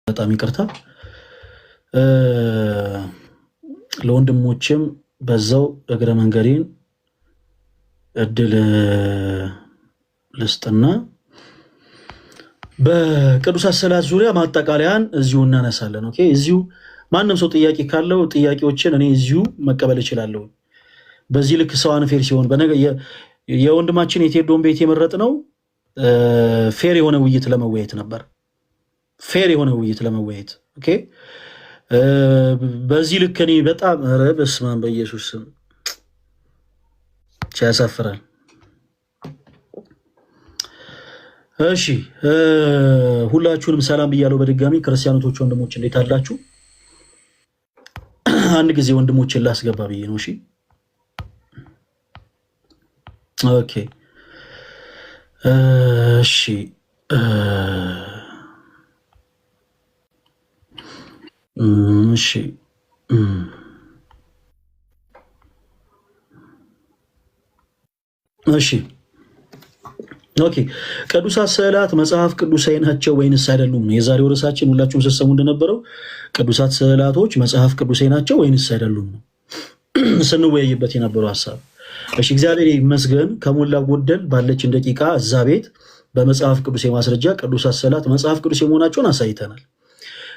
በጣም ይቅርታ ለወንድሞችም በዛው እግረ መንገዴን እድል ልስጥና በቅዱሳት ሰላት ዙሪያ ማጠቃለያን እዚሁ እናነሳለን። ኦኬ፣ እዚሁ ማንም ሰው ጥያቄ ካለው ጥያቄዎችን እኔ እዚሁ መቀበል እችላለሁ። በዚህ ልክ ሰው አንፌር ሲሆን የወንድማችን የቴዶን ቤት የመረጥነው ፌር የሆነ ውይይት ለመወያየት ነበር። ፌር የሆነ ውይይት ለመወያየት ኦኬ። በዚህ ልክ እኔ በጣም በስመ አብ በኢየሱስ ስም ያሳፍራል። እሺ ሁላችሁንም ሰላም ብያለሁ በድጋሚ ክርስቲያኖች ወንድሞች እንዴት አላችሁ? አንድ ጊዜ ወንድሞችን ላስገባ ብዬ ነው። እሺ ኦኬ እሺ እሺ እሺ ኦኬ ቅዱሳት ስዕላት መጽሐፍ ቅዱሳዊ ናቸው ወይንስ አይደሉም ነው የዛሬው ርዕሳችን። ሁላችሁም ስትሰሙ እንደነበረው ቅዱሳት ስዕላቶች መጽሐፍ ቅዱሳዊ ናቸው ወይንስ አይደሉም ነው ስንወያይበት የነበረው ሐሳብ። እሺ እግዚአብሔር ይመስገን ከሞላ ጎደል ባለችን ደቂቃ እዛ ቤት በመጽሐፍ ቅዱስ ማስረጃ ቅዱሳት ስዕላት መጽሐፍ ቅዱስ መሆናቸውን አሳይተናል።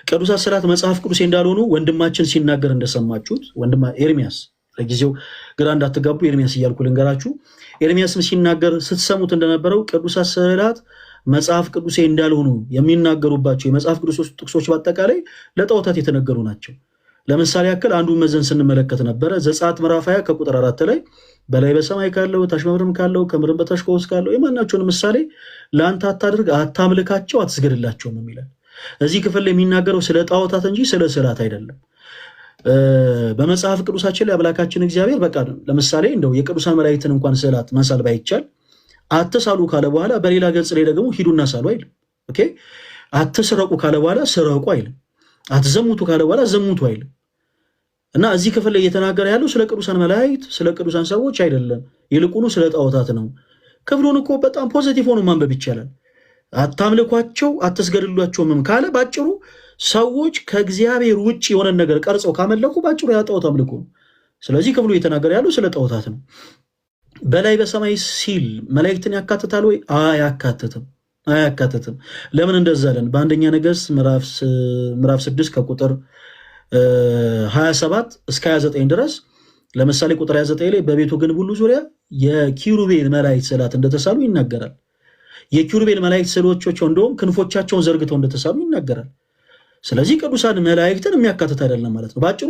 ቅዱሳት ስዕላት መጽሐፍ ቅዱስ እንዳልሆኑ ወንድማችን ሲናገር እንደሰማችሁት ወንድማ ኤርሚያስ፣ ለጊዜው ግራ እንዳትጋቡ ኤርሚያስ እያልኩ ልንገራችሁ። ኤርሚያስም ሲናገር ስትሰሙት እንደነበረው ቅዱሳት ስዕላት መጽሐፍ ቅዱስ እንዳልሆኑ የሚናገሩባቸው የመጽሐፍ ቅዱስ ጥቅሶች በአጠቃላይ ለጣዖታት የተነገሩ ናቸው። ለምሳሌ ያክል አንዱን መዘን ስንመለከት ነበረ። ዘጸአት ምዕራፍ 20 ከቁጥር 4 ላይ በላይ በሰማይ ካለው ታች በምድርም ካለው ከምድርም በታች ከውስጥ ካለው የማናቸውን ምሳሌ ለአንተ አታድርግ፣ አታምልካቸው፣ አትስገድላቸውም የሚላል። እዚህ ክፍል ላይ የሚናገረው ስለ ጣዖታት እንጂ ስለ ስዕላት አይደለም። በመጽሐፍ ቅዱሳችን ላይ አምላካችን እግዚአብሔር በቃ ለምሳሌ እንደው የቅዱሳን መላእክትን እንኳን ስዕላት መሳል ባይቻል አትሳሉ ካለ በኋላ በሌላ ገጽ ላይ ደግሞ ሂዱና ሳሉ አይልም። ኦኬ፣ አትስረቁ ካለ በኋላ ስረቁ አይልም። አትዘሙቱ ካለ በኋላ ዘሙቱ አይልም። እና እዚህ ክፍል ላይ እየተናገረ ያለው ስለ ቅዱሳን መላእክት ስለ ቅዱሳን ሰዎች አይደለም፣ ይልቁኑ ስለ ጣዖታት ነው። ክፍሉን እኮ በጣም ፖዚቲቭ ሆኖ ማንበብ ይቻላል። አታምልኳቸው አትስገድሏቸውም ካለ ባጭሩ ሰዎች ከእግዚአብሔር ውጭ የሆነ ነገር ቀርጸው ካመለኩ ባጭሩ ያ ጣዖት አምልኮ ነው። ስለዚህ ክፍሉ እየተናገረ ያለው ስለ ጣዖታት ነው። በላይ በሰማይ ሲል መላእክትን ያካትታል ወይ? አያካትትም። ለምን እንደዛ አለን? በአንደኛ ነገሥት ምዕራፍ 6 ከቁጥር 27 እስከ 29 ድረስ ለምሳሌ ቁጥር 29 ላይ በቤቱ ግንብ ሁሉ ዙሪያ የኪሩቤል መላእክት ስዕላት እንደተሳሉ ይናገራል። የኪሩቤል መላእክት ስዕሎቻቸው እንደውም ክንፎቻቸውን ዘርግተው እንደተሳሉ ይናገራል። ስለዚህ ቅዱሳን መላእክትን የሚያካትት አይደለም ማለት ነው። ባጭሩ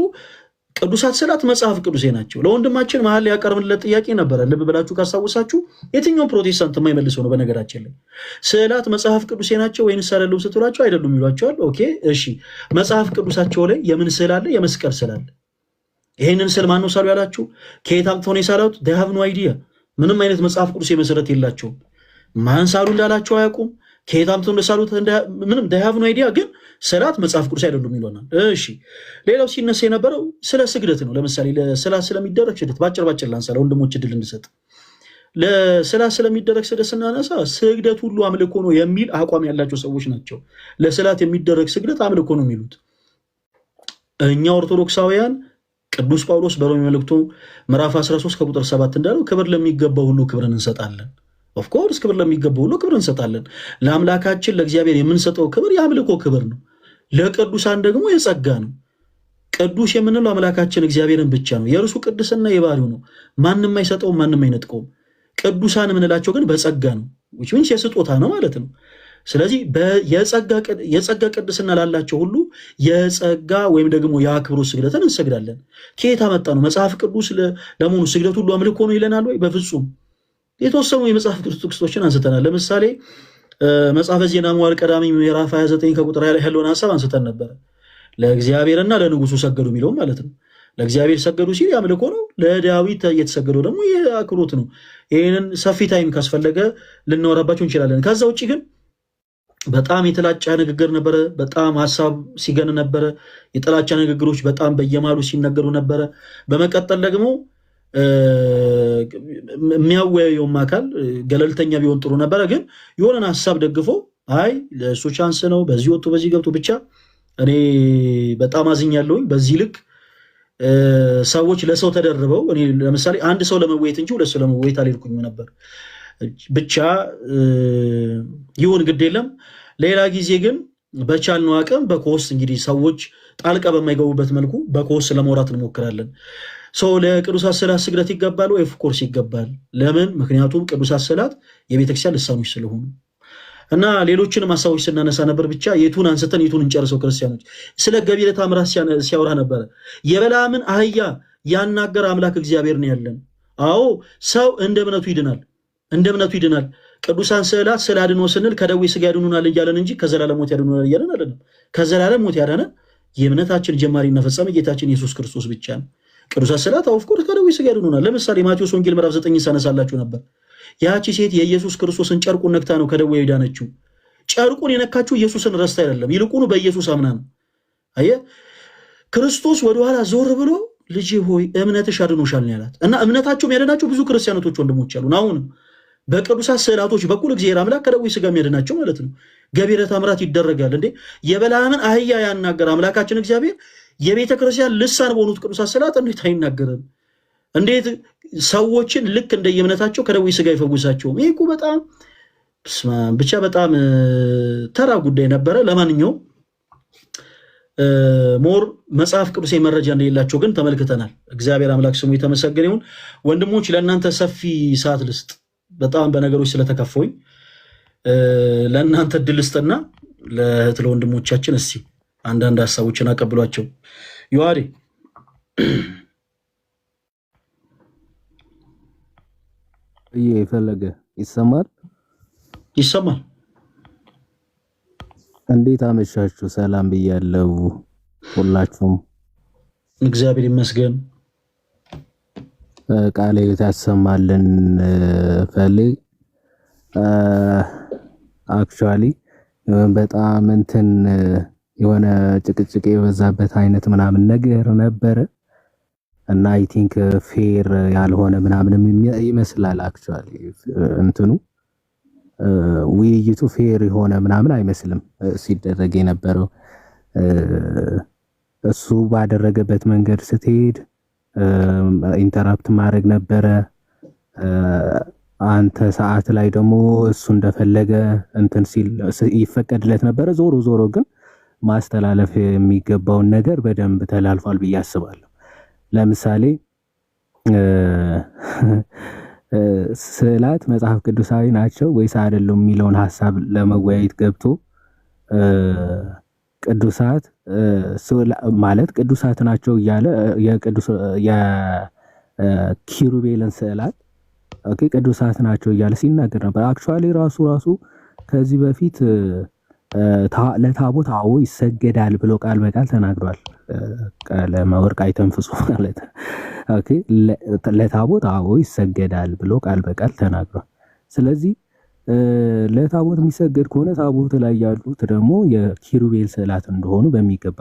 ቅዱሳት ስዕላት መጽሐፍ ቅዱሴ ናቸው። ለወንድማችን መሀል ያቀርብለት ጥያቄ ነበረ። ልብ ብላችሁ ካስታውሳችሁ የትኛው ፕሮቴስታንት የማይመልሰው ነው። በነገራችን ላይ ስዕላት መጽሐፍ ቅዱሴ ናቸው ወይንስ አይደሉም ስትሏቸው አይደሉም ይሏቸዋል። ኦኬ እሺ፣ መጽሐፍ ቅዱሳቸው ላይ የምን ስዕል አለ? የመስቀል ስዕል አለ። ይሄንን ስዕል ማነው ሳሉ ያላችሁ? ከየት አምጥተው ነው የሳሉት? they have no idea። ምንም አይነት መጽሐፍ ቅዱስ መሰረት የላቸውም። ማን ሳሉ እንዳላቸው አያውቁም። ከየት አምጥተው እንደሳሉት ምንም they have no idea። ግን ስዕላት መጽሐፍ ቅዱስ አይደሉም ይሉናል። እሺ ሌላው ሲነሳ የነበረው ስለ ስግደት ነው። ለምሳሌ ለስዕላት ስለሚደረግ ስግደት ባጭር ላንሳ ለወንድሞች እድል እንድሰጥ። ለስዕላት ስለሚደረግ ስግደት ስናነሳ ስግደት ሁሉ አምልኮ ነው የሚል አቋም ያላቸው ሰዎች ናቸው። ለስዕላት የሚደረግ ስግደት አምልኮ ነው የሚሉት። እኛ ኦርቶዶክሳውያን ቅዱስ ጳውሎስ በሮሜ መልእክቱ ምዕራፍ 13 ከቁጥር 7 እንዳለው ክብር ለሚገባው ሁሉ ክብርን እንሰጣለን። ኦፍኮርስ ክብር ለሚገባው ሁሉ ክብር እንሰጣለን። ለአምላካችን ለእግዚአብሔር የምንሰጠው ክብር የአምልኮ ክብር ነው። ለቅዱሳን ደግሞ የጸጋ ነው። ቅዱስ የምንለው አምላካችን እግዚአብሔርን ብቻ ነው። የእርሱ ቅድስና የባህሪው ነው። ማንም አይሰጠውም፣ ማንም አይነጥቀውም። ቅዱሳን የምንላቸው ግን በጸጋ ነው፣ which means የስጦታ ነው ማለት ነው። ስለዚህ የጸጋ ቅድስና ላላቸው ሁሉ የጸጋ ወይም ደግሞ የአክብሮት ስግደትን እንሰግዳለን። ከየት አመጣ ነው? መጽሐፍ ቅዱስ ለመሆኑ ስግደት ሁሉ አምልኮ ነው ይለናል ወይ? በፍጹም። የተወሰኑ የመጽሐፍ ቅዱስ ጥቅሶችን አንስተናል። ለምሳሌ መጽሐፈ ዜና መዋዕል ቀዳሚ ምዕራፍ 29 ከቁጥር 20 ያለውን ሐሳብ አንስተን ነበረ። ለእግዚአብሔርና ለንጉሱ ሰገዱ የሚለው ማለት ነው። ለእግዚአብሔር ሰገዱ ሲል ያምልኮ ነው። ለዳዊት የተሰገደው ደግሞ የአክብሮት ነው። ይህንን ሰፊ ታይም ካስፈለገ ልናወራባቸው እንችላለን። ከዛ ውጭ ግን በጣም የተላጫ ንግግር ነበረ። በጣም ሐሳብ ሲገን ነበረ። የጥላቻ ንግግሮች በጣም በየማሉ ሲነገሩ ነበረ። በመቀጠል ደግሞ የሚያወያየውም አካል ገለልተኛ ቢሆን ጥሩ ነበረ። ግን የሆነን ሐሳብ ደግፎ አይ ለእሱ ቻንስ ነው በዚህ ወጥቶ በዚህ ገብቶ ብቻ እኔ በጣም አዝኛለሁኝ። በዚህ ልክ ሰዎች ለሰው ተደርበው እኔ ለምሳሌ አንድ ሰው ለመወየት እንጂ ሁለት ሰው ለመወየት አልሄድኩኝም ነበር። ብቻ ይሁን ግድ የለም። ሌላ ጊዜ ግን በቻልነው አቅም በኮስ እንግዲህ ሰዎች ጣልቃ በማይገቡበት መልኩ በኮስ ለመውራት እንሞክራለን። ሰው ለቅዱሳት ስዕላት ስግደት ይገባል ወይ? ኦፍኮርስ ይገባል። ለምን? ምክንያቱም ቅዱሳት ስዕላት የቤተክርስቲያን ልሳኖች ስለሆኑ እና ሌሎችንም ሀሳቦች ስናነሳ ነበር። ብቻ የቱን አንስተን የቱን እንጨርሰው? ክርስቲያኖች ስለ ገቢረ ተአምራት ሲያወራ ነበረ። የበለዓምን አህያ ያናገረ አምላክ እግዚአብሔር ነው ያለን። አዎ ሰው እንደ እምነቱ ይድናል፣ እንደ እምነቱ ይድናል። ቅዱሳን ስዕላት ስለ አድኖ ስንል ከደዌ ስጋ ያድኑናል እያለን እንጂ ከዘላለም ሞት ያድኑናል እያለን አይደለም። ከዘላለም ሞት ያዳነን የእምነታችን ጀማሪና ፈጻሚ ጌታችን ኢየሱስ ክርስቶስ ብቻ ነው። ቅዱሳት ስዕላት ኦፍኮርስ ከደዌ ስጋ ያድኑናል። ለምሳሌ ማቴዎስ ወንጌል ምዕራፍ 9 ሳነሳላችሁ ነበር። ያቺ ሴት የኢየሱስ ክርስቶስን ጨርቁን ነክታ ነው ከደዌ የዳነችው። ጨርቁን የነካችው ኢየሱስን ረስታ አይደለም፣ ይልቁኑ በኢየሱስ አምና ነው። አየህ፣ ክርስቶስ ወደኋላ ዞር ብሎ ልጅ ሆይ እምነትሽ አድኖሻል ነው ያላት። እና እምነታቸውም ያደናቸው ብዙ ክርስቲያኖች ወንድሞች አሉን። አሁንም በቅዱሳት ስዕላቶች በኩል እግዚአብሔር አምላክ ከደዌ ስጋ የሚያድናቸው ማለት ነው። ገቢረ ተአምራት ይደረጋል እንዴ? የበለዓምን አህያ ያናገር አምላካችን እግዚአብሔር የቤተ ክርስቲያን ልሳን በሆኑት ቅዱሳት ስዕላት እንዴት አይናገርም? እንዴት ሰዎችን ልክ እንደየእምነታቸው ከደዌ ስጋ ይፈውሳቸውም? ይህ እኮ በጣም ብቻ በጣም ተራ ጉዳይ ነበረ። ለማንኛውም ሞር መጽሐፍ ቅዱስ መረጃ እንደሌላቸው ግን ተመልክተናል። እግዚአብሔር አምላክ ስሙ የተመሰገነ ይሁን። ወንድሞች ለእናንተ ሰፊ ሰዓት ልስጥ፣ በጣም በነገሮች ስለተከፈውኝ ለእናንተ እድል ልስጥና ለእህት ለወንድሞቻችን እስቲ አንዳንድ ሀሳቦችን አቀብሏቸው። ዮሐዴ የፈለገ ይሰማል? ይሰማል። እንዴት አመሻችሁ? ሰላም ብያለሁ ሁላችሁም። እግዚአብሔር ይመስገን። ቃለ ሕይወት ያሰማልን። ፈሌ አክቹአሊ በጣም እንትን የሆነ ጭቅጭቅ የበዛበት አይነት ምናምን ነገር ነበረ እና አይ ቲንክ ፌር ያልሆነ ምናምንም ይመስላል። አክቹአሊ እንትኑ ውይይቱ ፌር የሆነ ምናምን አይመስልም ሲደረግ የነበረው። እሱ ባደረገበት መንገድ ስትሄድ ኢንተራፕት ማድረግ ነበረ። አንተ ሰዓት ላይ ደግሞ እሱ እንደፈለገ እንትን ሲል ይፈቀድለት ነበረ። ዞሮ ዞሮ ግን ማስተላለፍ የሚገባውን ነገር በደንብ ተላልፏል ብዬ አስባለሁ። ለምሳሌ ስዕላት መጽሐፍ ቅዱሳዊ ናቸው ወይስ አይደሉም የሚለውን ሐሳብ ለመወያየት ገብቶ ቅዱሳት ማለት ቅዱሳት ናቸው እያለ የኪሩቤልን ስዕላት ኦኬ ቅዱሳት ናቸው እያለ ሲናገር ነበር። አክቹአሊ ራሱ ከዚህ በፊት ለታቦት አዎ ይሰገዳል ብሎ ቃል በቃል ተናግሯል። ለመወርቅ አይተንፍሱ ማለት ኦኬ ለታቦት አዎ ይሰገዳል ብሎ ቃል በቃል ተናግሯል። ስለዚህ ለታቦት የሚሰገድ ከሆነ ታቦት ላይ ያሉት ደግሞ የኪሩቤል ስዕላት እንደሆኑ በሚገባ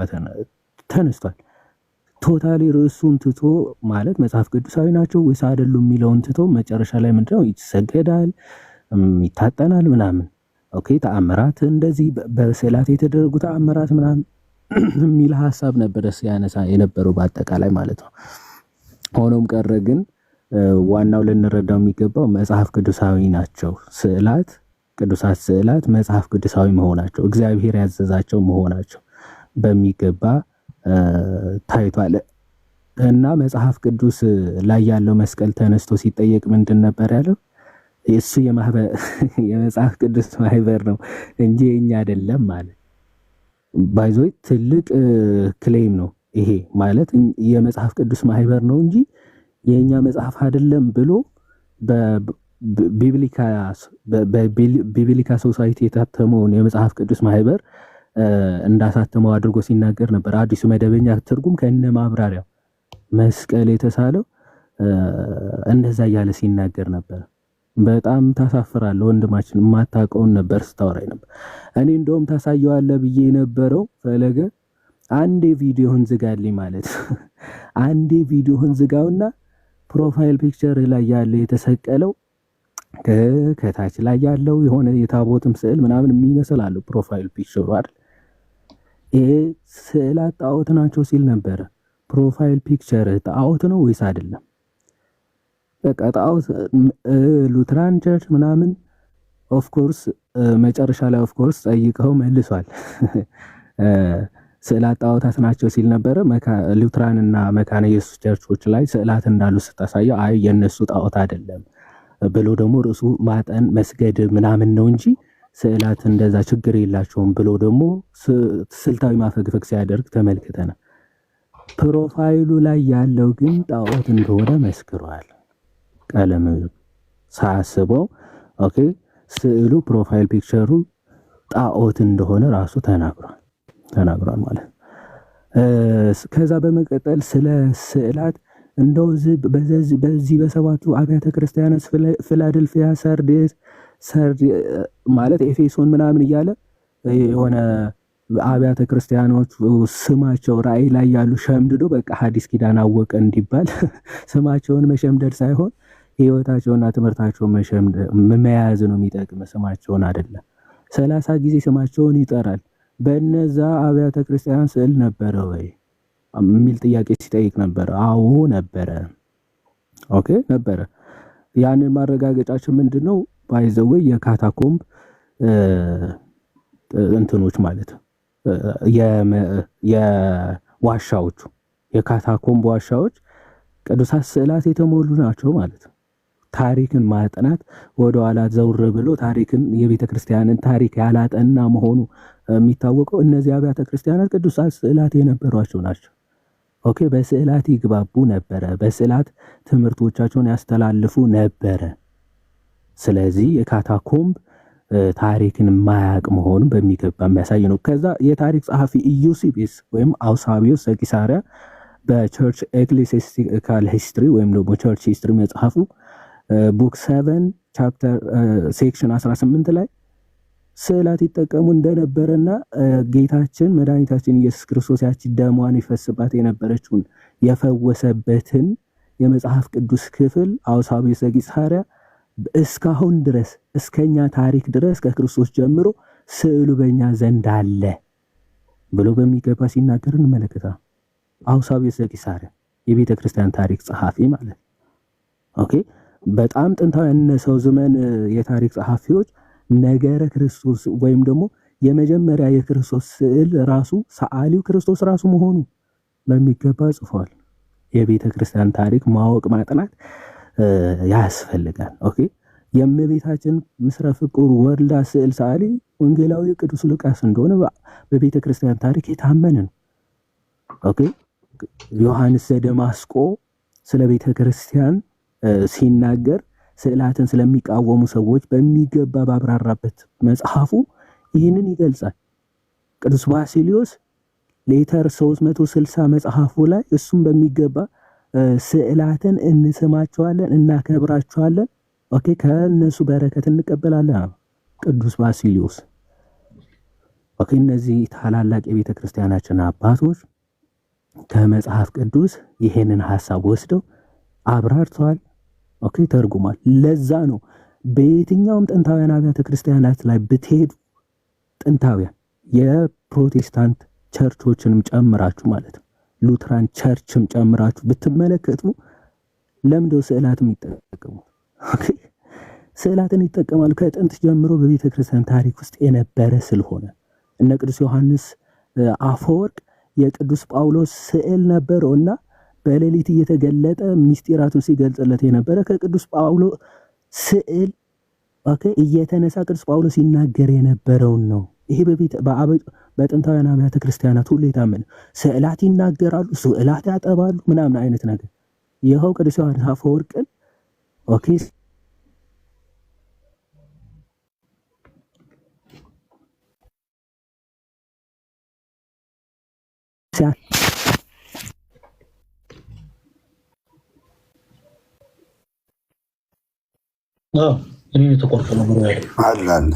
ተነስቷል። ቶታሊ ርዕሱን ትቶ ማለት መጽሐፍ ቅዱሳዊ ናቸው ወይስ አይደሉም የሚለውን ትቶ መጨረሻ ላይ ምንድነው ይሰገዳል፣ ይታጠናል ምናምን ኦኬ ተአምራት እንደዚህ በስዕላት የተደረጉ ተአምራት ምናምን የሚል ሐሳብ ነበር ሲያነሳ የነበረው በአጠቃላይ ማለት ነው። ሆኖም ቀረ ግን ዋናው ልንረዳው የሚገባው መጽሐፍ ቅዱሳዊ ናቸው ስዕላት፣ ቅዱሳት ስዕላት መጽሐፍ ቅዱሳዊ መሆናቸው እግዚአብሔር ያዘዛቸው መሆናቸው በሚገባ ታይቷል። እና መጽሐፍ ቅዱስ ላይ ያለው መስቀል ተነስቶ ሲጠየቅ ምንድን ነበር ያለው? እሱ የመጽሐፍ ቅዱስ ማህበር ነው እንጂ የኛ አይደለም ማለት ባይዞይ ትልቅ ክሌም ነው ይሄ ማለት የመጽሐፍ ቅዱስ ማህበር ነው እንጂ የኛ መጽሐፍ አይደለም ብሎ በቢብሊካ ሶሳይቲ የታተመውን የመጽሐፍ ቅዱስ ማህበር እንዳሳተመው አድርጎ ሲናገር ነበር። አዲሱ መደበኛ ትርጉም ከነ ማብራሪያው መስቀል የተሳለው እንደዛ እያለ ሲናገር ነበር። በጣም ታሳፍራለህ ወንድማችን፣ የማታውቀውን ነበር ስታወራኝ ነበር። እኔ እንደውም ታሳየዋለህ ብዬ የነበረው ፈለገ አንዴ ቪዲዮህን ዝጋልኝ ማለት አንዴ ቪዲዮህን ዝጋውና ፕሮፋይል ፒክቸር ላይ ያለ የተሰቀለው ከታች ላይ ያለው የሆነ የታቦትም ስዕል ምናምን የሚመስል አለው ፕሮፋይል ፒክቸሩ አይደል? ይሄ ስዕላት ጣዖት ናቸው ሲል ነበረ። ፕሮፋይል ፒክቸር ጣዖት ነው ወይስ አይደለም? በቃ ጣዖት ሉትራን ቸርች ምናምን ኦፍኮርስ መጨረሻ ላይ ኦፍኮርስ ጠይቀው መልሷል። ስዕላት ጣዖታት ናቸው ሲል ነበረ። ሉትራን እና መካነ ኢየሱስ ቸርቾች ላይ ስዕላት እንዳሉ ስታሳየው አይ የነሱ ጣዖት አይደለም ብሎ ደግሞ ርዕሱ ማጠን መስገድ ምናምን ነው እንጂ ስዕላት እንደዛ ችግር የላቸውም ብሎ ደግሞ ስልታዊ ማፈግፈግ ሲያደርግ ተመልክተናል። ፕሮፋይሉ ላይ ያለው ግን ጣዖት እንደሆነ መስክሯል። ቀለም ሳያስበው ኦኬ፣ ስዕሉ ፕሮፋይል ፒክቸሩ ጣዖት እንደሆነ ራሱ ተናግሯል ማለት። ከዛ በመቀጠል ስለ ስዕላት እንደው በዚህ በሰባቱ አብያተ ክርስቲያናት ፊላደልፊያ፣ ሰርዴስ ማለት ኤፌሶን ምናምን እያለ የሆነ አብያተ ክርስቲያኖች ስማቸው ራእይ ላይ ያሉ ሸምድዶ በቃ ሐዲስ ኪዳን አወቀ እንዲባል ስማቸውን መሸምደድ ሳይሆን ህይወታቸውና ትምህርታቸውን መያዝ ነው የሚጠቅም፣ ስማቸውን አይደለም። 30 ጊዜ ስማቸውን ይጠራል። በነዛ አብያተ ክርስቲያን ስዕል ነበረ ወይ የሚል ጥያቄ ሲጠይቅ ነበረ። አዎ ነበረ። ኦኬ ነበረ። ያንን ማረጋገጫችን ምንድነው? ባይዘው የካታኮምብ እንትኖች ማለት የዋሻዎቹ የካታኮምብ ዋሻዎች ቅዱሳት ስዕላት የተሞሉ ናቸው ማለት ነው። ታሪክን ማጥናት ወደ ኋላ ዘውር ብሎ ታሪክን የቤተ ክርስቲያንን ታሪክ ያላጠና መሆኑ የሚታወቀው እነዚህ አብያተ ክርስቲያናት ቅዱሳት ስዕላት የነበሯቸው ናቸው። ኦኬ በስዕላት ይግባቡ ነበረ፣ በስዕላት ትምህርቶቻቸውን ያስተላልፉ ነበረ። ስለዚህ የካታኮምብ ታሪክን ማያቅ መሆኑን በሚገባ የሚያሳይ ነው። ከዛ የታሪክ ጸሐፊ ኢዩሲቢስ ወይም አውሳቢዮስ ዘቂሳርያ በቸርች ኤክሌሲያስቲካል ሂስትሪ ወይም ደግሞ ቸርች ሂስትሪ መጽሐፉ ቡክ 7 ቻፕተር ሴክሽን 18 ላይ ስዕላት ይጠቀሙ እንደነበረና ጌታችን መድኃኒታችን ኢየሱስ ክርስቶስ ያቺ ደሟን ይፈስባት የነበረችውን የፈወሰበትን የመጽሐፍ ቅዱስ ክፍል አውሳቢዮስ ዘቂሳርያ እስካሁን ድረስ እስከኛ ታሪክ ድረስ ከክርስቶስ ጀምሮ ስዕሉ በእኛ ዘንድ አለ ብሎ በሚገባ ሲናገር እንመለከታለን። አውሳቢዮስ ዘቂሳርያ የቤተ ክርስቲያን ታሪክ ጸሐፊ ማለት ኦኬ። በጣም ጥንታዊ ያነሰው ዘመን የታሪክ ጸሐፊዎች ነገረ ክርስቶስ ወይም ደግሞ የመጀመሪያ የክርስቶስ ስዕል ራሱ ሰዓሊው ክርስቶስ ራሱ መሆኑ በሚገባ ጽፏል። የቤተ ክርስቲያን ታሪክ ማወቅ ማጥናት ያስፈልጋል። ኦኬ የእመቤታችን ምስረ ፍቁር ወልዳ ስዕል ሰዓሊ ወንጌላዊ ቅዱስ ሉቃስ እንደሆነ በቤተ ክርስቲያን ታሪክ የታመነ ነው። ኦኬ ዮሐንስ ዘደማስቆ ስለ ቤተ ክርስቲያን ሲናገር ስዕላትን ስለሚቃወሙ ሰዎች በሚገባ ባብራራበት መጽሐፉ ይህንን ይገልጻል። ቅዱስ ባሲሊዮስ ሌተር 360 መጽሐፉ ላይ እሱም በሚገባ ስዕላትን እንስማቸዋለን፣ እናከብራቸዋለን፣ ኦኬ ከነሱ በረከት እንቀበላለን ቅዱስ ባሲሊዮስ። ኦኬ እነዚህ ታላላቅ የቤተ ክርስቲያናችን አባቶች ከመጽሐፍ ቅዱስ ይሄንን ሐሳብ ወስደው አብራርተዋል። ኦኬ ተርጉሟል። ለዛ ነው በየትኛውም ጥንታውያን አብያተ ክርስቲያናት ላይ ብትሄዱ ጥንታውያን የፕሮቴስታንት ቸርቾችንም ጨምራችሁ ማለት ነው ሉትራን ቸርችም ጨምራችሁ ብትመለከቱ ለምንድነው ስዕላትም ይጠቀሙ? ኦኬ ስዕላትን ይጠቀማሉ። ከጥንት ጀምሮ በቤተ ክርስቲያን ታሪክ ውስጥ የነበረ ስለሆነ እነ ቅዱስ ዮሐንስ አፈወርቅ የቅዱስ ጳውሎስ ስዕል ነበረውና በሌሊት እየተገለጠ ምስጢራቱን ሲገልጽለት የነበረ ከቅዱስ ጳውሎስ ስዕል ኦኬ እየተነሳ ቅዱስ ጳውሎስ ይናገር የነበረውን ነው። ይሄ በጥንታውያን አብያተ ክርስቲያናት ሁሉ የታመነ ስዕላት ይናገራሉ፣ ስዕላት ያጠባሉ ምናምን አይነት ነገር። ይኸው ቅዱስ ዮሐንስ አፈወርቅን ኦኬ እኔ የተቆርጠ ነገር አለ አለ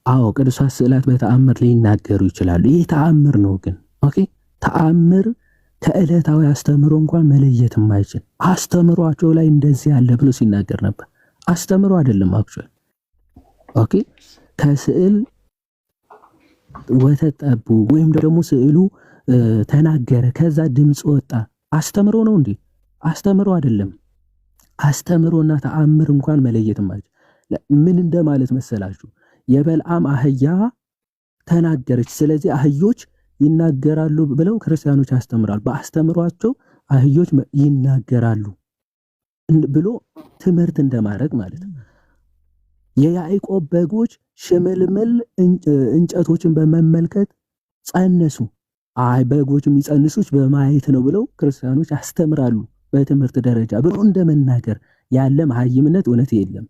አዎ ቅዱሳት ስዕላት በተአምር ሊናገሩ ይችላሉ። ይህ ተአምር ነው ግን ኦኬ ተአምር ከዕለታዊ አስተምሮ እንኳን መለየት የማይችል አስተምሯቸው ላይ እንደዚህ ያለ ብሎ ሲናገር ነበር። አስተምሮ አይደለም አክቹዋሊ ኦኬ ከስዕል ወተት ጠቡ ወይም ደግሞ ስዕሉ ተናገረ፣ ከዛ ድምፅ ወጣ። አስተምሮ ነው እንዴ? አስተምሮ አይደለም። አስተምሮና ተአምር እንኳን መለየት ማለት ምን እንደማለት መሰላችሁ? የበልዓም አህያ ተናገረች፣ ስለዚህ አህዮች ይናገራሉ ብለው ክርስቲያኖች ያስተምራሉ። በአስተምሯቸው አህዮች ይናገራሉ ብሎ ትምህርት እንደማድረግ ማለት ነው። የያዕቆብ በጎች ሽምልምል እንጨቶችን በመመልከት ጸነሱ። አይ በጎች የሚጸንሱት በማየት ነው ብለው ክርስቲያኖች ያስተምራሉ በትምህርት ደረጃ ብሎ እንደመናገር ያለ መሐይምነት እውነት የለም።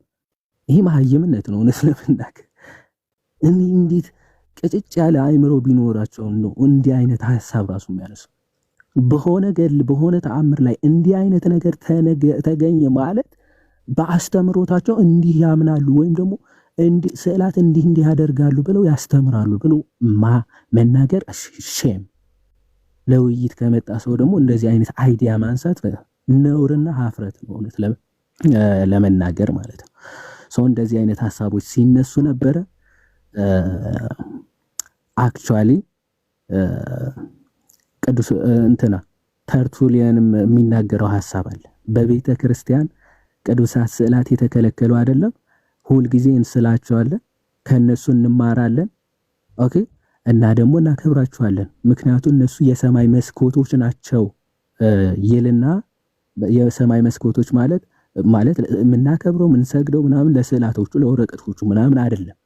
ይህ መሐይምነት ነው እውነት ለመናገር። እንዴት ቅጭጭ ያለ አእምሮ ቢኖራቸው ነው እንዲህ አይነት ሐሳብ ራሱ የሚያነሱ? በሆነ ገድል በሆነ ተአምር ላይ እንዲህ አይነት ነገር ተገኘ ማለት በአስተምሮታቸው እንዲህ ያምናሉ ወይም ደግሞ ስዕላት እንዲህ ያደርጋሉ ብለው ያስተምራሉ ብሎ መናገር ሼም። ለውይይት ከመጣ ሰው ደግሞ እንደዚህ አይነት አይዲያ ማንሳት ነውርና ሀፍረት ነው እውነት ለመናገር ማለት ነው። ሰው እንደዚህ አይነት ሀሳቦች ሲነሱ ነበረ። አክቹዋሊ ቅዱስ ተርቱሊያንም የሚናገረው ሀሳብ አለ። በቤተ ክርስቲያን ቅዱሳት ስዕላት የተከለከሉ አይደለም፣ ሁልጊዜ እንስላቸዋለን፣ ከነሱ እንማራለን። ኦኬ እና ደግሞ እናከብራቸዋለን፣ ምክንያቱም እነሱ የሰማይ መስኮቶች ናቸው ይልና የሰማይ መስኮቶች ማለት የምናከብረው የምንሰግደው ምናምን ለስዕላቶቹ ለወረቀቶቹ ምናምን አይደለም።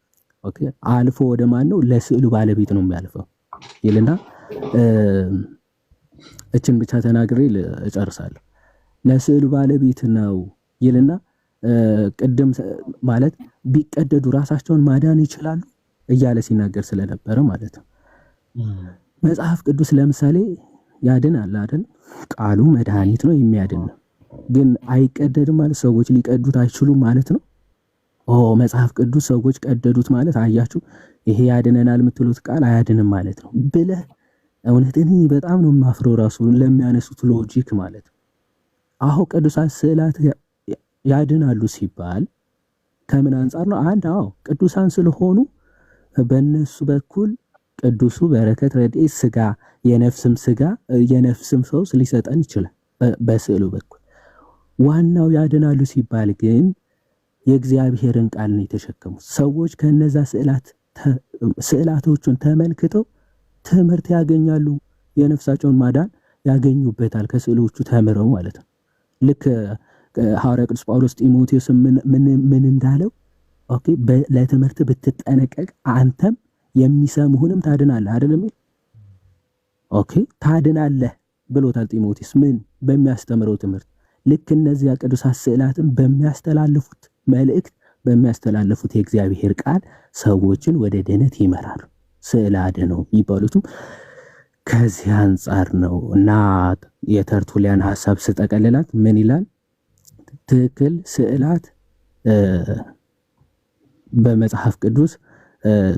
ኦኬ አልፎ ወደ ማን ነው? ለስዕሉ ባለቤት ነው የሚያልፈው ይልና እችን ብቻ ተናግሬ እጨርሳለሁ። ለስዕሉ ባለቤት ነው ይልና ቅድም ማለት ቢቀደዱ ራሳቸውን ማዳን ይችላሉ እያለ ሲናገር ስለነበረ ማለት ነው። መጽሐፍ ቅዱስ ለምሳሌ ያድናል አይደል? ቃሉ መድኃኒት ነው የሚያድን ነው። ግን አይቀደድም ማለት ሰዎች ሊቀዱት አይችሉም ማለት ነው። መጽሐፍ ቅዱስ ሰዎች ቀደዱት ማለት አያችሁ፣ ይሄ ያድነናል የምትሉት ቃል አያድንም ማለት ነው ብለህ እውነት እኔ በጣም ነው የማፍረው ራሱ ለሚያነሱት ሎጂክ ማለት ነው። አሁን ቅዱሳት ስዕላት ያድናሉ ሲባል ከምን አንጻር ነው? አንድ ቅዱሳን ስለሆኑ በእነሱ በኩል ቅዱሱ በረከት ረድኤት ስጋ የነፍስም ፈውስ ሊሰጠን ይችላል በስዕሉ በኩል። ዋናው ያድናሉ ሲባል ግን የእግዚአብሔርን ቃል ነው የተሸከሙት ሰዎች። ከነዛ ስዕላቶቹን ተመልክተው ትምህርት ያገኛሉ፣ የነፍሳቸውን ማዳን ያገኙበታል ከስዕሎቹ ተምረው ማለት ነው። ልክ ሐዋርያ ቅዱስ ጳውሎስ ጢሞቴዎስ ምን እንዳለው ኦኬ ለትምህርት ብትጠነቀቅ አንተም የሚሰሙህንም ታድናለህ አይደለም? ኦኬ ታድናለህ ብሎታል ጢሞቴዎስ ምን በሚያስተምረው ትምህርት። ልክ እነዚያ ቅዱሳት ስዕላትን በሚያስተላልፉት መልእክት በሚያስተላልፉት የእግዚአብሔር ቃል ሰዎችን ወደ ድነት ይመራሉ። ስዕል አድነው የሚባሉትም ከዚህ አንጻር ነው። እና የተርቱሊያን ሐሳብ ስጠቀልላት ምን ይላል? ትክክል ስዕላት በመጽሐፍ ቅዱስ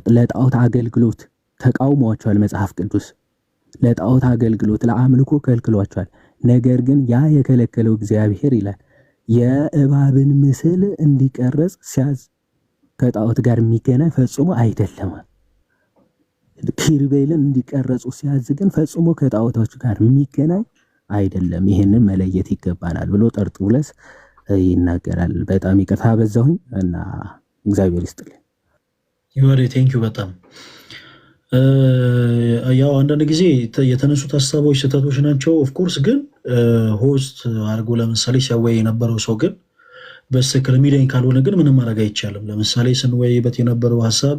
ለጣዖት አገልግሎት ተቃውሟቸዋል። መጽሐፍ ቅዱስ ለጣዖት አገልግሎት ለአምልኮ ከልክሏቸዋል። ነገር ግን ያ የከለከለው እግዚአብሔር ይላል የእባብን ምስል እንዲቀረጽ ሲያዝ ከጣዖት ጋር የሚገናኝ ፈጽሞ አይደለም። ኪሩቤልን እንዲቀረጹ ሲያዝ ግን ፈጽሞ ከጣዖቶች ጋር የሚገናኝ አይደለም። ይሄንን መለየት ይገባናል ብሎ ጠርጡለስ ይናገራል። በጣም ይቅርታ በዛሁኝ እና እግዚአብሔር ይስጥልኝ። ይወሬ ቴንኪዩ በጣም ያው አንዳንድ ጊዜ የተነሱት ሀሳቦች ስህተቶች ናቸው። ኦፍኮርስ ግን ሆስት አድርጎ ለምሳሌ ሲያወያይ የነበረው ሰው ግን በትክክል የሚለኝ ካልሆነ ግን ምንም ማድረግ አይቻልም። ለምሳሌ ስንወያይበት የነበረው ሀሳብ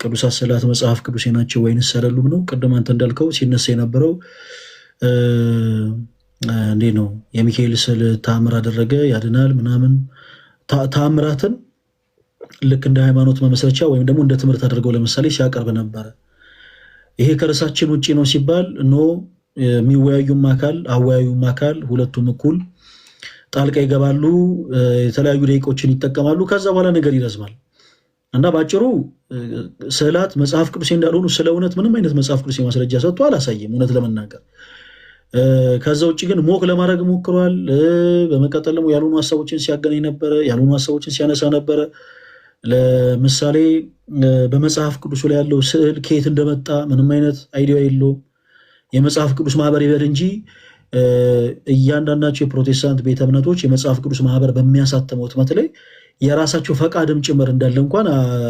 ቅዱሳት ስዕላት መጽሐፍ ቅዱሴ ናቸው ወይንስ አይደሉም ነው። ቅድም አንተ እንዳልከው ሲነሳ የነበረው እንዴት ነው የሚካኤል ስዕል ተአምር አደረገ ያድናል ምናምን ተአምራትን ልክ እንደ ሃይማኖት መመስረቻ ወይም ደግሞ እንደ ትምህርት አድርገው ለምሳሌ ሲያቀርብ ነበረ። ይሄ ከርዕሳችን ውጭ ነው ሲባል የሚወያዩም አካል አወያዩም አካል ሁለቱም እኩል ጣልቃ ይገባሉ፣ የተለያዩ ደቂቆችን ይጠቀማሉ። ከዛ በኋላ ነገር ይረዝማል እና ባጭሩ ስዕላት መጽሐፍ ቅዱሴ እንዳልሆኑ ስለ እውነት ምንም አይነት መጽሐፍ ቅዱሴ ማስረጃ ሰጥቶ አላሳየም እውነት ለመናገር። ከዛ ውጭ ግን ሞክ ለማድረግ ሞክሯል። በመቀጠል ደግሞ ያልሆኑ ሀሳቦችን ሲያገናኝ ነበረ፣ ያልሆኑ ሀሳቦችን ሲያነሳ ነበረ። ለምሳሌ በመጽሐፍ ቅዱስ ላይ ያለው ስዕል ከየት እንደመጣ ምንም አይነት አይዲያ የለውም። የመጽሐፍ ቅዱስ ማህበር ይበል እንጂ እያንዳንዳቸው የፕሮቴስታንት ቤተ እምነቶች የመጽሐፍ ቅዱስ ማህበር በሚያሳተመው ህትመት ላይ የራሳቸው ፈቃድም ጭምር እንዳለ እንኳን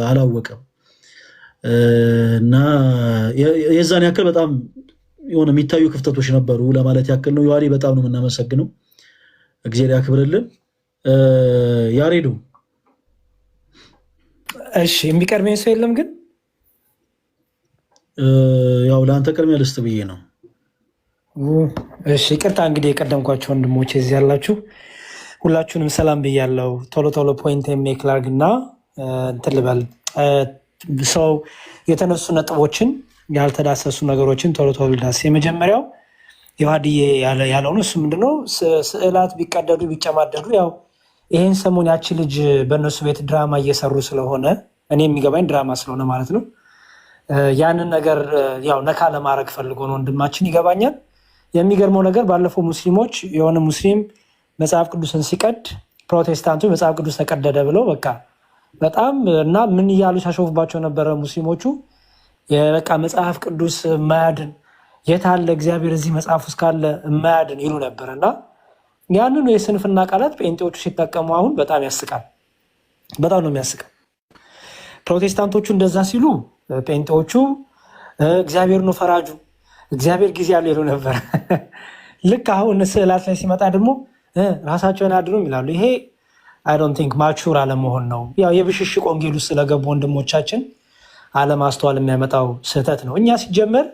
አላወቀም። እና የዛን ያክል በጣም የሆነ የሚታዩ ክፍተቶች ነበሩ ለማለት ያክል ነው። ዮሐዴ በጣም ነው የምናመሰግነው፣ እግዚአብሔር ያክብርልን። ያሬዱ እሺ፣ የሚቀርበኝ ሰው የለም ግን ያው ለአንተ ቅድሚያ ልስጥ ብዬ ነው። እሺ፣ ይቅርታ እንግዲህ የቀደምኳቸው ወንድሞች እዚህ ያላችሁ ሁላችሁንም ሰላም ብያለሁ። ቶሎ ቶሎ ፖይንት ሜክ ላርግ እና እንትን ልበል። ሰው የተነሱ ነጥቦችን ያልተዳሰሱ ነገሮችን ቶሎ ቶሎ ልዳስ። የመጀመሪያው ዮሐድዬ ያለውን እሱ ምንድነው ስዕላት ቢቀደዱ ቢጨማደዱ፣ ያው ይሄን ሰሞን ያቺ ልጅ በእነሱ ቤት ድራማ እየሰሩ ስለሆነ እኔ የሚገባኝ ድራማ ስለሆነ ማለት ነው ያንን ነገር ያው ነካ ለማድረግ ፈልጎ ነው ወንድማችን፣ ይገባኛል። የሚገርመው ነገር ባለፈው ሙስሊሞች የሆነ ሙስሊም መጽሐፍ ቅዱስን ሲቀድ ፕሮቴስታንቱ መጽሐፍ ቅዱስ ተቀደደ ብለው በቃ በጣም እና ምን እያሉ ሲያሾፉባቸው ነበረ ሙስሊሞቹ። በቃ መጽሐፍ ቅዱስ የማያድን የት አለ እግዚአብሔር እዚህ መጽሐፍ ውስጥ ካለ የማያድን ይሉ ነበር። እና ያንኑ የስንፍና ቃላት ጴንጤዎቹ ሲጠቀሙ አሁን በጣም ያስቃል። በጣም ነው የሚያስቀው። ፕሮቴስታንቶቹ እንደዛ ሲሉ ጴንጤዎቹ እግዚአብሔር ነው ፈራጁ፣ እግዚአብሔር ጊዜ ያለው ይሉ ነበር። ልክ አሁን ስዕላት ላይ ሲመጣ ደግሞ ራሳቸውን አድሩም ይላሉ። ይሄ አይ ዶንት ቲንክ ማቹር አለመሆን ነው። ያው የብሽሽቅ ወንጌል ውስጥ ስለገቡ ወንድሞቻችን አለማስተዋል የሚያመጣው ስህተት ነው። እኛ ሲጀመር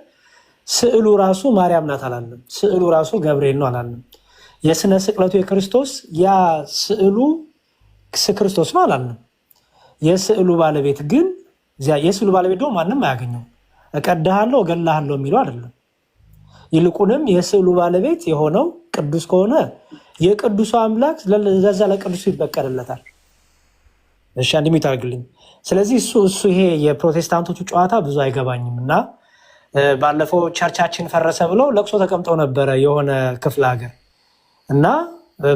ስዕሉ ራሱ ማርያም ናት አላለም። ስዕሉ ራሱ ገብርኤል ነው አላለም። የስነ ስቅለቱ የክርስቶስ ያ ስዕሉ ክርስቶስ ነው አላለም። የስዕሉ ባለቤት ግን የስዕሉ ባለቤት ደግሞ ማንም አያገኘው። እቀድሃለሁ እገልሃለሁ የሚለው አይደለም። ይልቁንም የስዕሉ ባለቤት የሆነው ቅዱስ ከሆነ የቅዱሱ አምላክ ለዛ ለቅዱሱ ይበቀልለታል። እሺ አንድ ሚታርግልኝ። ስለዚህ እሱ ይሄ የፕሮቴስታንቶቹ ጨዋታ ብዙ አይገባኝም። እና ባለፈው ቸርቻችን ፈረሰ ብለው ለቅሶ ተቀምጠው ነበረ የሆነ ክፍለ ሀገር እና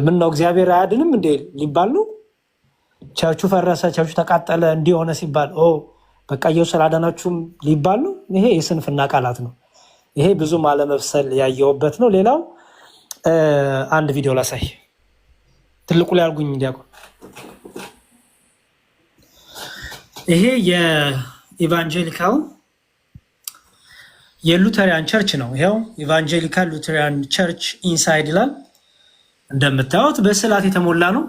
ምን ነው እግዚአብሔር አያድንም እንዴ ሊባል ነው። ቸርቹ ፈረሰ፣ ቸርቹ ተቃጠለ እንዲሆነ ሲባል በቃ ኢየሱስ አላዳናችሁም ሊባል ነው። ይሄ የስንፍና ቃላት ነው። ይሄ ብዙም አለመብሰል ያየውበት ነው። ሌላው አንድ ቪዲዮ ላሳይ። ትልቁ ላይ አልጉኝ እንዲያውቁ። ይሄ የኢቫንጀሊካል የሉተሪያን ቸርች ነው። ይሄው ኢቫንጀሊካል ሉተሪያን ቸርች ኢንሳይድ ይላል። እንደምታዩት በስዕላት የተሞላ ነው።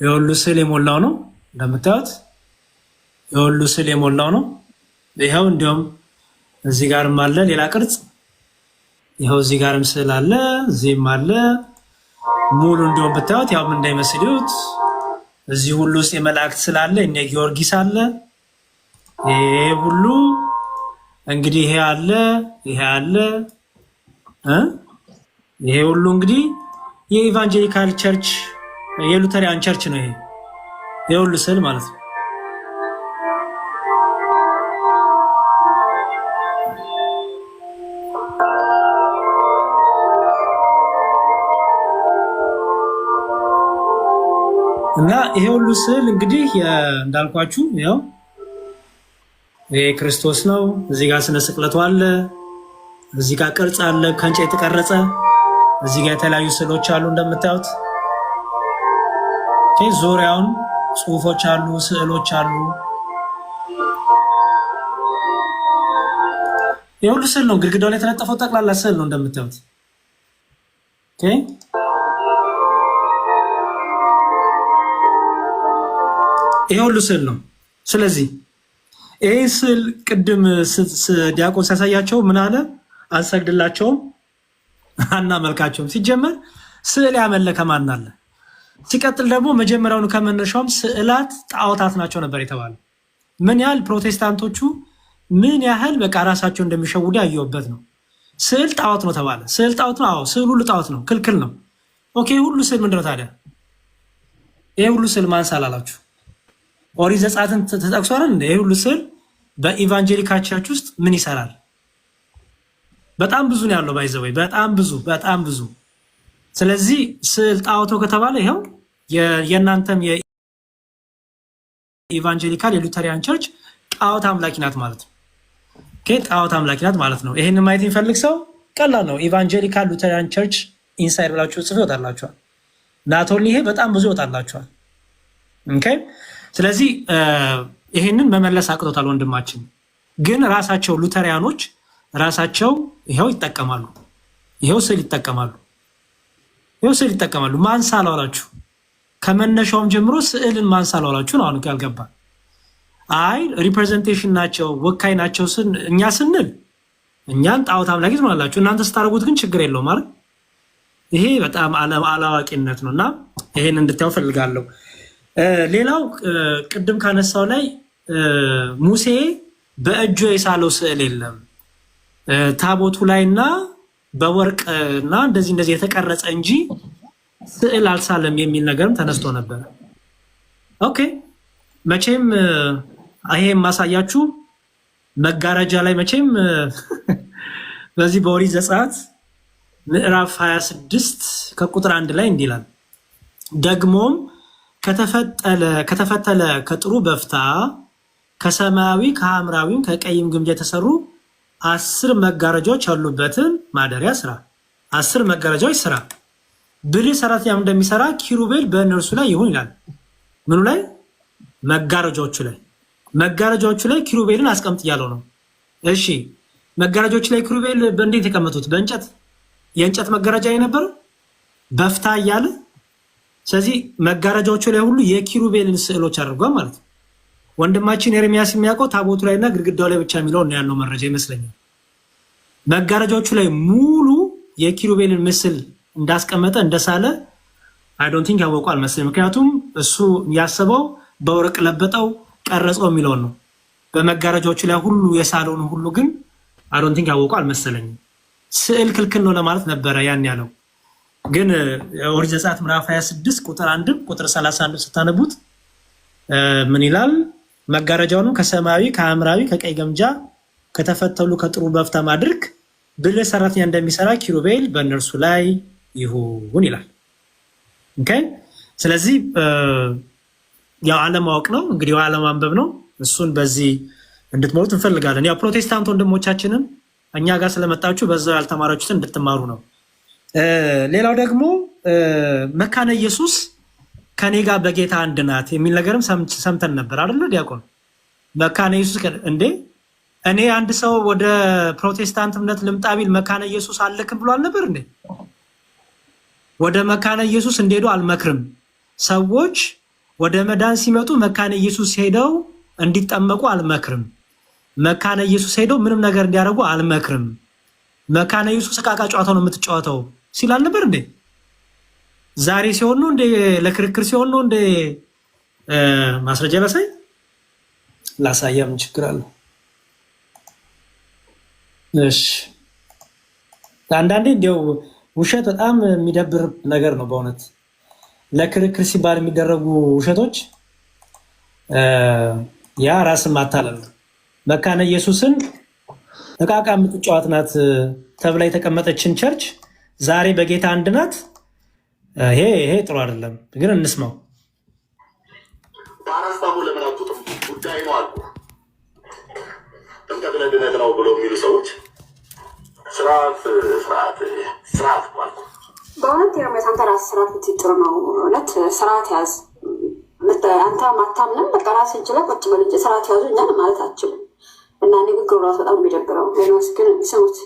የሁሉ ስዕል የሞላው ነው። እንደምታዩት የሁሉ ስዕል የሞላው ነው። ይሄው እንዲያውም እዚህ ጋርም አለ ሌላ ቅርጽ። ይሄው እዚህ ጋርም ስዕል አለ፣ እዚህም አለ። ሙሉ እንዲያውም ብታዩት ያው ምን እንዳይመስሉት እዚህ ሁሉ ውስጥ የመላእክት ስላለ እነ ጊዮርጊስ አለ። ይሄ ሁሉ እንግዲህ ይሄ አለ፣ ይሄ አለ ይሄ ሁሉ እንግዲህ የኢቫንጀሊካል ቸርች የሉተሪያን ቸርች ነው። ይሄ የሁሉ ስዕል ማለት ነው። እና ይሄ ሁሉ ስዕል እንግዲህ እንዳልኳችሁ ያው ይሄ ክርስቶስ ነው። እዚህ ጋር ስነ ስቅለቱ አለ፣ እዚህ ጋር ቅርጽ አለ ከእንጨት የተቀረጸ፣ እዚህ ጋር የተለያዩ ስዕሎች አሉ እንደምታዩት። ዙሪያውን ጽሁፎች አሉ፣ ስዕሎች አሉ። ይሄ ሁሉ ስዕል ነው። ግድግዳው ላይ የተለጠፈው ጠቅላላ ስዕል ነው እንደምታዩት። ይሄ ሁሉ ስዕል ነው። ስለዚህ ይሄ ስዕል ቅድም ዲያቆን ሲያሳያቸው ምን አለ? አንሰግድላቸውም አናመልካቸውም። ሲጀመር ስዕል ያመለከ ማን አለ? ሲቀጥል ደግሞ መጀመሪያውኑ ከመነሻውም ስዕላት ጣዖታት ናቸው ነበር የተባለው። ምን ያህል ፕሮቴስታንቶቹ ምን ያህል በቃ ራሳቸው እንደሚሸውዱ ያየሁበት ነው። ስዕል ጣዖት ነው ተባለ። ስዕል ጣዖት ነው። አዎ ስዕል ሁሉ ጣዖት ነው፣ ክልክል ነው። ኦኬ ሁሉ ስዕል ምንድነው ታዲያ? ይሄ ሁሉ ስዕል ማን ሳላላችሁ? ኦሪት ዘጸአትን ተጠቅሷል እንዴ? ይሄ ሁሉ ስዕል በኢቫንጀሊካል ቸርች ውስጥ ምን ይሰራል? በጣም ብዙ ነው ያለው። ባይዘወይ በጣም ብዙ። ስለዚህ ስዕል ጣዖት ከተባለ ይሄው የእናንተም ኢቫንጀሊካል የሉተሪያን ቸርች ጣዖት አምላኪ ናት ማለት ነው። ጣዖት አምላኪ ናት ማለት ነው። ይህንን ማየት የሚፈልግ ሰው ቀላል ነው። ኢቫንጀሊካል ሉተሪያን ቸርች ኢንሳይድ ብላችሁ ጽፎ ይወጣላችኋል። ናቶል ይሄ በጣም ብዙ ይወጣላችኋል። ስለዚህ ይሄንን መመለስ አቅቶታል ወንድማችን። ግን ራሳቸው ሉተሪያኖች ራሳቸው ይሄው ይጠቀማሉ። ይሄው ስዕል ይጠቀማሉ። ማን ሳላላችሁ ከመነሻውም ጀምሮ ስዕልን ማን ሳላላችሁ ነው። አሁን ያልገባ አይ ሪፕሬዘንቴሽን ናቸው ወካይ ናቸው እኛ ስንል እኛን ጣዖት አምላኪ ትሆናላችሁ፣ እናንተ ስታደርጉት ግን ችግር የለውም ማለት ይሄ በጣም አላዋቂነት ነው እና ይሄን እንድታዩ ፈልጋለሁ። ሌላው ቅድም ካነሳው ላይ ሙሴ በእጁ የሳለው ስዕል የለም ታቦቱ ላይና በወርቅ እና እንደዚህ የተቀረጸ እንጂ ስዕል አልሳለም የሚል ነገርም ተነስቶ ነበር። ኦኬ መቼም ይሄ ማሳያችሁ መጋረጃ ላይ መቼም በዚህ በኦሪት ዘጸአት ምዕራፍ 26 ከቁጥር 1 ላይ እንዲህ ይላል፣ ደግሞም ከተፈተለ ከጥሩ በፍታ ከሰማያዊ ከሐምራዊም ከቀይም ግምጃ የተሰሩ 10 መጋረጃዎች ያሉበትን ማደሪያ ስራ። 10 መጋረጃዎች ስራ፣ ብልህ ሰራተኛም እንደሚሰራ ኪሩቤል በእነርሱ ላይ ይሁን ይላል። ምኑ ላይ? መጋረጃዎቹ ላይ ኪሩቤልን አስቀምጥ እያለው ነው። እሺ መጋረጃዎቹ ላይ ኪሩቤል በእንዴት የተቀመጡት? በእንጨት የእንጨት መጋረጃ የነበረው በፍታ እያለ ስለዚህ መጋረጃዎቹ ላይ ሁሉ የኪሩቤልን ስዕሎች አድርጓል ማለት ነው። ወንድማችን ኤርሚያስ የሚያውቀው ታቦቱ ላይና ግድግዳው ላይ ብቻ የሚለው ነው ያለው መረጃ ይመስለኛል። መጋረጃዎቹ ላይ ሙሉ የኪሩቤልን ምስል እንዳስቀመጠ እንደሳለ አይ ዶንት ቲንክ ያወቁ አልመሰለኝም። ምክንያቱም እሱ ያሰበው በወርቅ ለበጠው ቀረጸው የሚለውን ነው። በመጋረጃዎቹ ላይ ሁሉ የሳለውን ሁሉ ግን አይ ዶንት ቲንክ ያወቁ አልመሰለኝም። ስዕል ክልክል ነው ለማለት ነበረ ያን ያለው። ግን ኦሪት ዘጸአት ምዕራፍ 26 ቁጥር 1 ቁጥር 31 ስታነቡት ምን ይላል? መጋረጃውንም ከሰማያዊ ከሐምራዊ ከቀይ ግምጃ ከተፈተሉ ከጥሩ በፍታ አድርግ፣ ብልህ ሰራተኛ እንደሚሰራ ኪሩቤል በእነርሱ ላይ ይሁን ይላል። ኦኬ ስለዚህ ያው አለማወቅ ነው እንግዲህ አለማንበብ ነው። እሱን በዚህ እንድትሞሉት እንፈልጋለን። ያው ፕሮቴስታንት ወንድሞቻችንን እኛ ጋር ስለመጣችሁ በዛው ያልተማራችሁትን እንድትማሩ ነው። ሌላው ደግሞ መካነ ኢየሱስ ከኔ ጋር በጌታ አንድ ናት የሚል ነገርም ሰምተን ነበር አይደል ዲያቆን? መካነ ኢየሱስ እንዴ እኔ አንድ ሰው ወደ ፕሮቴስታንት እምነት ልምጣ ቢል መካነ ኢየሱስ አልልክም ብሎ አልነበር እንዴ? ወደ መካነ ኢየሱስ እንደሄዱ አልመክርም። ሰዎች ወደ መዳን ሲመጡ መካነ ኢየሱስ ሄደው እንዲጠመቁ አልመክርም። መካነ ኢየሱስ ሄደው ምንም ነገር እንዲያደርጉ አልመክርም። መካነ ኢየሱስ ዕቃቃ ጨዋታው ነው የምትጫወተው ሲል አልነበር እንዴ? ዛሬ ሲሆን ነው እንደ ለክርክር ሲሆን ነው እንደ ማስረጃ ላሳያም ችግር አለ። እሺ አንዳንዴ እንዲያው ውሸት በጣም የሚደብር ነገር ነው በእውነት። ለክርክር ሲባል የሚደረጉ ውሸቶች ያ ራስን ማታለል ነው። መካነ ኢየሱስን ዕቃቃ የምትጫወት ናት ተብላ የተቀመጠችን ቸርች ዛሬ በጌታ አንድ ናት። ይሄ ጥሩ አይደለም። ግን እንስማው። በአራስታሙ ለምን አትወጡም? ጉዳይ ነው አልኩ። ጥምቀት ለድነት ነው ብሎ የሚሉ ሰዎች ስርዓት እኮ አልኩ። በእውነት ኤርሚያስ አንተ ራስህ ስርዓት ብትጥሩ ነው። እውነት ስርዓት ያዝ። አንተ ማታምንም በቃ ራስህ እጅ ላይ ቁጭ በል እንጂ ስርዓት ያዙ እኛን ማለት አትችልም። እና ንግግሩ ራሱ በጣም የሚደብረው ሌሎስ ግን የሚሰሙት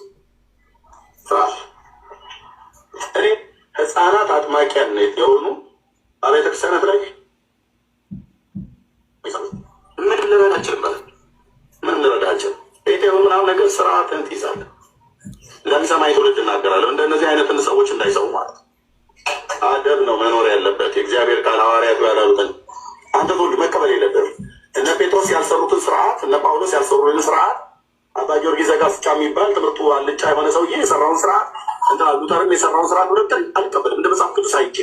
እኔ ህፃናት አጥማቂያን የሆኑ ቤተክርስቲያናት ላይ ምን ልረዳችን ማለት ምን ልረዳችን ቤቴው ምናምን ነገር ስርዓትን ትይዛለህ። ለሚሰማኝ ትውልድ እናገራለሁ። እንደነዚህ አይነትን ሰዎች እንዳይሰሙ ማለት አደብ ነው መኖር ያለበት። የእግዚአብሔር ቃል ሐዋርያቱ ያላሉትን አንተ ትውልድ መቀበል የለብህም። እነ ጴጥሮስ ያልሰሩትን ስርዓት፣ እነ ጳውሎስ ያልሰሩትን ስርዓት፣ አባ ጊዮርጊስ ዘጋስጫ የሚባል ትምህርቱ አልጫ የሆነ ሰውዬ የሰራውን ስርዓት እንትና ሉተርም የሰራውን ስርዓት ሁለትን አልቀበልም። እንደ መጽሐፍ ቅዱስ አይቼ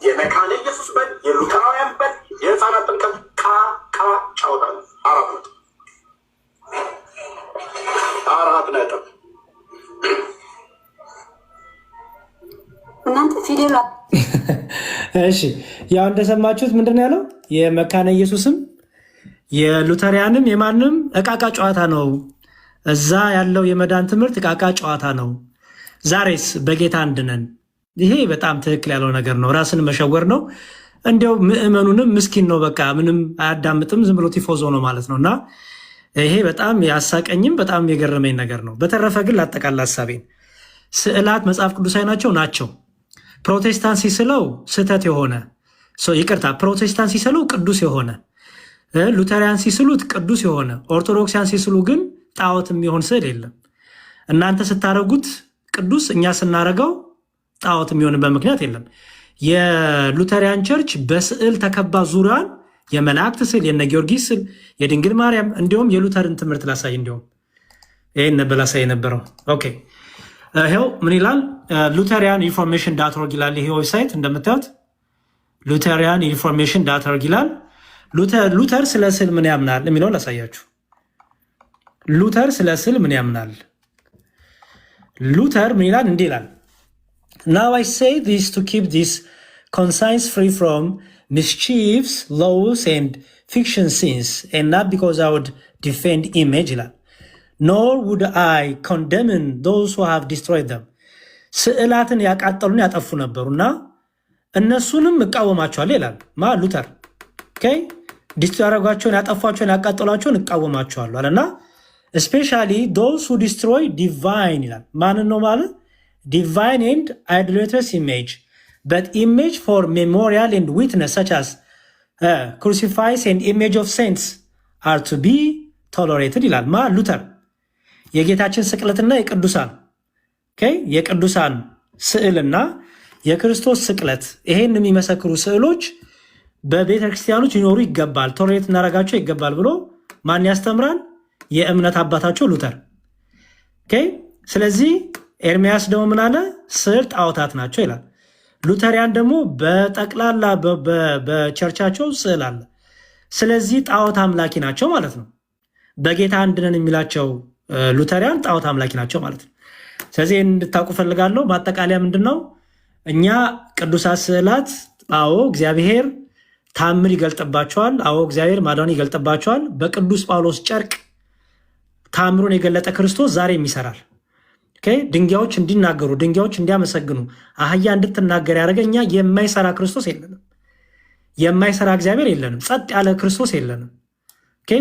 የመካነ ኢየሱስ በል የሉተራውያን በል የህፃናት ጥምቀት ጫወታ ነው። 4 ነጥብ እናንተ ፊደል እሺ ያው እንደሰማችሁት ምንድን ነው ያለው? የመካነ ኢየሱስም የሉተሪያንም የማንም እቃቃ ጨዋታ ነው። እዛ ያለው የመዳን ትምህርት እቃቃ ጨዋታ ነው። ዛሬስ በጌታ አንድ ነን። ይሄ በጣም ትክክል ያለው ነገር ነው። ራስን መሸወር ነው። እንዲያው ምእመኑንም ምስኪን ነው፣ በቃ ምንም አያዳምጥም፣ ዝም ብሎ ቲፎዞ ነው ማለት ነው። እና ይሄ በጣም ያሳቀኝም በጣም የገረመኝ ነገር ነው። በተረፈ ግን ላጠቃላ ሀሳቤን ስዕላት መጽሐፍ ቅዱሳዊ ናቸው። ፕሮቴስታንት ሲስለው ስህተት የሆነ ይቅርታ፣ ፕሮቴስታንት ሲስለው ቅዱስ የሆነ ሉተሪያን ሲስሉት ቅዱስ የሆነ ኦርቶዶክሲያን ሲስሉ ግን ጣዖት የሚሆን ስዕል የለም። እናንተ ስታረጉት ቅዱስ፣ እኛ ስናረገው ጣዖት የሚሆንበት ምክንያት የለም። የሉተሪያን ቸርች በስዕል ተከባ ዙሪያዋን የመላእክት ስዕል፣ የነ ጊዮርጊስ ስዕል፣ የድንግል ማርያም እንዲሁም የሉተርን ትምህርት ላሳይ፣ እንዲሁም ይህን ነበር ላሳይ የነበረው። ኦኬ ይኸው ምን ይላል? ሉተሪያን ኢንፎርሜሽን ዳት ኦርግ ይላል። ይሄ ዌብሳይት እንደምታዩት ሉተሪያን ኢንፎርሜሽን ዳት ኦርግ ይላል። ሉተር ስለ ስዕል ምን ያምናል የሚለውን ላሳያችሁ። ሉተር ስለ ስዕል ምን ያምናል? ሉተር ምን ይላል? እንዲህ ይላል Now I say this to keep this conscience free from mischiefs, laws, and fiction sins, and not because I would defend image, nor would I condemn those who have destroyed them. ስዕላትን ያቃጠሉን ያጠፉ ነበሩና እነሱንም እቃወማቸዋለሁ ይላል ማ ሉተር። ዲስትራጓቸውን ያጠፏቸውን ያቃጠሏቸውን እቃወማቸዋለሁ አለና especially those who destroy divine ይላል። ማንን ነው ማለት? divine and idolatrous image, but image for memorial and witness such as crucifix and image of saints are to be tolerated ይላል ማ ሉተር። የጌታችን ስቅለትና የቅዱሳን ስዕልና የክርስቶስ ስቅለት ይሄን የሚመሰክሩ ስዕሎች በቤተ ክርስቲያኖች ይኖሩ ይገባል፣ ቶለሬት እናረጋቸው ይገባል ብሎ ማን ያስተምራል? የእምነት አባታቸው ሉተር። ስለዚህ ኤርሚያስ ደግሞ ምን አለ? ስዕል ጣዖታት ናቸው ይላል። ሉተሪያን ደግሞ በጠቅላላ በቸርቻቸው ስዕል አለ። ስለዚህ ጣዖት አምላኪ ናቸው ማለት ነው። በጌታ አንድ ነን የሚላቸው ሉተሪያን ጣዖት አምላኪ ናቸው ማለት ነው። ስለዚህ እንድታውቁ ፈልጋለሁ። ማጠቃለያ ምንድን ነው? እኛ ቅዱሳት ስዕላት አዎ እግዚአብሔር ታምር ይገልጥባቸዋል። አዎ እግዚአብሔር ማዳን ይገልጥባቸዋል። በቅዱስ ጳውሎስ ጨርቅ ታምሩን የገለጠ ክርስቶስ ዛሬም ይሰራል። ድንጋዮች እንዲናገሩ፣ ድንጋዮች እንዲያመሰግኑ፣ አህያ እንድትናገር ያደረገ እኛ የማይሰራ ክርስቶስ የለንም። የማይሰራ እግዚአብሔር የለንም። ጸጥ ያለ ክርስቶስ የለንም።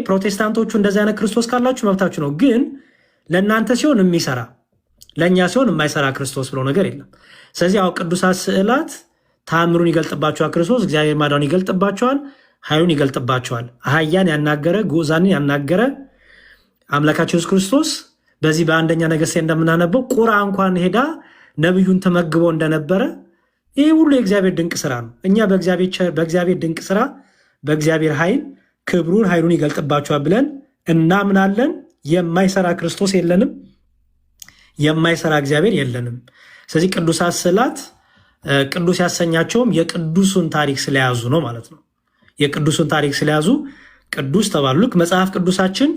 ፕሮቴስታንቶቹ እንደዚህ አይነት ክርስቶስ ካላችሁ መብታችሁ ነው። ግን ለእናንተ ሲሆን የሚሰራ ለእኛ ሲሆን የማይሰራ ክርስቶስ ብሎ ነገር የለም። ስለዚህ ያው ቅዱሳት ስዕላት ታምሩን ይገልጥባቸዋል። ክርስቶስ እግዚአብሔር ማዳኑን ይገልጥባቸዋል፣ ኃይሉን ይገልጥባቸዋል። አህያን ያናገረ ጉዛንን ያናገረ አምላካችን ኢየሱስ ክርስቶስ በዚህ በአንደኛ ነገሥት እንደምናነበው ቁራ እንኳን ሄዳ ነቢዩን ተመግበው እንደነበረ ይህ ሁሉ የእግዚአብሔር ድንቅ ስራ ነው። እኛ በእግዚአብሔር ድንቅ ስራ በእግዚአብሔር ኃይል ክብሩን ኃይሉን ይገልጥባቸዋል ብለን እናምናለን። የማይሰራ ክርስቶስ የለንም። የማይሰራ እግዚአብሔር የለንም። ስለዚህ ቅዱሳት ስዕላት ቅዱስ ያሰኛቸውም የቅዱሱን ታሪክ ስለያዙ ነው ማለት ነው። የቅዱሱን ታሪክ ስለያዙ ቅዱስ ተባሉ። ልክ መጽሐፍ ቅዱሳችን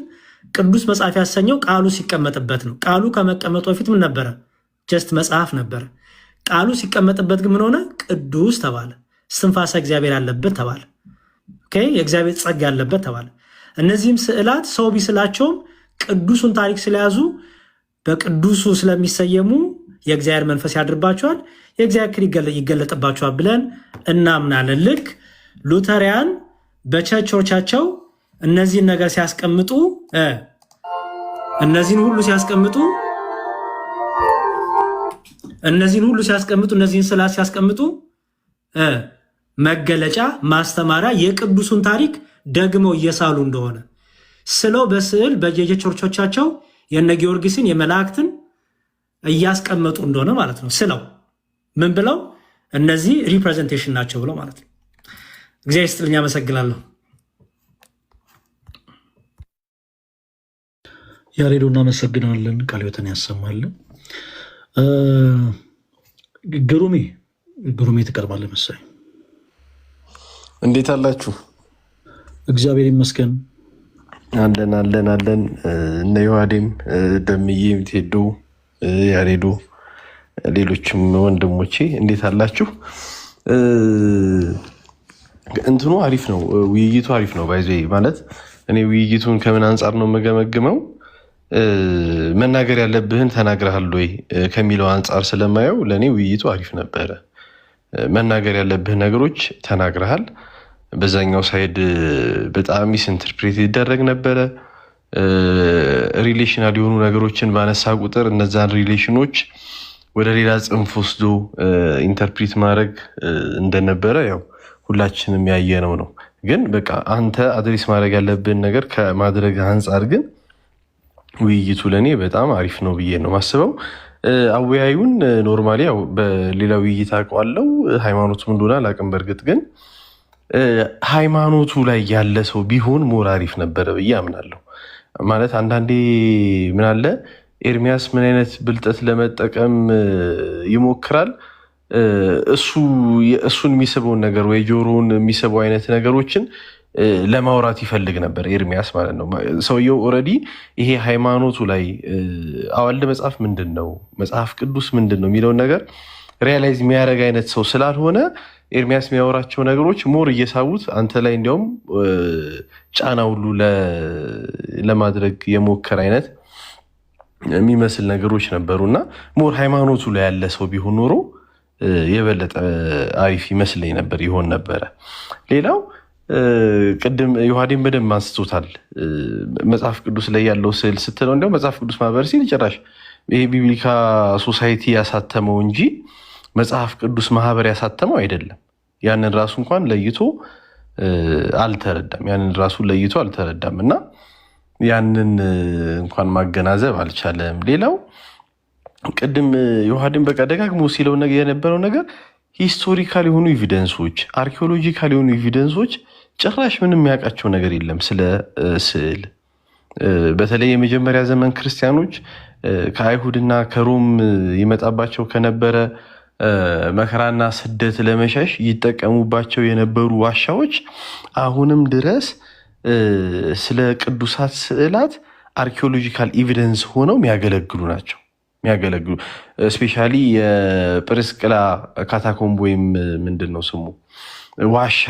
ቅዱስ መጽሐፍ ያሰኘው ቃሉ ሲቀመጥበት ነው። ቃሉ ከመቀመጡ በፊት ምን ነበረ? ጀስት መጽሐፍ ነበረ። ቃሉ ሲቀመጥበት ግን ምን ሆነ? ቅዱስ ተባለ። እስትንፋሰ እግዚአብሔር ያለበት ተባለ። የእግዚአብሔር ጸጋ ያለበት ተባለ። እነዚህም ስዕላት ሰው ቢስላቸውም ቅዱሱን ታሪክ ስለያዙ በቅዱሱ ስለሚሰየሙ የእግዚአብሔር መንፈስ ያድርባቸዋል፣ የእግዚአብሔር ክብር ይገለጥባቸዋል ብለን እናምናለን። ልክ ሉተሪያን በቸርቾቻቸው እነዚህን ነገር ሲያስቀምጡ እነዚህን ሁሉ እነዚህን ስዕላት ሲያስቀምጡ መገለጫ ማስተማሪያ የቅዱሱን ታሪክ ደግመው እየሳሉ እንደሆነ ስለው በስዕል በየቸርቾቻቸው የነ ጊዮርጊስን የመላእክትን እያስቀመጡ እንደሆነ ማለት ነው። ስለው ምን ብለው እነዚህ ሪፕሬዘንቴሽን ናቸው ብለው ማለት ነው። እግዚአብሔር ይስጥልኝ፣ አመሰግናለሁ። ያሬዶ እናመሰግናለን። ቃለ ሕይወትን ያሰማልን። ግሩሜ ትቀርባለህ መሰለኝ። እንዴት አላችሁ? እግዚአብሔር ይመስገን። አለን። እነ ዮሐዴም ደምዬም፣ ቴዶ፣ ያሬዶ፣ ሌሎችም ወንድሞቼ እንዴት አላችሁ? እንትኑ አሪፍ ነው፣ ውይይቱ አሪፍ ነው። ባይዘ ማለት እኔ ውይይቱን ከምን አንጻር ነው የምገመግመው መናገር ያለብህን ተናግረሃል ወይ ከሚለው አንጻር ስለማየው ለእኔ ውይይቱ አሪፍ ነበረ። መናገር ያለብህ ነገሮች ተናግረሃል። በዛኛው ሳይድ በጣም ሚስ ኢንተርፕሬት ይደረግ ነበረ። ሪሌሽናል የሆኑ ነገሮችን ባነሳ ቁጥር እነዛን ሪሌሽኖች ወደ ሌላ ጽንፍ ወስዶ ኢንተርፕሪት ማድረግ እንደነበረ ያው ሁላችንም ያየነው ነው። ግን በቃ አንተ አድሬስ ማድረግ ያለብን ነገር ከማድረግ አንጻር ግን ውይይቱ ለእኔ በጣም አሪፍ ነው ብዬ ነው ማስበው። አወያዩን ኖርማሊ ያው በሌላ ውይይት አውቀዋለሁ፣ ሃይማኖቱም እንደሆነ አላውቅም። በእርግጥ ግን ሃይማኖቱ ላይ ያለ ሰው ቢሆን ሞር አሪፍ ነበረ ብዬ አምናለሁ። ማለት አንዳንዴ ምን አለ ኤርሚያስ ምን አይነት ብልጠት ለመጠቀም ይሞክራል። እሱን የሚስበውን ነገር ወይ ጆሮውን የሚስበው አይነት ነገሮችን ለማውራት ይፈልግ ነበር ኤርሚያስ ማለት ነው። ሰውየው ኦልሬዲ ይሄ ሃይማኖቱ ላይ አዋልድ መጽሐፍ ምንድን ነው፣ መጽሐፍ ቅዱስ ምንድን ነው የሚለውን ነገር ሪያላይዝ የሚያደርግ አይነት ሰው ስላልሆነ ኤርሚያስ የሚያወራቸው ነገሮች ሞር እየሳቡት አንተ ላይ እንዲያውም ጫና ሁሉ ለማድረግ የሞከር አይነት የሚመስል ነገሮች ነበሩ እና ሞር ሃይማኖቱ ላይ ያለ ሰው ቢሆን ኖሮ የበለጠ አሪፍ ይመስለኝ ነበር ይሆን ነበረ። ሌላው ቅድም ዮሐዴን በደንብ አንስቶታል። መጽሐፍ ቅዱስ ላይ ያለው ስዕል ስትለው እንዲያውም መጽሐፍ ቅዱስ ማህበር ሲል ጭራሽ ይሄ ቢብሊካ ሶሳይቲ ያሳተመው እንጂ መጽሐፍ ቅዱስ ማህበር ያሳተመው አይደለም። ያንን ራሱ እንኳን ለይቶ አልተረዳም እና ያንን እንኳን ማገናዘብ አልቻለም። ሌላው ቅድም ዮሐዴን በቃ ደጋግሞ ሲለው የነበረው ነገር ሂስቶሪካል የሆኑ ኤቪደንሶች፣ አርኪኦሎጂካል የሆኑ ኤቪደንሶች ጭራሽ ምንም የሚያውቃቸው ነገር የለም ስለ ስዕል። በተለይ የመጀመሪያ ዘመን ክርስቲያኖች ከአይሁድና ከሮም ይመጣባቸው ከነበረ መከራና ስደት ለመሸሽ ይጠቀሙባቸው የነበሩ ዋሻዎች አሁንም ድረስ ስለ ቅዱሳት ስዕላት አርኪኦሎጂካል ኤቪደንስ ሆነው የሚያገለግሉ ናቸው። ስፔሻሊ የጵርስቅላ ካታኮምብ ወይም ምንድን ነው ስሙ ዋሻ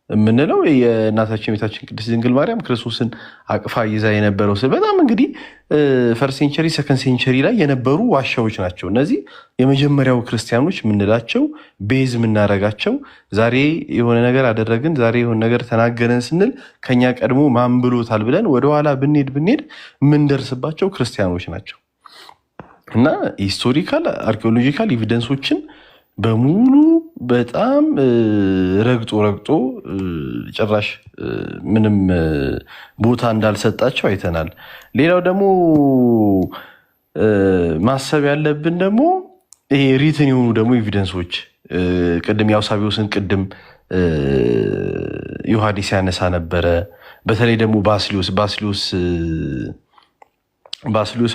የምንለው የእናታችን ቤታችን ቅድስት ድንግል ማርያም ክርስቶስን አቅፋ ይዛ የነበረው ስዕል በጣም እንግዲህ ፈርስት ሴንቸሪ ሰከንድ ሴንቸሪ ላይ የነበሩ ዋሻዎች ናቸው። እነዚህ የመጀመሪያው ክርስቲያኖች የምንላቸው ቤዝ የምናደርጋቸው ዛሬ የሆነ ነገር አደረግን፣ ዛሬ የሆነ ነገር ተናገረን ስንል ከኛ ቀድሞ ማን ብሎታል ብለን ወደኋላ ብንሄድ የምንደርስባቸው ክርስቲያኖች ናቸው እና ሂስቶሪካል አርኪኦሎጂካል ኤቪደንሶችን በሙሉ በጣም ረግጦ ጭራሽ ምንም ቦታ እንዳልሰጣቸው አይተናል። ሌላው ደግሞ ማሰብ ያለብን ደግሞ ይሄ ሪትን የሆኑ ደግሞ ኤቪደንሶች ቅድም የአውሳቢዎስን ቅድም ዮሐዴስ ያነሳ ነበረ። በተለይ ደግሞ ባስልዮስ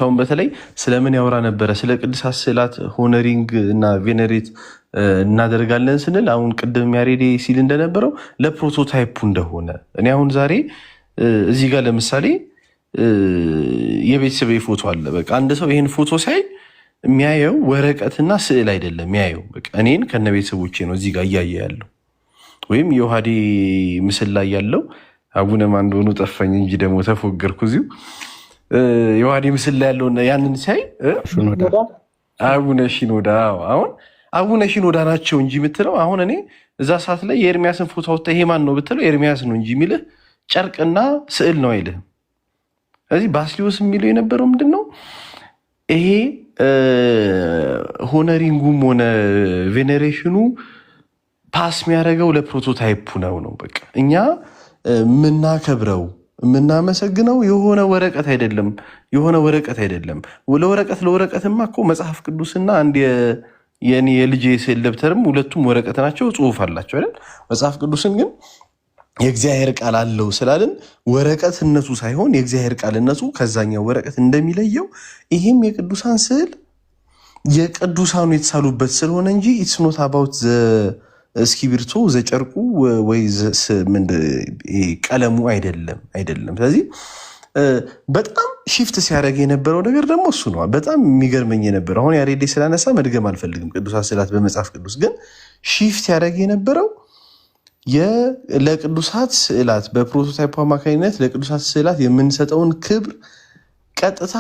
አሁን በተለይ ስለምን ያወራ ነበረ? ስለ ቅዱሳት ስዕላት ሆነሪንግ እና ቬነሬት እናደርጋለን ስንል አሁን ቅድም ያሬዴ ሲል እንደነበረው ለፕሮቶታይፑ እንደሆነ እኔ አሁን ዛሬ እዚህ ጋር ለምሳሌ የቤተሰብ ፎቶ አለ። በቃ አንድ ሰው ይህን ፎቶ ሳይ የሚያየው ወረቀትና ስዕል አይደለም የሚያየው በቃ እኔን ከነ ቤተሰቦቼ ነው እዚህ ጋር እያየ ያለው። ወይም የዮሐዴ ምስል ላይ ያለው አቡነ ማን እንደሆኑ ጠፋኝ እንጂ ደግሞ ተፎገርኩ እዚሁ ዮሐዴ ምስል ላይ ያለውን ያንን ሳይ አቡነ ሽኖዳ አሁን አቡነ ሽኖዳ ናቸው እንጂ የምትለው አሁን እኔ እዛ ሰዓት ላይ የኤርሚያስን ፎቶ አውጥተህ ይሄ ማን ነው ብትለው ኤርሚያስ ነው እንጂ የሚልህ ጨርቅና ስዕል ነው አይልህም። ስለዚህ ባስልዮስ የሚለው የነበረው ምንድን ነው ይሄ ሆነሪንጉም ሆነ ቬኔሬሽኑ ፓስ የሚያደርገው ለፕሮቶታይፑ ነው። በቃ እኛ የምናከብረው የምናመሰግነው የሆነ ወረቀት አይደለም። ለወረቀትማ እኮ መጽሐፍ ቅዱስና አንድ የኔ የልጄ ስዕል ደብተርም ሁለቱም ወረቀት ናቸው፣ ጽሁፍ አላቸው አይደል? መጽሐፍ ቅዱስን ግን የእግዚአብሔር ቃል አለው ስላልን ወረቀትነቱ ሳይሆን የእግዚአብሔር ቃልነቱ ከዛኛው ወረቀት እንደሚለየው ይህም የቅዱሳን ስዕል የቅዱሳኑ የተሳሉበት ስለሆነ እንጂ ኢትስ ኖት አባውት እስክሪብቶ ዘጨርቁ ወይ ቀለሙ አይደለም። ስለዚህ በጣም ሺፍት ሲያደርግ የነበረው ነገር ደግሞ እሱ ነው። በጣም የሚገርመኝ የነበረው አሁን ያሬዴ ስላነሳ መድገም አልፈልግም። ቅዱሳት ስዕላት በመጽሐፍ ቅዱስ ግን ሺፍት ያደርግ የነበረው ለቅዱሳት ስዕላት በፕሮቶታይፕ አማካኝነት ለቅዱሳት ስዕላት የምንሰጠውን ክብር ቀጥታ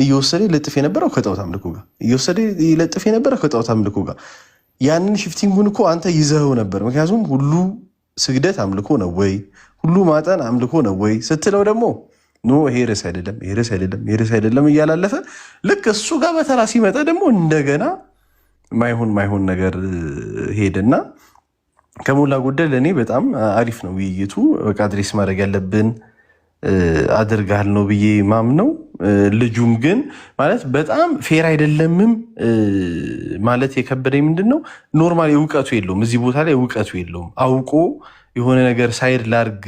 እየወሰደ ይለጥፍ የነበረው ከጣዖት አምልኮ ጋር ያንን ሽፍቲንጉን እኮ አንተ ይዘኸው ነበር። ምክንያቱም ሁሉ ስግደት አምልኮ ነው ወይ ሁሉ ማጠን አምልኮ ነው ወይ ስትለው ደግሞ ኖ ይሄ ርዕስ አይደለም እያላለፈ ልክ እሱ ጋር በተራ ሲመጣ ደግሞ እንደገና ማይሆን ነገር ሄደና ከሞላ ጎደል ለእኔ በጣም አሪፍ ነው ውይይቱ። በቃ አድሬስ ማድረግ ያለብን አድርጋል ነው ብዬ ማምነው። ልጁም ግን ማለት በጣም ፌር አይደለምም ማለት የከበደኝ ምንድን ነው ኖርማል እውቀቱ የለውም፣ እዚህ ቦታ ላይ እውቀቱ የለውም። አውቆ የሆነ ነገር ሳይድ ላርግ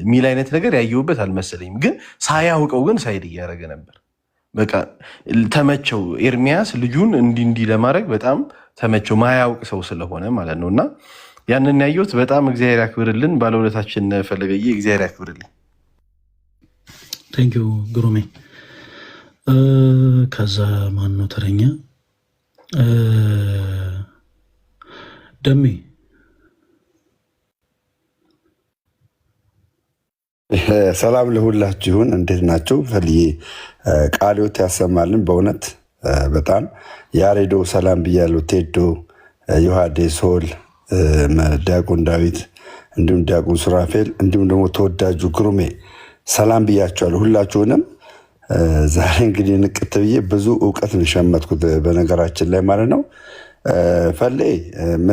የሚል አይነት ነገር ያየሁበት አልመሰለኝም። ግን ሳያውቀው ግን ሳይድ እያደረገ ነበር። በቃ ተመቸው። ኤርሚያስ ልጁን እንዲህ ለማድረግ በጣም ተመቸው፣ ማያውቅ ሰው ስለሆነ ማለት ነው። እና ያንን ያየሁት በጣም እግዚአብሔር ያክብርልን። ባለውለታችን ፈለገዬ እግዚአብሔር ያክብርልን። ቴንኪው ግሩሜ። ከዛ ማን ነው ተረኛ? ደሜ ሰላም ለሁላችሁን፣ እንዴት ናቸው? ፈልዬ ቃልዮት ያሰማልን። በእውነት በጣም ያሬዶ ሰላም ብያለሁ። ቴዶ፣ ዮሐዴ፣ ሶል፣ ዲያቆን ዳዊት እንዲሁም ዲያቆን ሱራፌል እንዲሁም ደግሞ ተወዳጁ ግሩሜ ሰላም ብያቸዋለሁ ሁላችሁንም። ዛሬ እንግዲህ ንቅት ብዬ ብዙ እውቀት ነው የሸመትኩት በነገራችን ላይ ማለት ነው። ፈሌ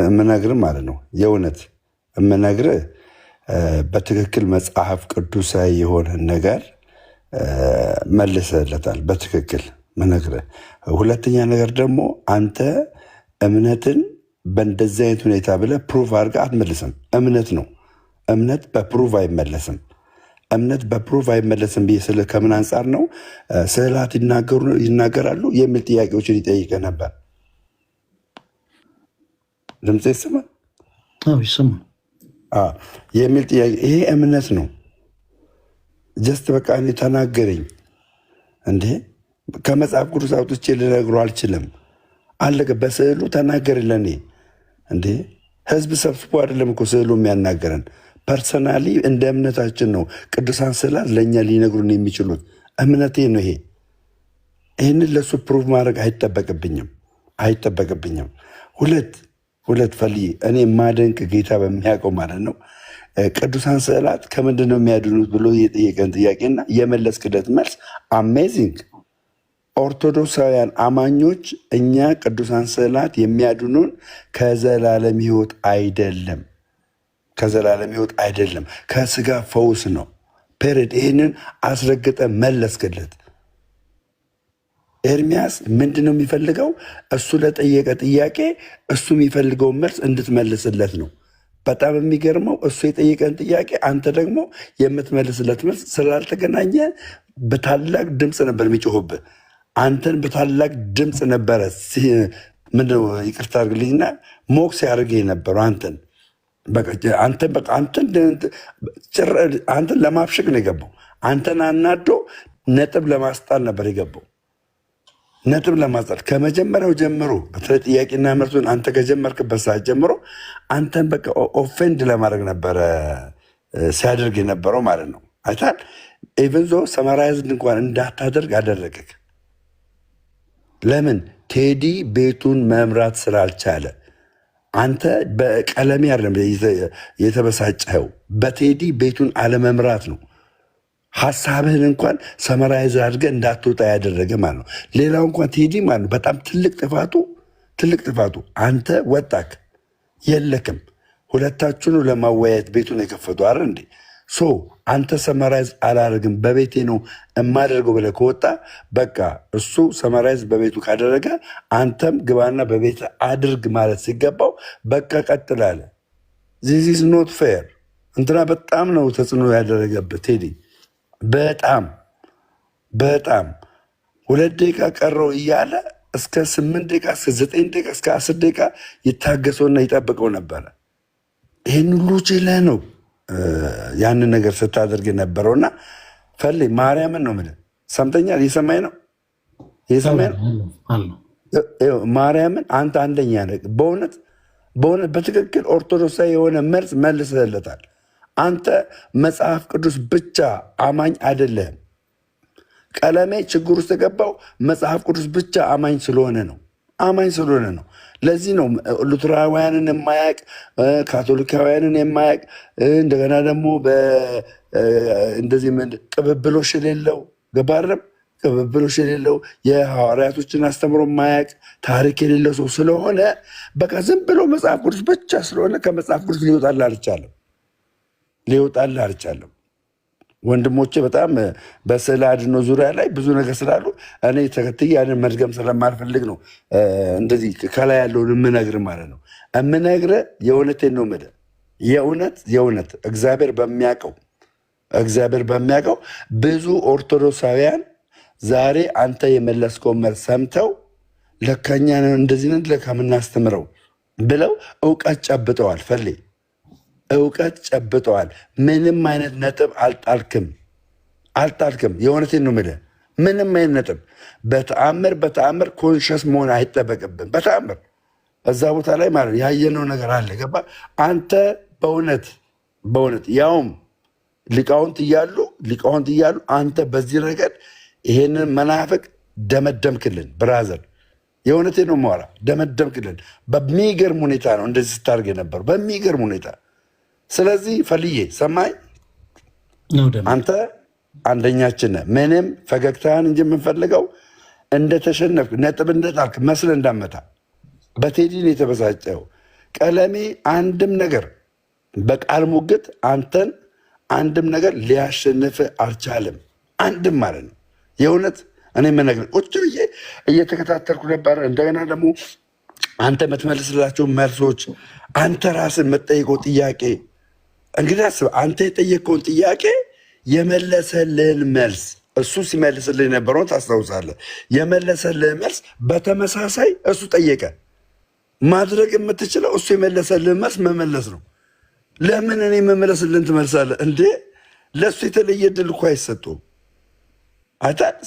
የምነግርህ ማለት ነው የእውነት የምነግርህ በትክክል መጽሐፍ ቅዱሳዊ የሆነ ነገር መልሰለታል። በትክክል ምነግርህ። ሁለተኛ ነገር ደግሞ አንተ እምነትን በእንደዚህ አይነት ሁኔታ ብለህ ፕሩቭ አድርገህ አትመልስም። እምነት ነው፣ እምነት በፕሩቭ አይመለስም። እምነት በፕሩቭ አይመለስም ብዬ ስለ ከምን አንጻር ነው ስዕላት ይናገራሉ የሚል ጥያቄዎችን ይጠይቀ ነበር። ድምፅ ይሰማል የሚል ጥያቄ። ይሄ እምነት ነው። ጀስት በቃ እኔ ተናገረኝ እንዴ ከመጽሐፍ ቅዱስ አውጥቼ ልነግረው አልችልም። አለቀ። በስዕሉ ተናገር ለኔ እንዴ። ህዝብ ሰብስቦ አይደለም እኮ ስዕሉ የሚያናገረን፣ ፐርሰናሊ እንደ እምነታችን ነው። ቅዱሳን ስዕላት ለእኛ ሊነግሩን የሚችሉት እምነቴ ነው ይሄ። ይህንን ለእሱ ፕሩቭ ማድረግ አይጠበቅብኝም። ሁለት ፈልዬ እኔ ማደንቅ ጌታ በሚያውቀው ማለት ነው ቅዱሳን ስዕላት ከምንድን ነው የሚያድኑት ብሎ የጠየቀን ጥያቄና የመለስክለት መልስ አሜዚንግ። ኦርቶዶክሳውያን አማኞች እኛ ቅዱሳን ስዕላት የሚያድኑን ከዘላለም ሕይወት አይደለም፣ ከስጋ ፈውስ ነው። ፔሬድ። ይህንን አስረግጠ መለስክለት። ኤርሚያስ ምንድን ነው የሚፈልገው? እሱ ለጠየቀ ጥያቄ እሱ የሚፈልገውን መልስ እንድትመልስለት ነው። በጣም የሚገርመው እሱ የጠየቀን ጥያቄ አንተ ደግሞ የምትመልስለት መልስ ስላልተገናኘ በታላቅ ድምፅ ነበር የሚጮህብህ። አንተን በታላቅ ድምፅ ነበረ ምንድነው ይቅርታ አድርግልኝና ሞክስ ያደርገ የነበረው አንተን ለማብሸቅ ነው የገባው። አንተን አናዶ ነጥብ ለማስጣል ነበር የገባው። ነጥብ ለማስጣል ከመጀመሪያው ጀምሮ በተለይ ጥያቄና መልሱን አንተ ከጀመርክበት ሰዓት ጀምሮ አንተን በቃ ኦፌንድ ለማድረግ ነበረ ሲያደርግ የነበረው ማለት ነው። አይታል ኢቨን ዞ ሰማራይዝድ እንኳን እንዳታደርግ አደረገክ። ለምን? ቴዲ ቤቱን መምራት ስላልቻለ። አንተ በቀለሜ አይደለም የተበሳጨኸው፣ በቴዲ ቤቱን አለመምራት ነው። ሀሳብህን እንኳን ሰመራይዝ አድርገህ እንዳትወጣ ያደረገ ማለት ነው። ሌላው እንኳን ቴዲ ማለት ነው በጣም ትልቅ ጥፋቱ አንተ ወጣክ የለክም። ሁለታችሁን ለማወያየት ቤቱን የከፈቱ አረ እንዴ ሶ አንተ ሰመራይዝ አላደርግም በቤቴ ነው የማደርገው ብለህ ከወጣ በቃ እሱ ሰመራይዝ በቤቱ ካደረገ አንተም ግባና በቤት አድርግ ማለት ሲገባው በቃ ቀጥላለ። ዚስ ኢዝ ኖት ፌር። እንትና በጣም ነው ተጽዕኖ ያደረገበት ቴዲ በጣም 2 ደቂቃ ቀረው እያለ እስከ 8 ደቂቃ እስከ 9 ደቂቃ እስከ 10 ደቂቃ ይታገሰውና ይጠብቀው ነበረ። ይህን ሁሉ ችለህ ነው ያንን ነገር ስታደርግ የነበረውና ፈልይ ማርያምን ነው የምልህ። ሰምተኛል? እየሰማኝ ነው ማርያምን አንተ አንደኛ ነህ በእውነት በእውነት በትክክል ኦርቶዶክሳዊ የሆነ መልስ መልስለታል። አንተ መጽሐፍ ቅዱስ ብቻ አማኝ አይደለህም። ቀለሜ ችግር ውስጥ የገባው መጽሐፍ ቅዱስ ብቻ አማኝ ስለሆነ ነው። ለዚህ ነው ሉትራውያንን የማያቅ ካቶሊካውያንን የማያቅ እንደገና ደግሞ እንደዚህ ቅብብሎሽ የሌለው ገባረም ቅብብሎሽ የሌለው የሐዋርያቶችን አስተምሮ የማያቅ ታሪክ የሌለው ሰው ስለሆነ በቃ ዝም ብሎ መጽሐፍ ቅዱስ ብቻ ስለሆነ ከመጽሐፍ ቅዱስ ሊወጣልህ አልቻለም። ወንድሞቼ በጣም በስዕል አድኖ ዙሪያ ላይ ብዙ ነገር ስላሉ እኔ ተከትዬ ያንን መድገም ስለማልፈልግ ነው እንደዚህ ከላይ ያለውን የምነግር ማለት ነው። የምነግር የእውነቴን ነው የምልህ። የእውነት እግዚአብሔር በሚያውቀው ብዙ ኦርቶዶክሳውያን ዛሬ አንተ የመለስከውን መልስ ሰምተው ለካኛ እንደዚህ ነን ለካ የምናስተምረው ብለው እውቀት ጨብጠዋል። እውቀት ጨብጠዋል። ምንም አይነት ነጥብ አልጣልክም። የእውነቴን ነው የምልህ። ምንም አይነት ነጥብ በተአምር ኮንሸስ መሆን አይጠበቅብን። በተአምር እዛ ቦታ ላይ ማለት ያየነው ነገር አለ። ገባ አንተ በእውነት ያውም ሊቃውንት እያሉ አንተ በዚህ ረገድ ይሄንን መናፍቅ ደመደምክልን። ብራዘር የእውነቴን ነው የማወራ። ደመደምክልን። በሚገርም ሁኔታ ነው እንደዚህ ስታደርግ የነበረው በሚገርም ሁኔታ። ስለዚህ ፈልዬ ሰማይ አንተ አንደኛችን ነህ። ምንም ፈገግታን እንጂ የምንፈልገው እንደተሸነፍክ ነጥብ እንደጣልክ መስለ እንዳመታ በቴዲን የተበሳጨው ቀለሜ አንድም ነገር በቃል ሙግት አንተን አንድም ነገር ሊያሸንፍ አልቻለም። አንድም ማለት ነው። የእውነት እኔ የምነግርህ ቁጭ ብዬ እየተከታተልኩ ነበር። እንደገና ደግሞ አንተ የምትመልስላቸው መልሶች፣ አንተ ራስን የምትጠይቀው ጥያቄ እንግዲህ አስብ። አንተ የጠየቀውን ጥያቄ የመለሰልህን መልስ እሱ ሲመልስልህ የነበረውን ታስታውሳለህ። የመለሰልህን መልስ በተመሳሳይ እሱ ጠየቀ። ማድረግ የምትችለው እሱ የመለሰልህን መልስ መመለስ ነው። ለምን እኔ መመለስልን ትመልሳለህ እንዴ? ለእሱ የተለየ ድል እኮ አይሰጡም።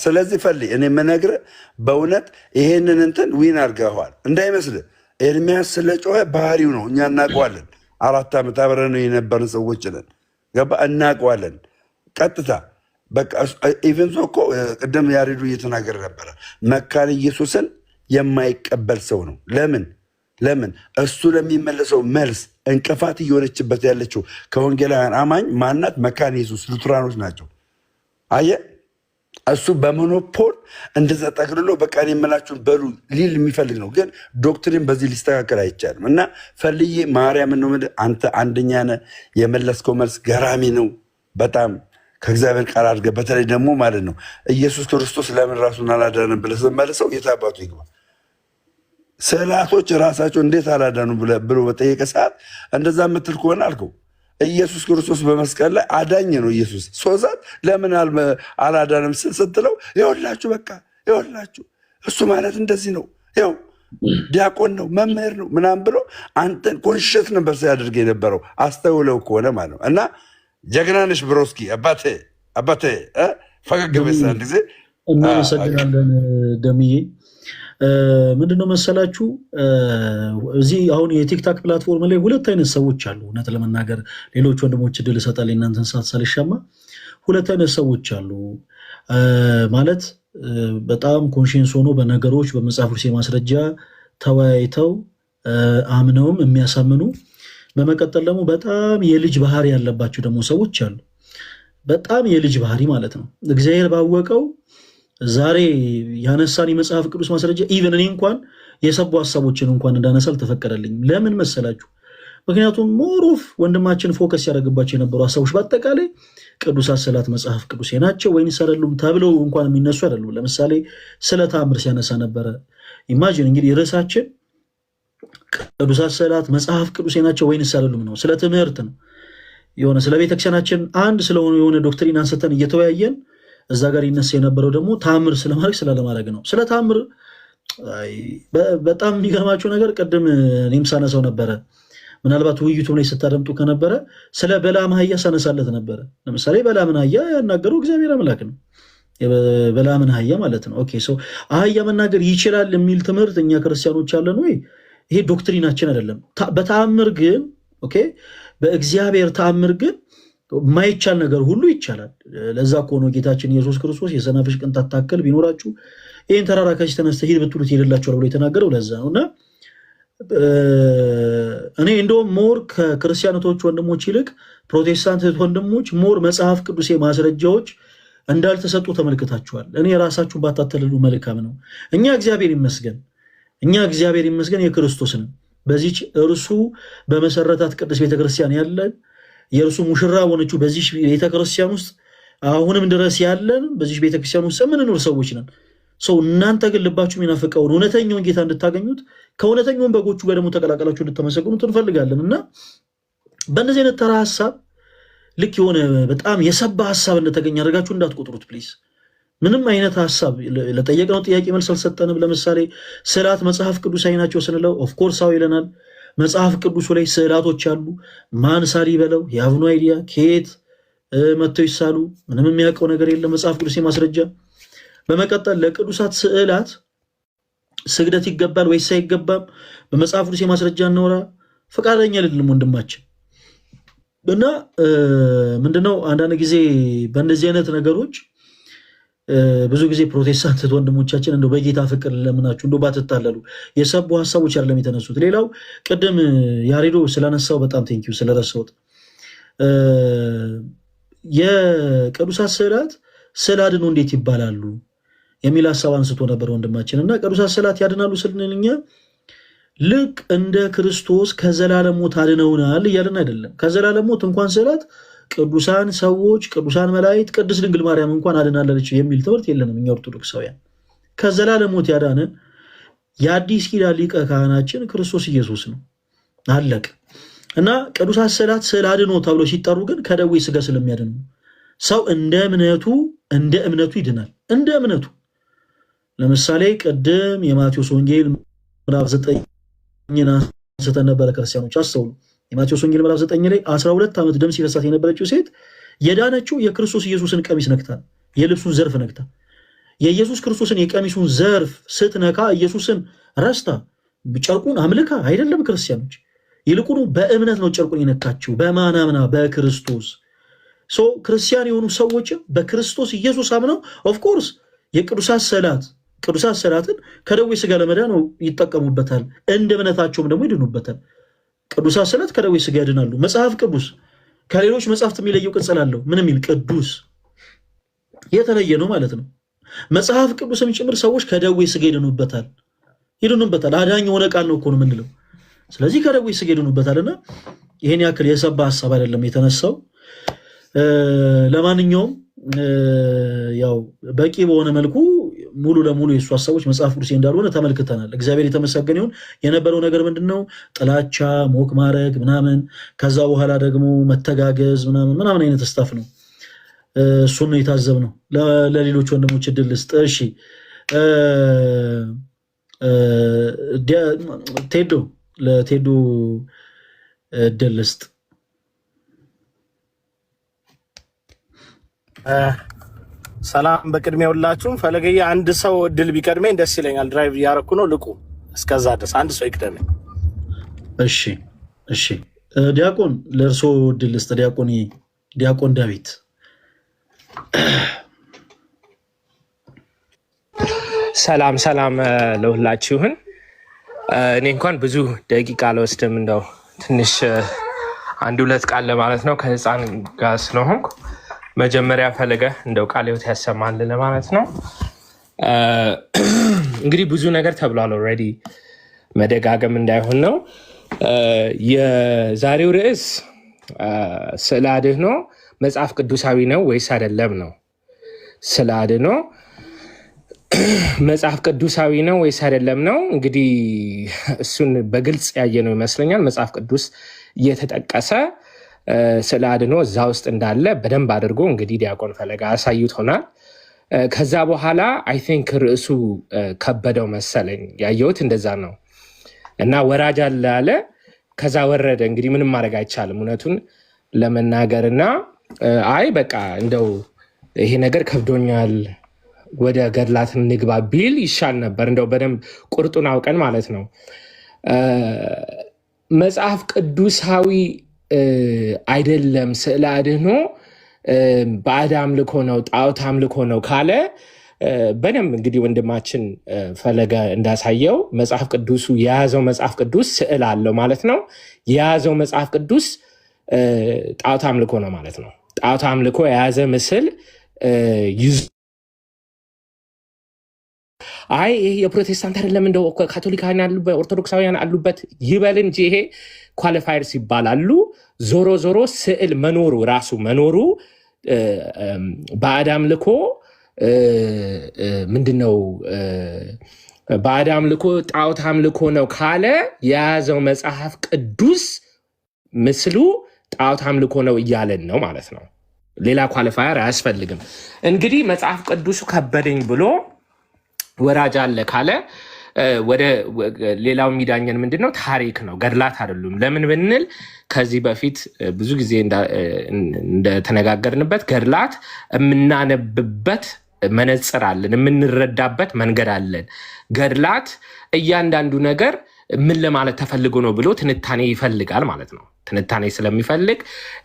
ስለዚህ ፈልይ እኔ የምነግርህ በእውነት ይሄንን እንትን ዊን አድርገዋል እንዳይመስልህ። ኤርሚያስ ስለጮኸ ባህሪው ነው። እኛ እናውቀዋለን። 4 ዓመት አብረን የነበርን ሰዎች ነን። ገባ እናውቀዋለን። ቀጥታ በቃ ኢቨን ሰው እኮ ቅድም ያሬዱ እየተናገረ ነበረ። መካነ ኢየሱስን የማይቀበል ሰው ነው። ለምን እሱ ለሚመለሰው መልስ እንቅፋት እየሆነችበት ያለችው ከወንጌላውያን አማኝ ማናት? መካነ ኢየሱስ ሉትራኖች ናቸው። አየህ እሱ በሞኖፖል እንደዛ ጠቅልሎ በቃ እኔ የምላችሁን በሉ ሊል የሚፈልግ ነው። ግን ዶክትሪን በዚህ ሊስተካከል አይቻልም። እና ፈልዬ ማርያም ነው አንተ አንደኛ ነህ። የመለስከው መልስ ገራሚ ነው በጣም ከእግዚአብሔር ቃል አድርገህ በተለይ ደግሞ ማለት ነው ኢየሱስ ክርስቶስ ለምን ራሱን አላዳንም ብለህ ስትመልሰው የታባቱ ይግባ። ስዕላቶች ራሳቸው እንዴት አላዳኑ ብሎ በጠየቀ ሰዓት እንደዛ የምትል ከሆነ አልከው ኢየሱስ ክርስቶስ በመስቀል ላይ አዳኝ ነው። ኢየሱስ ሶዛት ለምን አላዳንም ስትለው ይኸውላችሁ በቃ ይኸውላችሁ እሱ ማለት እንደዚህ ነው፣ ይኸው ዲያቆን ነው መምህር ነው ምናምን ብሎ አንተን ኮንሸት ነበር ሲያደርግ የነበረው አስተውለው ከሆነ ማለት ነው። እና ጀግናንሽ ብሮስኪ አባቴ ፈገግ በሳ ጊዜ እናመሰግናለን ደምዬ። ምንድነው መሰላችሁ እዚህ አሁን የቲክታክ ፕላትፎርም ላይ 2 አይነት ሰዎች አሉ። እውነት ለመናገር ሌሎች ወንድሞች ድል እሰጣለሁ እናንተን ሳልሻማ 2 አይነት ሰዎች አሉ ማለት በጣም ኮንሽንስ ሆኖ በነገሮች በመጽሐፍ ቅዱስ ማስረጃ ተወያይተው አምነውም የሚያሳምኑ፣ በመቀጠል ደግሞ በጣም የልጅ ባህሪ ያለባቸው ደግሞ ሰዎች አሉ። በጣም የልጅ ባህሪ ማለት ነው። እግዚአብሔር ባወቀው ዛሬ ያነሳን የመጽሐፍ ቅዱስ ማስረጃ ኢቨን እኔ እንኳን የሰቡ ሀሳቦችን እንኳን እንዳነሳ አልተፈቀደልኝም። ለምን መሰላችሁ? ምክንያቱም ሞሮፍ ወንድማችን ፎከስ ያደረግባቸው የነበሩ ሀሳቦች በአጠቃላይ ቅዱሳት ስዕላት መጽሐፍ ቅዱሴ ናቸው ወይንስ አይደሉም ተብለው እንኳን የሚነሱ አይደሉም። ለምሳሌ ስለ ተአምር ሲያነሳ ነበረ። ኢማጂን እንግዲህ ርዕሳችን ቅዱሳት ስዕላት መጽሐፍ ቅዱሴ ናቸው ወይንስ አይደሉም ነው። ስለ ትምህርት ነው። የሆነ ስለ ቤተክርስቲያናችን አንድ ስለሆነ የሆነ ዶክትሪን አንስተን እየተወያየን እዛ ጋር ይነሳ የነበረው ደግሞ ታምር ስለማድረግ ስላለማድረግ ነው። ስለ ታምር በጣም የሚገርማቸው ነገር ቅድም እኔም ሳነሳው ነበረ። ምናልባት ውይይቱም ላይ ስታደምጡ ከነበረ ስለ በለዓም አህያ ሳነሳለት ነበረ። ለምሳሌ በለዓምን አህያ ያናገረው እግዚአብሔር አምላክ ነው። በለዓምን አህያ ማለት ነው። ኦኬ ሶ አህያ መናገር ይችላል የሚል ትምህርት እኛ ክርስቲያኖች አለን ወይ? ይሄ ዶክትሪናችን አይደለም። በተአምር ግን ኦኬ፣ በእግዚአብሔር ተአምር ግን ማይቻል ነገር ሁሉ ይቻላል። ለዛ ከሆነ ጌታችን ኢየሱስ ክርስቶስ የሰናፍጭ ቅንጣት ታክል ቢኖራችሁ ይህን ተራራ ከዚህ ተነስተህ ሂድ ብትሉት ይሄድላችኋል ብሎ የተናገረው ለዛ ነው። እና እኔ እንደውም ሞር ከክርስቲያኖቶች ወንድሞች ይልቅ ፕሮቴስታንት ወንድሞች ሞር መጽሐፍ ቅዱሴ ማስረጃዎች እንዳልተሰጡ ተመልክታችኋል። እኔ የራሳችሁን ባታተልሉ መልካም ነው። እኛ እግዚአብሔር ይመስገን የክርስቶስን በዚች እርሱ በመሰረታት ቅድስት ቤተክርስቲያን ያለን የእርሱ ሙሽራ ሆነችው በዚህ ቤተክርስቲያን ውስጥ አሁንም ድረስ ያለን በዚህ ቤተክርስቲያን ውስጥ የምንኖር ሰዎች ነን። ሰው እናንተ ግን ልባችሁ የሚናፍቀውን እውነተኛውን ጌታ እንድታገኙት ከእውነተኛውን በጎቹ ጋር ደግሞ ተቀላቀላችሁ እንድትመሰግኑት እንፈልጋለን እና በእንደዚህ አይነት ተራ ሀሳብ ልክ የሆነ በጣም የሰባ ሀሳብ እንደተገኘ አድርጋችሁ እንዳትቆጥሩት ፕሊዝ። ምንም አይነት ሀሳብ ለጠየቅነው ጥያቄ መልስ አልሰጠንም። ለምሳሌ ስዕላት መጽሐፍ ቅዱሳዊ ናቸው ስንለው ኦፍኮርስ አዎ ይለናል። መጽሐፍ ቅዱሱ ላይ ስዕላቶች አሉ። ማን ሳሊ በለው የአብኑ አይዲያ ከየት መጥተው ይሳሉ ምንም የሚያውቀው ነገር የለም። መጽሐፍ ቅዱስ ማስረጃ። በመቀጠል ለቅዱሳት ስዕላት ስግደት ይገባል ወይስ አይገባም? በመጽሐፍ ቅዱስ ማስረጃ እናወራ። ፈቃደኛ አይደለም ወንድማችን እና ምንድነው አንዳንድ ጊዜ በእንደዚህ አይነት ነገሮች ብዙ ጊዜ ፕሮቴስታንት ወንድሞቻችን እንደው በጌታ ፍቅር ለምናችሁ እንደው ባትታለሉ የሰቡ ሀሳቦች አይደለም የተነሱት። ሌላው ቅድም ያሬዶ ስላነሳው በጣም ቴንኪው ስለረሳሁት የቅዱሳት ስዕላት ስዕል አድኖ እንዴት ይባላሉ የሚል ሀሳብ አንስቶ ነበር ወንድማችን። እና ቅዱሳት ስዕላት ያድናሉ ስንል እኛ ልክ እንደ ክርስቶስ ከዘላለም ሞት አድነውናል እያልን አይደለም። ከዘላለም ሞት እንኳን ስዕላት ቅዱሳን ሰዎች፣ ቅዱሳን መላእክት፣ ቅድስት ድንግል ማርያም እንኳን አድናለች የሚል ትምህርት የለንም እኛ ኦርቶዶክሳውያን። ከዘላለም ሞት ያዳነን የአዲስ ኪዳን ሊቀ ካህናችን ክርስቶስ ኢየሱስ ነው። አለቅ እና ቅዱሳት ስዕላት ስዕል አድኖ ተብሎ ሲጠሩ ግን ከደዌ ስጋ ስለሚያድኑ ሰው እንደ እምነቱ ይድናል። እንደ እምነቱ ለምሳሌ ቅድም የማቴዎስ ወንጌል ምዕራፍ 9 አንስተን ነበረ። ክርስቲያኖች አስተውሉ። የማቴዎስ ወንጌል ምዕራፍ 9 ላይ 12 ዓመት ደም ሲፈሳት የነበረችው ሴት የዳነችው የክርስቶስ ኢየሱስን ቀሚስ ነክታ፣ የልብሱን ዘርፍ ነክታ። የኢየሱስ ክርስቶስን የቀሚሱን ዘርፍ ስትነካ ኢየሱስን ረስታ ጨርቁን አምልካ አይደለም። ክርስቲያኖች ይልቁኑ በእምነት ነው ጨርቁን የነካችው። በማናምና በክርስቶስ ክርስቲያን የሆኑ ሰዎችም በክርስቶስ ኢየሱስ አምነው ኦፍኮርስ የቅዱሳት ስዕላትን ከደዌ ስጋ ለመዳን ይጠቀሙበታል። እንደ እምነታቸውም ደግሞ ይድኑበታል። ቅዱሳት ስዕላት ከደዌ ስጋ ያድናሉ። መጽሐፍ ቅዱስ ከሌሎች መጽሐፍት የሚለየው ቅጽል አለው። ምን የሚል ቅዱስ የተለየ ነው ማለት ነው። መጽሐፍ ቅዱስም ጭምር ሰዎች ከደዌ ስጋ ይድኑበታል። አዳኝ የሆነ ቃል ነው እኮ ነው የምንለው። ስለዚህ ከደዌ ስጋ ይድኑበታልና ይሄን ያክል የሰባ ሀሳብ አይደለም የተነሳው። ለማንኛውም ያው በቂ በሆነ መልኩ ሙሉ ለሙሉ የእሱ ሀሳቦች መጽሐፍ ቅዱስ እንዳልሆነ ተመልክተናል። እግዚአብሔር የተመሰገነ ይሁን። የነበረው ነገር ምንድነው? ጥላቻ፣ ሞክ ማድረግ ምናምን፣ ከዛ በኋላ ደግሞ መተጋገዝ ምናምን አይነት ስታፍ ነው። እሱን ነው የታዘብነው። ለሌሎች ወንድሞች እድል ልስጥ። እሺ ለቴዶ እድል ልስጥ። ሰላም በቅድሚያ ሁላችሁም። ፈለገዬ አንድ ሰው እድል ቢቀድመኝ ደስ ይለኛል። ድራይቭ እያረኩ ነው። ልቁ እስከዛ ድረስ አንድ ሰው ይቅደመኝ። እሺ ዲያቆን ለእርሶ እድል ልስጥ። ዲያቆን ዳዊት። ሰላም ለሁላችሁ ይሁን። እኔ እንኳን ብዙ ደቂቃ አልወስድም። እንደው ትንሽ አንድ ሁለት ቃል ለማለት ነው ከህፃን ጋር ስለሆንኩ መጀመሪያ ፈለገ እንደው ቃለ ሕይወት ያሰማል ለማለት ነው። እንግዲህ ብዙ ነገር ተብሏል ኦልሬዲ፣ መደጋገም እንዳይሆን ነው። የዛሬው ርዕስ ስዕለ አድኅኖ መጽሐፍ ቅዱሳዊ ነው ወይስ አይደለም ነው። ስዕለ አድኅኖ መጽሐፍ ቅዱሳዊ ነው ወይስ አይደለም ነው። እንግዲህ እሱን በግልጽ ያየ ነው ይመስለኛል። መጽሐፍ ቅዱስ እየተጠቀሰ ስዕለ አድኅኖ እዛ ውስጥ እንዳለ በደንብ አድርጎ እንግዲህ ዲያቆን ፈለገ አሳይቶናል። ከዛ በኋላ አይ ቲንክ ርዕሱ ከበደው መሰለኝ፣ ያየሁት እንደዛ ነው። እና ወራጅ አለ አለ፣ ከዛ ወረደ። እንግዲህ ምንም ማድረግ አይቻልም እውነቱን ለመናገርና አይ በቃ እንደው ይሄ ነገር ከብዶኛል ወደ ገድላት ንግባ ቢል ይሻል ነበር። እንደው በደንብ ቁርጡን አውቀን ማለት ነው። መጽሐፍ ቅዱሳዊ አይደለም ስዕለ አድኅኖ ባዕድ አምልኮ ነው ጣዖት አምልኮ ነው ካለ በደንብ እንግዲህ ወንድማችን ፈለገ እንዳሳየው መጽሐፍ ቅዱሱ የያዘው መጽሐፍ ቅዱስ ስዕል አለው ማለት ነው። የያዘው መጽሐፍ ቅዱስ ጣዖት አምልኮ ነው ማለት ነው። ጣዖት አምልኮ የያዘ ምስል ይዞ አይ ይሄ የፕሮቴስታንት አይደለም እንደው ካቶሊካውያን አሉበት ኦርቶዶክሳውያን አሉበት ይበል እንጂ ይሄ ኳሊፋየርስ ይባላሉ። ዞሮ ዞሮ ስዕል መኖሩ ራሱ መኖሩ ባዕድ አምልኮ ምንድነው ባዕድ አምልኮ ጣዖት አምልኮ ነው ካለ የያዘው መጽሐፍ ቅዱስ ምስሉ ጣዖት አምልኮ ነው እያለን ነው ማለት ነው። ሌላ ኳሊፋየር አያስፈልግም። እንግዲህ መጽሐፍ ቅዱሱ ከበደኝ ብሎ ወራጅ አለ ካለ ወደ ሌላው የሚዳኘን ምንድነው? ታሪክ ነው፣ ገድላት አይደሉም። ለምን ብንል ከዚህ በፊት ብዙ ጊዜ እንደተነጋገርንበት ገድላት የምናነብበት መነጽር አለን፣ የምንረዳበት መንገድ አለን። ገድላት እያንዳንዱ ነገር ምን ለማለት ተፈልጎ ነው ብሎ ትንታኔ ይፈልጋል ማለት ነው። ትንታኔ ስለሚፈልግ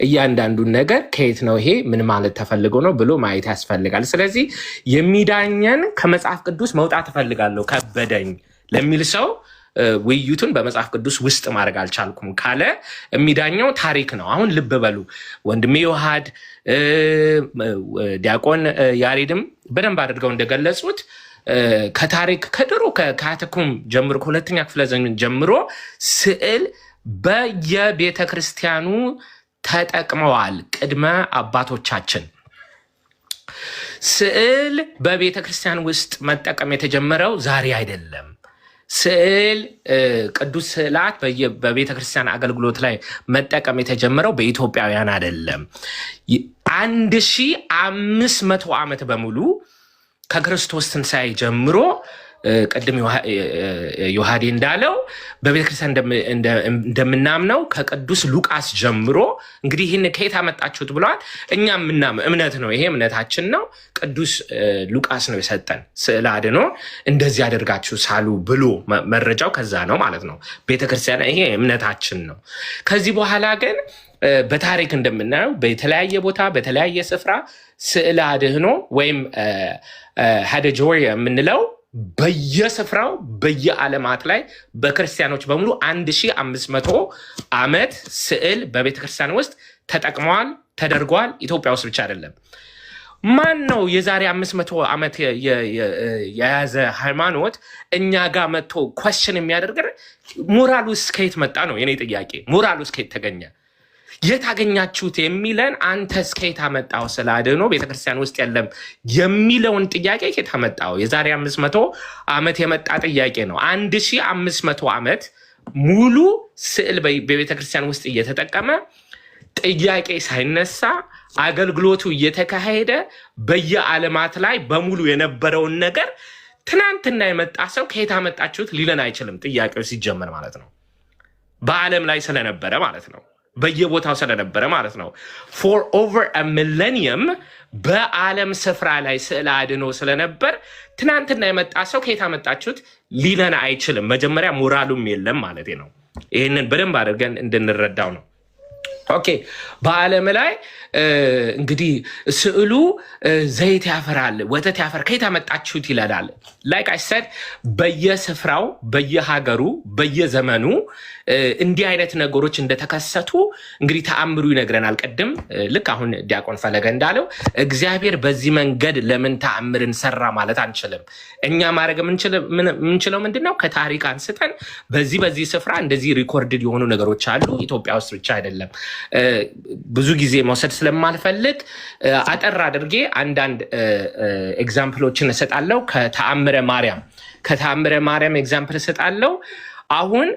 እያንዳንዱን ነገር ከየት ነው ይሄ ምን ማለት ተፈልጎ ነው ብሎ ማየት ያስፈልጋል። ስለዚህ የሚዳኘን ከመጽሐፍ ቅዱስ መውጣት እፈልጋለሁ ከበደኝ ለሚል ሰው ውይይቱን በመጽሐፍ ቅዱስ ውስጥ ማድረግ አልቻልኩም ካለ የሚዳኘው ታሪክ ነው። አሁን ልብ በሉ ወንድሜ ዮሐድ ዲያቆን ያሬድም በደንብ አድርገው እንደገለጹት ከታሪክ ከድሮ ከካተኩም ጀምሮ ከሁለተኛ ክፍለ ዘመን ጀምሮ ስዕል በየቤተ ክርስቲያኑ ተጠቅመዋል። ቅድመ አባቶቻችን ስዕል በቤተ ክርስቲያን ውስጥ መጠቀም የተጀመረው ዛሬ አይደለም። ስዕል ቅዱስ ስዕላት በቤተ ክርስቲያን አገልግሎት ላይ መጠቀም የተጀመረው በኢትዮጵያውያን አይደለም። 1500 ዓመት በሙሉ ከክርስቶስ ትንሣኤ ጀምሮ ቅድም ዮሐዴ እንዳለው በቤተክርስቲያን እንደምናምነው ከቅዱስ ሉቃስ ጀምሮ እንግዲህ ይህን ከየት አመጣችሁት ብለዋል። እኛ የምናምነው እምነት ነው፣ ይሄ እምነታችን ነው። ቅዱስ ሉቃስ ነው የሰጠን ስዕለ አድኅኖ እንደዚህ አደርጋችሁ ሳሉ ብሎ መረጃው ከዛ ነው ማለት ነው። ቤተክርስቲያን ይሄ እምነታችን ነው። ከዚህ በኋላ ግን በታሪክ እንደምናየው በተለያየ ቦታ በተለያየ ስፍራ ስዕለ አድኅኖ ወይም ሃደጆሪያ የምንለው በየስፍራው በየዓለማት ላይ በክርስቲያኖች በሙሉ 1500 ዓመት ስዕል በቤተክርስቲያን ውስጥ ተጠቅመዋል፣ ተደርጓል። ኢትዮጵያ ውስጥ ብቻ አይደለም። ማን ነው የዛሬ 500 ዓመት የያዘ ሃይማኖት እኛ ጋር መጥቶ ኳስችን የሚያደርገን? ሞራሉ እስከየት መጣ ነው የኔ ጥያቄ። ሞራሉ እስከየት ተገኘ? የት አገኛችሁት የሚለን አንተ እስከየት አመጣው? ስዕለ አድኅኖ ቤተክርስቲያን ውስጥ የለም የሚለውን ጥያቄ የት አመጣው? የዛሬ 500 ዓመት የመጣ ጥያቄ ነው። 1500 ዓመት ሙሉ ስዕል በቤተክርስቲያን ውስጥ እየተጠቀመ ጥያቄ ሳይነሳ አገልግሎቱ እየተካሄደ በየዓለማት ላይ በሙሉ የነበረውን ነገር ትናንትና የመጣ ሰው ከየት አመጣችሁት ሊለን አይችልም። ጥያቄው ሲጀመር ማለት ነው በዓለም ላይ ስለነበረ ማለት ነው በየቦታው ስለነበረ ማለት ነው። ፎር ኦቨር አ ሚሌኒየም በዓለም ስፍራ ላይ ስዕለ አድኅኖ ስለነበር ትናንትና የመጣ ሰው ከየት አመጣችሁት ሊለን አይችልም። መጀመሪያ ሞራሉም የለም ማለት ነው። ይህንን በደንብ አድርገን እንድንረዳው ነው። ኦኬ በዓለም ላይ እንግዲህ ስዕሉ ዘይት ያፈራል፣ ወተት ያፈራል፣ ከየት አመጣችሁት ይላል። ላይክ አይ ሰድ በየስፍራው በየሀገሩ በየዘመኑ እንዲህ አይነት ነገሮች እንደተከሰቱ እንግዲህ ተአምሩ ይነግረናል። ቅድም ልክ አሁን ዲያቆን ፈለገ እንዳለው እግዚአብሔር በዚህ መንገድ ለምን ተአምርን ሰራ ማለት አንችልም። እኛ ማድረግ የምንችለው ምንድነው? ከታሪክ አንስተን በዚህ ስፍራ እንደዚህ ሪኮርድድ የሆኑ ነገሮች አሉ። ኢትዮጵያ ውስጥ ብቻ አይደለም። ብዙ ጊዜ መውሰድ ስለማልፈልግ አጠር አድርጌ አንዳንድ ኤግዛምፕሎችን እሰጣለሁ። ከተአምረ ማርያም ኤግዛምፕል እሰጣለሁ። አሁን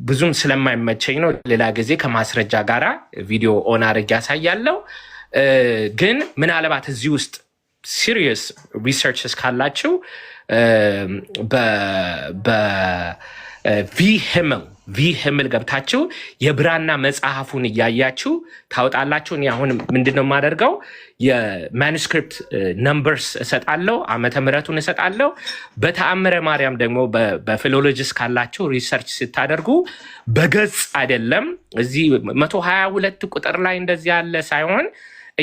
ብዙም ስለማይመቸኝ ነው። ሌላ ጊዜ ከማስረጃ ጋራ ቪዲዮ ኦን አድርጌ ያሳያለሁ። ግን ምናልባት እዚህ ውስጥ ሲሪየስ ሪሰርችስ ካላችሁ በቪ ቪህምል ገብታችሁ የብራና መጽሐፉን እያያችሁ ታወጣላችሁ። እኔ አሁን ምንድነው የማደርገው የማኑስክሪፕት ነምበርስ እሰጣለሁ፣ ዓመተ ምሕረቱን እሰጣለሁ። በተአምረ ማርያም ደግሞ በፊሎሎጂስ ካላችሁ ሪሰርች ስታደርጉ በገጽ አይደለም እዚህ 122 ቁጥር ላይ እንደዚህ ያለ ሳይሆን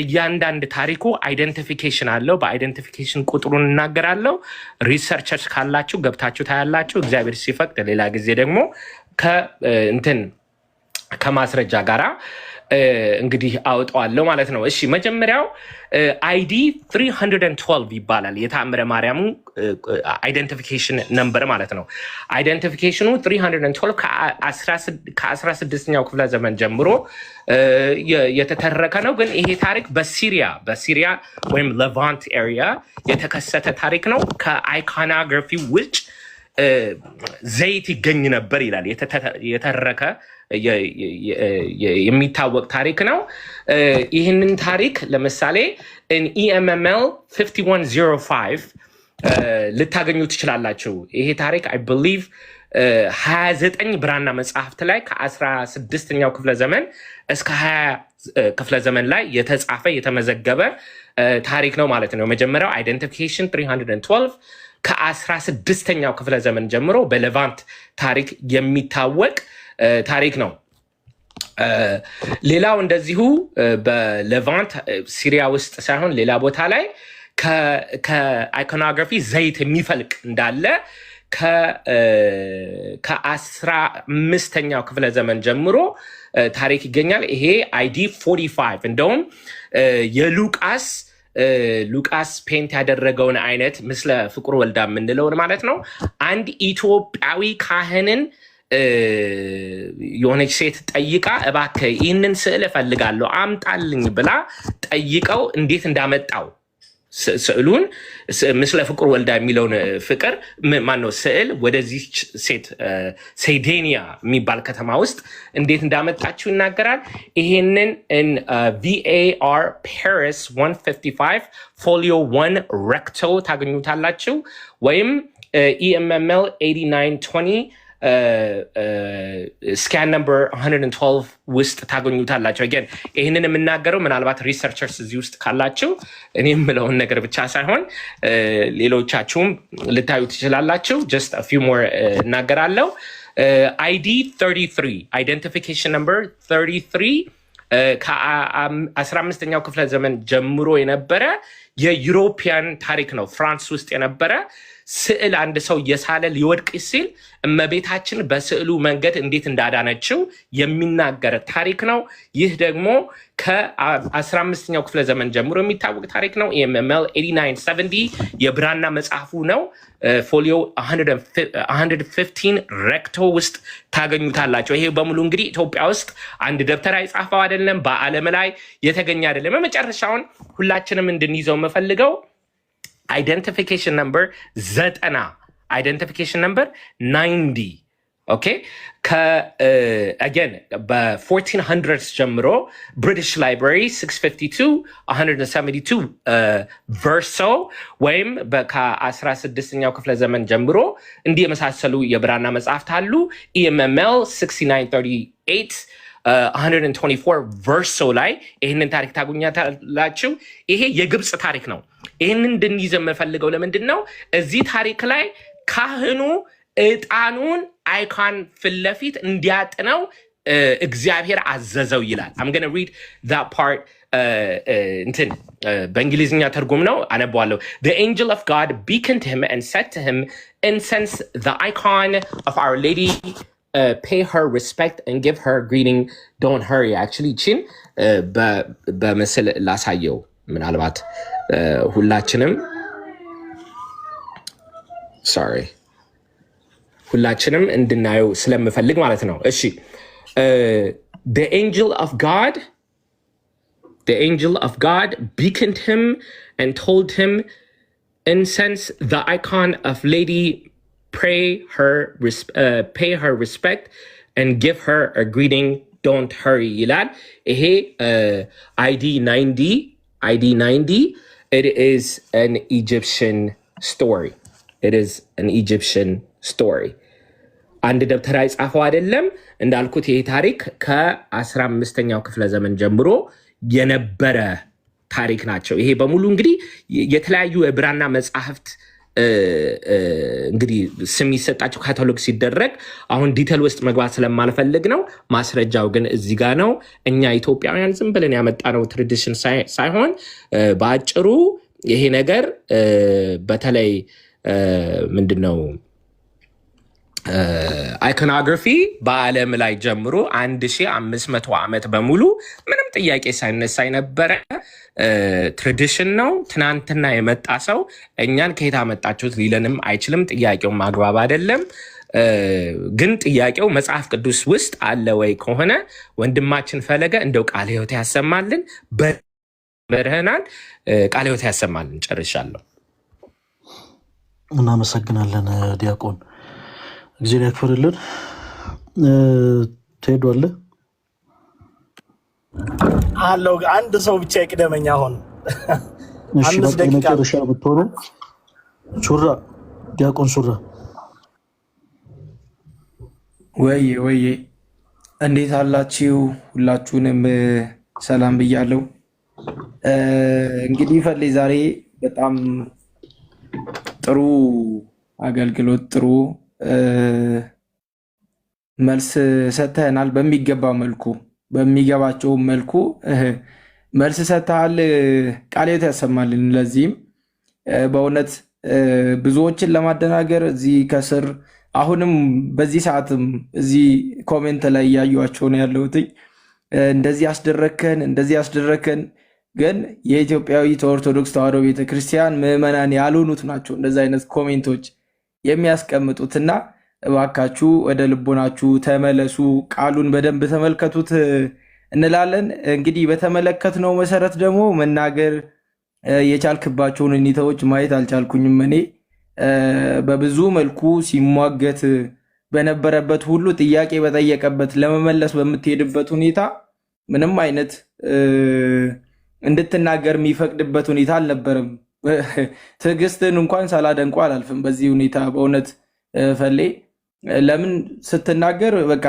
እያንዳንድ ታሪኩ አይደንቲፊኬሽን አለው። በአይደንቲፊኬሽን ቁጥሩን እናገራለሁ። ሪሰርቸርስ ካላችሁ ገብታችሁ ታያላችሁ። እግዚአብሔር ሲፈቅድ ሌላ ጊዜ ደግሞ ከማስረጃ ጋራ እንግዲህ አውጣዋለሁ ማለት ነው። እሺ መጀመሪያው አይዲ 312 ይባላል። የተአምረ ማርያሙ አይደንቲፊኬሽን ነምበር ማለት ነው። አይደንቲፊኬሽኑ 312 ከ16ኛው ክፍለ ዘመን ጀምሮ የተተረከ ነው። ግን ይሄ ታሪክ በሲሪያ ወይም ሌቫንት ኤሪያ የተከሰተ ታሪክ ነው። ከአይኮኖግራፊ ውጭ ዘይት ይገኝ ነበር ይላል። የተተረከ የሚታወቅ ታሪክ ነው። ይህንን ታሪክ ለምሳሌ EMML 5105 ልታገኙ ትችላላችሁ። ይሄ ታሪክ አይ ቢሊቭ 29 ብራና መጽሐፍት ላይ ከ16ኛው ክፍለ ዘመን እስከ 20 ክፍለ ዘመን ላይ የተጻፈ የተመዘገበ ታሪክ ነው ማለት ነው። መጀመሪያው አይደንቲፊኬሽን 312 ከ16ኛው ክፍለ ዘመን ጀምሮ በሌቫንት ታሪክ የሚታወቅ ታሪክ ነው። ሌላው እንደዚሁ በሌቫንት ሲሪያ ውስጥ ሳይሆን ሌላ ቦታ ላይ ከአይኮኖግራፊ ዘይት የሚፈልቅ እንዳለ ከ15ኛው ክፍለ ዘመን ጀምሮ ታሪክ ይገኛል። ይሄ አይዲ 45 እንደውም ሉቃስ ፔንት ያደረገውን አይነት ምስለ ፍቁር ወልዳ የምንለውን ማለት ነው። አንድ ኢትዮጵያዊ ካህንን የሆነች ሴት ጠይቃ እባክህ ይህንን ስዕል እፈልጋለሁ አምጣልኝ ብላ ጠይቀው እንዴት እንዳመጣው ስዕሉን ምስለ ፍቁር ወልዳ የሚለውን ፍቅር ማነው ስዕል ወደዚህ ሴት ሴዴኒያ የሚባል ከተማ ውስጥ እንዴት እንዳመጣችው ይናገራል። ይሄንን VAR Paris 155 ፎሊዮ 1 ሬክቶ ታገኙታላችሁ። ወይም EMML 8920 ስካን ነምበር 112 ውስጥ ታገኙታላችሁ። አገን ይህንን የምናገረው ምናልባት ሪሰርቸርስ እዚህ ውስጥ ካላችሁ እኔ የምለውን ነገር ብቻ ሳይሆን ሌሎቻችሁም ልታዩ ትችላላችሁ። ጀስት አ ፊው ሞር እናገራለሁ። አይዲ 33 አይደንቲፊኬሽን ነምበር 33 ከ15ኛው ክፍለ ዘመን ጀምሮ የነበረ የዩሮፒያን ታሪክ ነው። ፍራንስ ውስጥ የነበረ ስዕል አንድ ሰው እየሳለ ሊወድቅ ሲል እመቤታችን በስዕሉ መንገድ እንዴት እንዳዳነችው የሚናገር ታሪክ ነው። ይህ ደግሞ ከ15ኛው ክፍለ ዘመን ጀምሮ የሚታወቅ ታሪክ ነው። EMML 8970 የብራና መጽሐፉ ነው። ፎሊዮ 115 ሬክቶ ውስጥ ታገኙታላቸው። ይሄ በሙሉ እንግዲህ ኢትዮጵያ ውስጥ አንድ ደብተራ የጻፈው አይደለም፣ በዓለም ላይ የተገኘ አይደለም። መጨረሻውን ሁላችንም እንድንይዘው የምፈልገው አይደንቲፊኬሽን ነምበር 90 አይደንቲፊኬሽን ነምበር 90 ኦኬ። አገን በ1400 ጀምሮ ብሪቲሽ ላይብራሪ 652 172 ቨርሶ ወይም ከ16ኛው ክፍለ ዘመን ጀምሮ እንዲህ የመሳሰሉ የብራና መጽሐፍት አሉ። EMML 6938 124 ቨርሶ ላይ ይህንን ታሪክ ታገኛላችሁ። ይሄ የግብፅ ታሪክ ነው። ይህንን እንድንይዘ የምፈልገው ለምንድን ነው? እዚህ ታሪክ ላይ ካህኑ ዕጣኑን አይካን ፊት ለፊት እንዲያጥነው እግዚአብሔር አዘዘው ይላል። I'm gonna read that part እንትን በእንግሊዝኛ ትርጉም ነው፣ አነባዋለሁ። The angel of God beckoned to him and said to him, incense the icon of Our Lady, pay her respect and give her greeting, don't hurry. Actually ቺን በምስል ላሳየው ምናልባት ሁላችንም እንድናየው ስለምፈልግ ማለት ነው። እሺ the angel of God beckoned him and told him, incense the icon of Lady, pay her respect and give her a greeting, don't hurry ይላል። ይሄ ID 90 it is an Egyptian story. አንድ ደብተራ የጻፈው አይደለም። እንዳልኩት ይሄ ታሪክ ከ15ኛው ክፍለ ዘመን ጀምሮ የነበረ ታሪክ ናቸው። ይሄ በሙሉ እንግዲህ የተለያዩ የብራና መጽሐፍት እንግዲህ ስም ይሰጣቸው ካታሎግ ሲደረግ አሁን ዲቴል ውስጥ መግባት ስለማልፈልግ ነው። ማስረጃው ግን እዚህ ጋር ነው። እኛ ኢትዮጵያውያን ዝም ብለን ያመጣነው ትራዲሽን ሳይሆን በአጭሩ ይሄ ነገር በተለይ ምንድነው አይኮኖግራፊ በዓለም ላይ ጀምሮ 1500 ዓመት በሙሉ ምንም ጥያቄ ሳይነሳ የነበረ ትራዲሽን ነው። ትናንትና የመጣ ሰው እኛን ከየት አመጣችሁት ሊለንም አይችልም። ጥያቄው ማግባብ አይደለም። ግን ጥያቄው መጽሐፍ ቅዱስ ውስጥ አለ ወይ ከሆነ ወንድማችን ፈለገ እንደው ቃለ ሕይወት ያሰማልን በርህናል። ቃለ ሕይወት ያሰማልን። ጨርሻለሁ። እናመሰግናለን ዲያቆን፣ እግዚአብሔር ያክብርልን። ትሄዷለህ አለው አንድ ሰው ብቻ ይቅደመኝ። አሁን እሺ፣ በመጨረሻ ብትሆኑ ሱራ ዲያቆን ሱራ ወይ እንዴት አላችሁ? ሁላችሁንም ሰላም ብያለሁ። እንግዲህ ፈሌ ዛሬ በጣም ጥሩ አገልግሎት፣ ጥሩ መልስ ሰጥተናል። በሚገባ መልኩ በሚገባቸው መልኩ መልስ ሰጥተሃል። ቃለ ሕይወት ያሰማልን። ለዚህም በእውነት ብዙዎችን ለማደናገር እዚህ ከስር አሁንም በዚህ ሰዓትም እዚህ ኮሜንት ላይ እያዩዋቸው ነው ያለሁት። እንደዚህ አስደረከን ግን የኢትዮጵያዊት ኦርቶዶክስ ተዋሕዶ ቤተክርስቲያን ምዕመናን ያልሆኑት ናቸው እንደዚህ አይነት ኮሜንቶች የሚያስቀምጡትና እባካችሁ ወደ ልቦናችሁ ተመለሱ፣ ቃሉን በደንብ ተመልከቱት እንላለን። እንግዲህ በተመለከትነው መሰረት ደግሞ መናገር የቻልክባቸውን ሁኔታዎች ማየት አልቻልኩኝም። እኔ በብዙ መልኩ ሲሟገት በነበረበት ሁሉ ጥያቄ በጠየቀበት ለመመለስ በምትሄድበት ሁኔታ ምንም አይነት እንድትናገር የሚፈቅድበት ሁኔታ አልነበረም። ትዕግስትን እንኳን ሳላደንቁ አላልፍም በዚህ ሁኔታ በእውነት ፈሌ። ለምን ስትናገር በቃ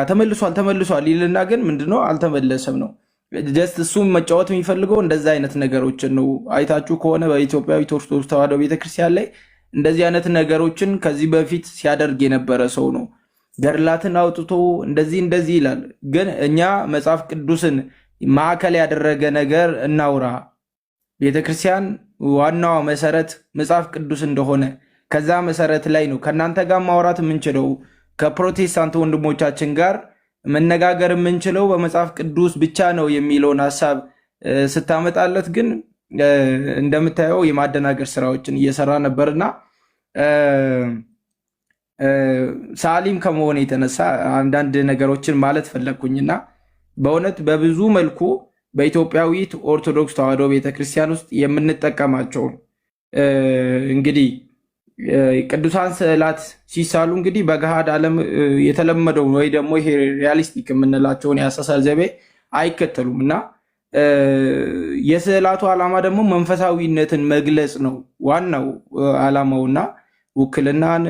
ተመልሷል ይልና ግን ምንድነው አልተመለሰም ነው። ጀስት እሱም መጫወት የሚፈልገው እንደዚህ አይነት ነገሮችን ነው። አይታችሁ ከሆነ በኢትዮጵያዊት ኦርቶዶክስ ተዋሕዶ ቤተክርስቲያን ላይ እንደዚህ አይነት ነገሮችን ከዚህ በፊት ሲያደርግ የነበረ ሰው ነው። ገድላትን አውጥቶ እንደዚህ ይላል። ግን እኛ መጽሐፍ ቅዱስን ማዕከል ያደረገ ነገር እናውራ። ቤተክርስቲያን ዋናዋ መሰረት መጽሐፍ ቅዱስ እንደሆነ ከዛ መሰረት ላይ ነው ከእናንተ ጋር ማውራት የምንችለው፣ ከፕሮቴስታንት ወንድሞቻችን ጋር መነጋገር የምንችለው በመጽሐፍ ቅዱስ ብቻ ነው የሚለውን ሀሳብ ስታመጣለት ግን እንደምታየው የማደናገር ስራዎችን እየሰራ ነበርና ሳሊም ከመሆን የተነሳ አንዳንድ ነገሮችን ማለት ፈለግኩኝና በእውነት በብዙ መልኩ በኢትዮጵያዊት ኦርቶዶክስ ተዋሕዶ ቤተክርስቲያን ውስጥ የምንጠቀማቸውን እንግዲህ ቅዱሳን ስዕላት ሲሳሉ እንግዲህ በገሃድ ዓለም የተለመደው ወይ ደግሞ ይሄ ሪያሊስቲክ የምንላቸውን የአሳሳል ዘይቤ አይከተሉም እና የስዕላቱ ዓላማ ደግሞ መንፈሳዊነትን መግለጽ ነው ዋናው ዓላማውና ውክልናን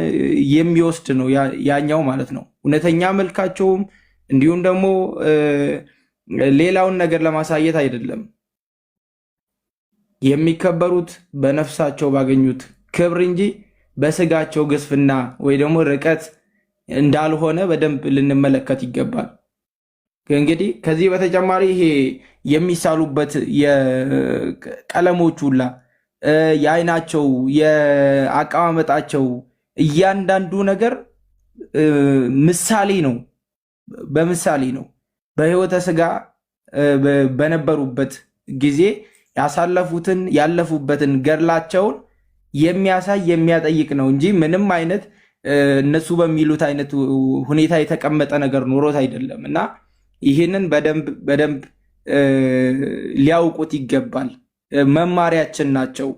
የሚወስድ ነው ያኛው ማለት ነው። እውነተኛ መልካቸውም እንዲሁም ደግሞ ሌላውን ነገር ለማሳየት አይደለም። የሚከበሩት በነፍሳቸው ባገኙት ክብር እንጂ በስጋቸው ግስፍና ወይ ደግሞ ርቀት እንዳልሆነ በደንብ ልንመለከት ይገባል። እንግዲህ ከዚህ በተጨማሪ ይሄ የሚሳሉበት የቀለሞች ሁላ የአይናቸው የአቀማመጣቸው እያንዳንዱ ነገር ምሳሌ ነው፣ በምሳሌ ነው። በሕይወተ ስጋ በነበሩበት ጊዜ ያሳለፉትን ያለፉበትን ገድላቸውን የሚያሳይ የሚያጠይቅ ነው እንጂ ምንም አይነት እነሱ በሚሉት አይነት ሁኔታ የተቀመጠ ነገር ኖሮት አይደለም እና ይህንን በደንብ ሊያውቁት ይገባል። መማሪያችን ናቸው።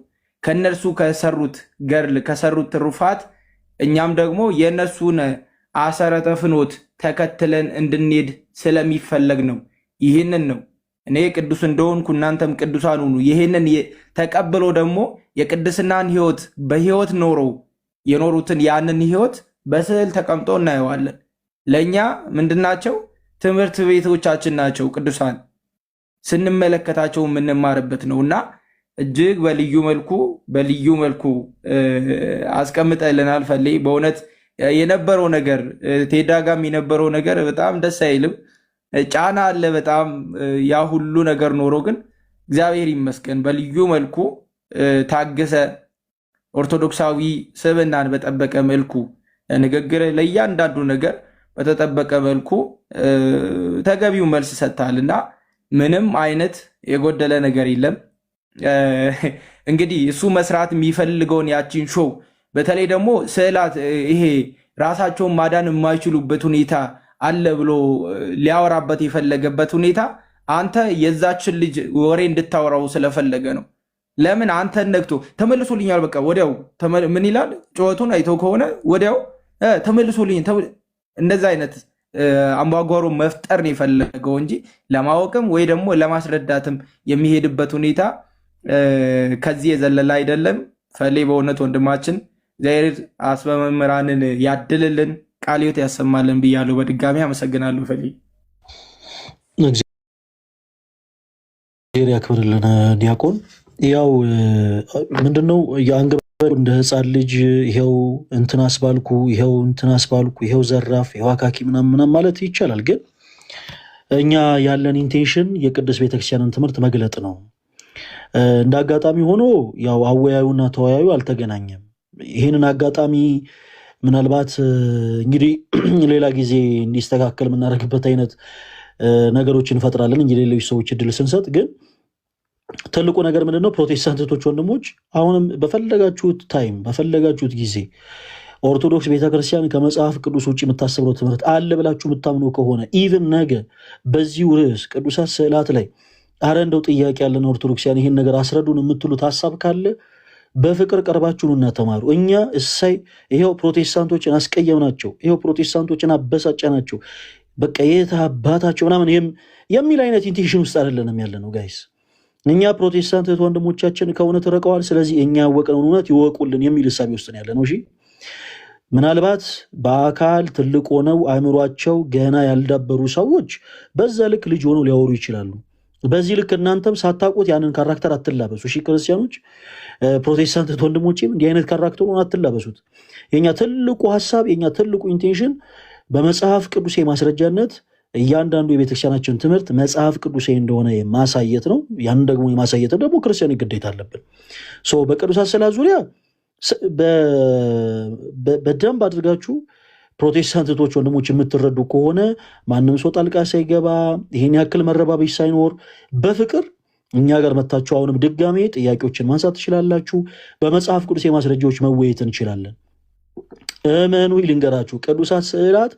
ከነርሱ ከሰሩት ገድል ከሰሩት ትሩፋት እኛም ደግሞ የእነሱን አሰረተ ፍኖት ተከትለን እንድንሄድ ስለሚፈለግ ነው። ይህንን ነው እኔ ቅዱስ እንደሆንኩ እናንተም ቅዱሳን ሁኑ። ይህንን ተቀብሎ ደግሞ የቅድስናን ህይወት በህይወት ኖረው የኖሩትን ያንን ህይወት በስዕል ተቀምጦ እናየዋለን። ለእኛ ምንድናቸው? ትምህርት ቤቶቻችን ናቸው። ቅዱሳን ስንመለከታቸው የምንማርበት ነው እና እጅግ በልዩ መልኩ አስቀምጠልናል። ፈሌ በእውነት የነበረው ነገር ቴዳጋም የነበረው ነገር በጣም ደስ አይልም። ጫና አለ በጣም ያ ሁሉ ነገር ኖሮ ግን እግዚአብሔር ይመስገን በልዩ መልኩ ታገሰ። ኦርቶዶክሳዊ ስብዕናን በጠበቀ መልኩ ንግግር ለእያንዳንዱ ነገር በተጠበቀ መልኩ ተገቢው መልስ ሰጥታልና ምንም አይነት የጎደለ ነገር የለም። እንግዲህ እሱ መስራት የሚፈልገውን ያቺን ሾው በተለይ ደግሞ ስዕላት ይሄ ራሳቸውን ማዳን የማይችሉበት ሁኔታ አለ ብሎ ሊያወራበት የፈለገበት ሁኔታ አንተ የዛችን ልጅ ወሬ እንድታወራው ስለፈለገ ነው። ለምን አንተ ነግቶ ተመልሶልኛል፣ በቃ ወዲያው ምን ይላል? ጩኸቱን አይተው ከሆነ ወዲያው ተመልሶልኝ እንደዛ አይነት አምባጓሮ መፍጠር ነው የፈለገው እንጂ ለማወቅም ወይ ደግሞ ለማስረዳትም የሚሄድበት ሁኔታ ከዚህ የዘለለ አይደለም። ፈሌ በእውነት ወንድማችን እግዚአብሔር አስበ መምህራንን ያድልልን፣ ቃለ ሕይወት ያሰማልን ብያለሁ። በድጋሚ አመሰግናለሁ። ፈሌ እግዚአብሔር ያክብርልን። ዲያቆን ያው ምንድነው የአንገበ እንደ ህፃን ልጅ ይሄው እንትን አስባልኩ፣ ይሄው እንትን አስባልኩ፣ ይሄው ዘራፍ፣ ይሄው አካኪ ምናምን ማለት ይቻላል። ግን እኛ ያለን ኢንቴንሽን የቅድስት ቤተክርስቲያንን ትምህርት መግለጥ ነው። እንደ አጋጣሚ ሆኖ ያው አወያዩና ተወያዩ አልተገናኘም። ይህንን አጋጣሚ ምናልባት እንግዲህ ሌላ ጊዜ እንዲስተካከል የምናደርግበት አይነት ነገሮች እንፈጥራለን እንጂ ሌሎች ሰዎች እድል ስንሰጥ ግን ትልቁ ነገር ምንድነው? ፕሮቴስታንት እህቶች ወንድሞች፣ አሁንም በፈለጋችሁት ታይም በፈለጋችሁት ጊዜ ኦርቶዶክስ ቤተክርስቲያን ከመጽሐፍ ቅዱስ ውጭ የምታስተምረው ትምህርት አለ ብላችሁ የምታምኑ ከሆነ ኢቭን ነገ በዚሁ ርዕስ ቅዱሳት ስዕላት ላይ አረ እንደው ጥያቄ ያለን ኦርቶዶክሲያን ይህን ነገር አስረዱን የምትሉት ሀሳብ ካለ በፍቅር ቀርባችሁን እና ተማሩ። እኛ እሳይ ይሄው ፕሮቴስታንቶችን አስቀየምናቸው፣ ይሄው ፕሮቴስታንቶችን አበሳጨናቸው፣ በቃ የት አባታቸው ምናምን የሚል አይነት ኢንቴንሽን ውስጥ አይደለንም ያለ ነው ጋይስ። እኛ ፕሮቴስታንት እህት ወንድሞቻችን ከእውነት ርቀዋል፣ ስለዚህ እኛ ያወቅነውን እውነት ይወቁልን የሚል እሳቤ ውስጥ ያለ ነው። እሺ ምናልባት በአካል ትልቅ ሆነው አእምሯቸው ገና ያልዳበሩ ሰዎች በዛ ልክ ልጅ ሆነው ሊያወሩ ይችላሉ። በዚህ ልክ እናንተም ሳታውቁት ያንን ካራክተር አትላበሱ። እሺ ክርስቲያኖች፣ ፕሮቴስታንት እህት ወንድሞቼም እንዲህ አይነት ካራክተር ሆኖ አትላበሱት። የኛ ትልቁ ሀሳብ የኛ ትልቁ ኢንቴንሽን በመጽሐፍ ቅዱስ ማስረጃነት እያንዳንዱ የቤተክርስቲያናችን ትምህርት መጽሐፍ ቅዱስ እንደሆነ ማሳየት ነው። ያን ደግሞ የማሳየት ደግሞ ክርስቲያን ግዴታ አለብን። በቅዱሳት ስዕላት ዙሪያ በደንብ አድርጋችሁ ፕሮቴስታንት እህቶች ወንድሞች የምትረዱ ከሆነ ማንም ሰው ጣልቃ ሳይገባ ይህን ያክል መረባበሽ ሳይኖር በፍቅር እኛ ጋር መታችሁ አሁንም ድጋሜ ጥያቄዎችን ማንሳት ትችላላችሁ። በመጽሐፍ ቅዱስ የማስረጃዎች መወየት እንችላለን። እመኑ ልንገራችሁ፣ ቅዱሳት ስዕላት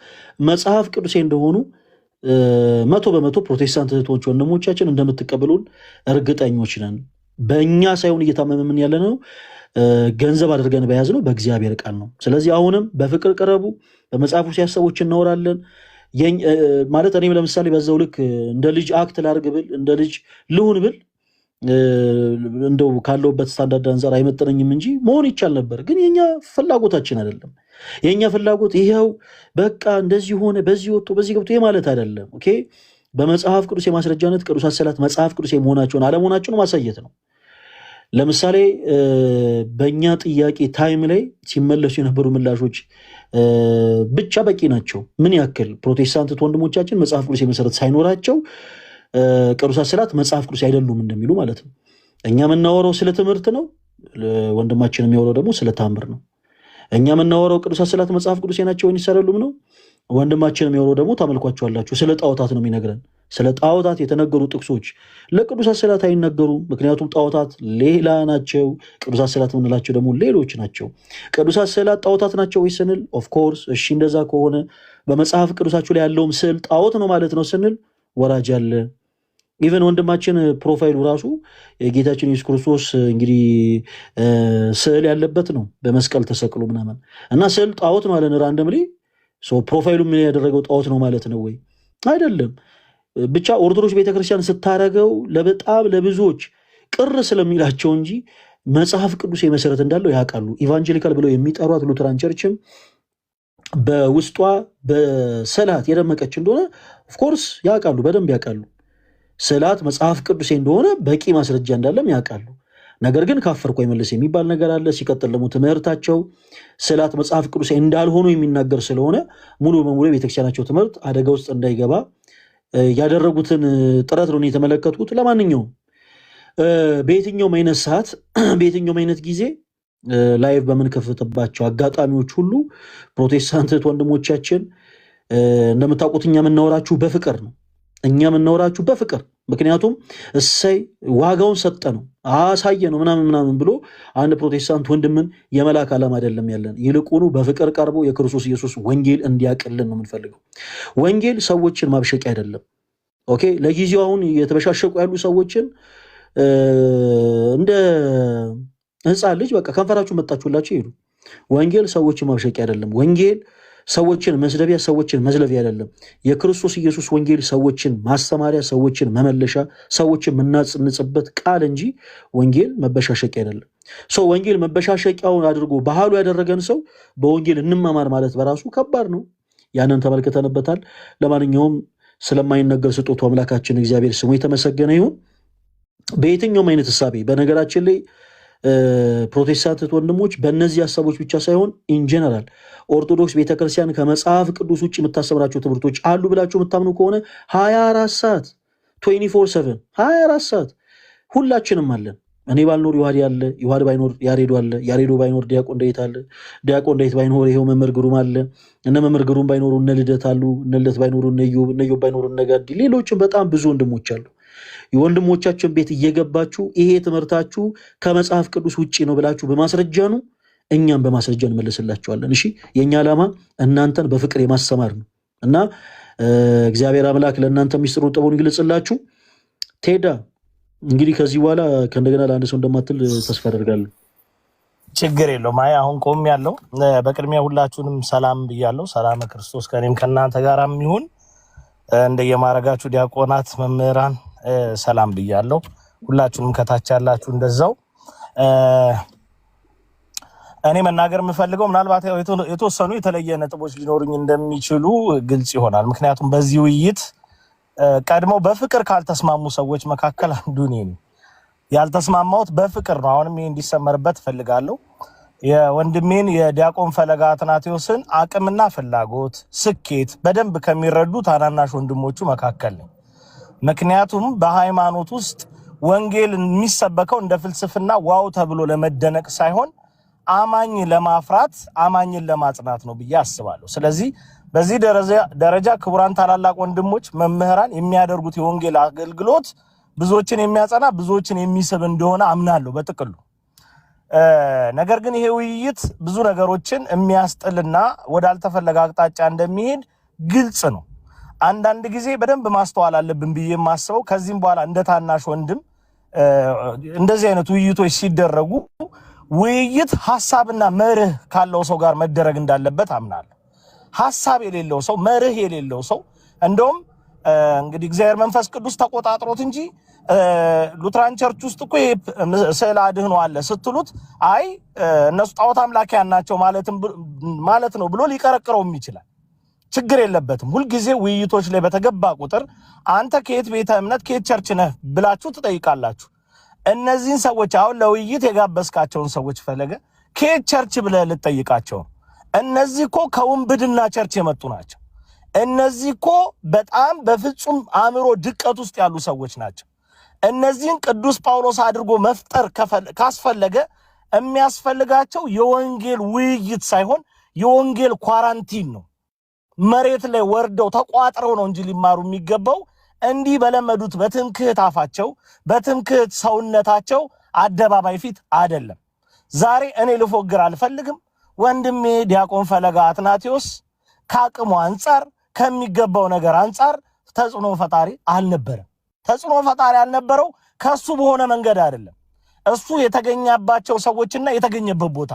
መጽሐፍ ቅዱሴ እንደሆኑ 100% ፕሮቴስታንት እህቶች ወንድሞቻችን እንደምትቀበሉን እርግጠኞች ነን። በእኛ ሳይሆን እየታመመምን ያለ ነው ገንዘብ አድርገን በያዝ ነው በእግዚአብሔር ቃል ነው። ስለዚህ አሁንም በፍቅር ቀረቡ። በመጽሐፉ ሲያሰቦች እናወራለን ማለት እኔም ለምሳሌ በዛው ልክ እንደ ልጅ አክት ላርግ ብል እንደ ልጅ ልሁን ብል እንደው ካለውበት ስታንዳርድ አንጻር አይመጠነኝም እንጂ መሆን ይቻል ነበር። ግን የኛ ፍላጎታችን አይደለም። የኛ ፍላጎት ይሄው በቃ እንደዚህ ሆነ በዚህ ወጥቶ በዚህ ገብቶ ማለት አይደለም። ኦኬ፣ በመጽሐፍ ቅዱስ የማስረጃነት ቅዱሳት ስዕላት መጽሐፍ ቅዱስ የመሆናቸውን አለመሆናቸውን ማሳየት ነው። ለምሳሌ በእኛ ጥያቄ ታይም ላይ ሲመለሱ የነበሩ ምላሾች ብቻ በቂ ናቸው። ምን ያክል ፕሮቴስታንት ወንድሞቻችን መጽሐፍ ቅዱስ የመሰረት ሳይኖራቸው ቅዱሳት ስዕላት መጽሐፍ ቅዱስ አይደሉም እንደሚሉ ማለት ነው። እኛ የምናወራው ስለ ትምህርት ነው፣ ወንድማችን የሚያወራው ደግሞ ስለ ታምር ነው። እኛ የምናወራው ቅዱሳት ስዕላት መጽሐፍ ቅዱስ ናቸው ወይስ አይደሉም ነው። ወንድማችን የሚያወራው ደግሞ ታመልኳቸዋላችሁ ስለ ጣዖታት ነው የሚነግረን። ስለ ጣዖታት የተነገሩ ጥቅሶች ለቅዱሳት ስዕላት አይነገሩም። ምክንያቱም ጣዖታት ሌላ ናቸው፣ ቅዱሳት ስዕላት የምንላቸው ደግሞ ሌሎች ናቸው። ቅዱሳት ስዕላት ጣዖታት ናቸው ወይ ስንል ኦፍኮርስ እሺ፣ እንደዛ ከሆነ በመጽሐፍ ቅዱሳችሁ ላይ ያለውም ስዕል ጣዖት ነው ማለት ነው ስንል ወራጅ አለ። ኢቨን ወንድማችን ፕሮፋይሉ ራሱ የጌታችን ኢየሱስ ክርስቶስ እንግዲህ ስዕል ያለበት ነው በመስቀል ተሰቅሎ ምናምን እና ስዕል ጣዖት ማለት ነው ራንደምሊ ፕሮፋይሉ ምን ያደረገው ጣዖት ነው ማለት ነው ወይ? አይደለም። ብቻ ኦርቶዶክስ ቤተክርስቲያን ስታረገው ለበጣም ለብዙዎች ቅር ስለሚላቸው እንጂ መጽሐፍ ቅዱስ የመሰረት እንዳለው ያውቃሉ። ኢቫንጀሊካል ብለው የሚጠሯት ሉተራን ቸርችም በውስጧ በስዕላት የደመቀች እንደሆነ ኦፍኮርስ ያውቃሉ፣ በደንብ ያውቃሉ። ስዕላት መጽሐፍ ቅዱሴ እንደሆነ በቂ ማስረጃ እንዳለም ያውቃሉ። ነገር ግን ካፈርኩ አይመልስ የሚባል ነገር አለ። ሲቀጥል ደግሞ ትምህርታቸው ስዕላት መጽሐፍ ቅዱሴ እንዳልሆኑ የሚናገር ስለሆነ ሙሉ በሙሉ የቤተክርስቲያናቸው ትምህርት አደጋ ውስጥ እንዳይገባ ያደረጉትን ጥረት ነው የተመለከትኩት። ለማንኛውም በየትኛውም አይነት ሰዓት በየትኛውም አይነት ጊዜ ላይቭ በምንከፍትባቸው አጋጣሚዎች ሁሉ ፕሮቴስታንት ወንድሞቻችን እንደምታውቁት እኛ የምናወራችሁ በፍቅር ነው። እኛ የምናወራችሁ በፍቅር ምክንያቱም እሰይ ዋጋውን ሰጠ ነው አሳየ ነው ምናምን ብሎ አንድ ፕሮቴስታንት ወንድምን የመላክ ዓላማ አይደለም ያለን። ይልቁኑ በፍቅር ቀርቦ የክርስቶስ ኢየሱስ ወንጌል እንዲያቅልን ነው የምንፈልገው። ወንጌል ሰዎችን ማብሸቅ አይደለም። ኦኬ፣ ለጊዜው አሁን የተበሻሸቁ ያሉ ሰዎችን እንደ ህፃን ልጅ በቃ ከንፈራችሁ መጣችሁላችሁ ይሄዱ። ወንጌል ሰዎችን ማብሸቂያ አይደለም። ወንጌል ሰዎችን መስደቢያ፣ ሰዎችን መዝለቢያ አይደለም። የክርስቶስ ኢየሱስ ወንጌል ሰዎችን ማስተማሪያ፣ ሰዎችን መመለሻ፣ ሰዎችን የምናጽንጽበት ቃል እንጂ ወንጌል መበሻሸቂያ አይደለም። ሰው ወንጌል መበሻሸቂያውን አድርጎ ባህሉ ያደረገን ሰው በወንጌል እንማማር ማለት በራሱ ከባድ ነው። ያንን ተመልክተንበታል። ለማንኛውም ስለማይነገር ስጦቱ አምላካችን እግዚአብሔር ስሙ የተመሰገነ ይሁን። በየትኛውም አይነት እሳቤ በነገራችን ላይ ፕሮቴስታንት ወንድሞች በእነዚህ ሀሳቦች ብቻ ሳይሆን ኢንጀነራል ኦርቶዶክስ ቤተክርስቲያን ከመጽሐፍ ቅዱስ ውጭ የምታስተምራቸው ትምህርቶች አሉ ብላችሁ የምታምኑ ከሆነ 24 ሰዓት 24/7 24 ሰዓት ሁላችንም አለን። እኔ ባልኖር ዮሐድ አለ፣ ዮሐድ ባይኖር ያሬዶ አለ፣ ያሬዶ ባይኖር ዲያቆን ዳዊት አለ፣ ዲያቆን ዳዊት ባይኖር ይሄው መምህር ግሩም አለ፣ እነ መምህር ግሩም ባይኖሩ እነ ልደት አሉ፣ እነ ልደት ባይኖሩ እነ ኢዮብ ባይኖሩ እነ ጋዲ፣ ሌሎችም በጣም ብዙ ወንድሞች አሉ። የወንድሞቻችን ቤት እየገባችሁ ይሄ ትምህርታችሁ ከመጽሐፍ ቅዱስ ውጪ ነው ብላችሁ በማስረጃ ነው፣ እኛም በማስረጃ እንመልስላችኋለን። እሺ፣ የኛ ዓላማ እናንተን በፍቅር የማስተማር ነው እና እግዚአብሔር አምላክ ለእናንተ ሚስጥሩን ጥበቡን ይግለጽላችሁ። ቴዳ እንግዲህ ከዚህ በኋላ ከእንደገና ለአንድ ሰው እንደማትል ተስፋ አደርጋለሁ። ችግር የለውም። አይ አሁን ቆም ያለው በቅድሚያ ሁላችሁንም ሰላም ብያለሁ። ሰላም ክርስቶስ ከእኔም ከእናንተ ጋር የሚሆን እንደየማረጋችሁ ዲያቆናት፣ መምህራን ሰላም ብያለሁ። ሁላችሁንም ከታች ያላችሁ እንደዛው። እኔ መናገር የምፈልገው ምናልባት የተወሰኑ የተለየ ነጥቦች ሊኖሩኝ እንደሚችሉ ግልጽ ይሆናል። ምክንያቱም በዚህ ውይይት ቀድሞ በፍቅር ካልተስማሙ ሰዎች መካከል አንዱ እኔ ነኝ። ያልተስማማሁት በፍቅር ነው። አሁንም ይሄ እንዲሰመርበት እፈልጋለሁ። የወንድሜን የዲያቆን ፈለገ አትናቴዎስን አቅምና ፍላጎት፣ ስኬት በደንብ ከሚረዱ ታናናሽ ወንድሞቹ መካከል ነኝ። ምክንያቱም በሃይማኖት ውስጥ ወንጌል የሚሰበከው እንደ ፍልስፍና ዋው ተብሎ ለመደነቅ ሳይሆን አማኝ ለማፍራት አማኝን ለማጽናት ነው ብዬ አስባለሁ። ስለዚህ በዚህ ደረጃ ክቡራን ታላላቅ ወንድሞች መምህራን የሚያደርጉት የወንጌል አገልግሎት ብዙዎችን የሚያጸና ብዙዎችን የሚስብ እንደሆነ አምናለሁ በጥቅሉ። ነገር ግን ይሄ ውይይት ብዙ ነገሮችን የሚያስጥልና ወዳልተፈለገ አቅጣጫ እንደሚሄድ ግልጽ ነው። አንዳንድ ጊዜ በደንብ ማስተዋል አለብን ብዬ የማስበው ከዚህም በኋላ እንደ ታናሽ ወንድም እንደዚህ አይነት ውይይቶች ሲደረጉ ውይይት ሐሳብና መርህ ካለው ሰው ጋር መደረግ እንዳለበት አምናለሁ። ሐሳብ የሌለው ሰው፣ መርህ የሌለው ሰው እንደውም እንግዲህ እግዚአብሔር መንፈስ ቅዱስ ተቆጣጥሮት እንጂ ሉትራን ቸርች ውስጥ እኮ ስዕለ አድኅኖ አለ ስትሉት አይ እነሱ ጣዖት አምላኪያን ናቸው ማለት ነው ብሎ ሊቀረቅረውም ይችላል። ችግር የለበትም። ሁልጊዜ ውይይቶች ላይ በተገባ ቁጥር አንተ ከየት ቤተ እምነት ከየት ቸርች ነህ ብላችሁ ትጠይቃላችሁ። እነዚህን ሰዎች አሁን ለውይይት የጋበዝካቸውን ሰዎች ፈለገ ከየት ቸርች ብለህ ልትጠይቃቸው? እነዚህ እኮ ከውንብድና ቸርች የመጡ ናቸው። እነዚህ እኮ በጣም በፍጹም አእምሮ ድቀት ውስጥ ያሉ ሰዎች ናቸው። እነዚህን ቅዱስ ጳውሎስ አድርጎ መፍጠር ካስፈለገ የሚያስፈልጋቸው የወንጌል ውይይት ሳይሆን የወንጌል ኳራንቲን ነው። መሬት ላይ ወርደው ተቋጥረው ነው እንጂ ሊማሩ የሚገባው እንዲህ በለመዱት በትምክህት አፋቸው በትምክህት ሰውነታቸው አደባባይ ፊት አይደለም። ዛሬ እኔ ልፎግር አልፈልግም። ወንድሜ ዲያቆን ፈለገ አትናቴዎስ ከአቅሙ አንጻር ከሚገባው ነገር አንጻር ተጽዕኖ ፈጣሪ አልነበረም። ተጽዕኖ ፈጣሪ ያልነበረው ከሱ በሆነ መንገድ አይደለም። እሱ የተገኘባቸው ሰዎችና የተገኘበት ቦታ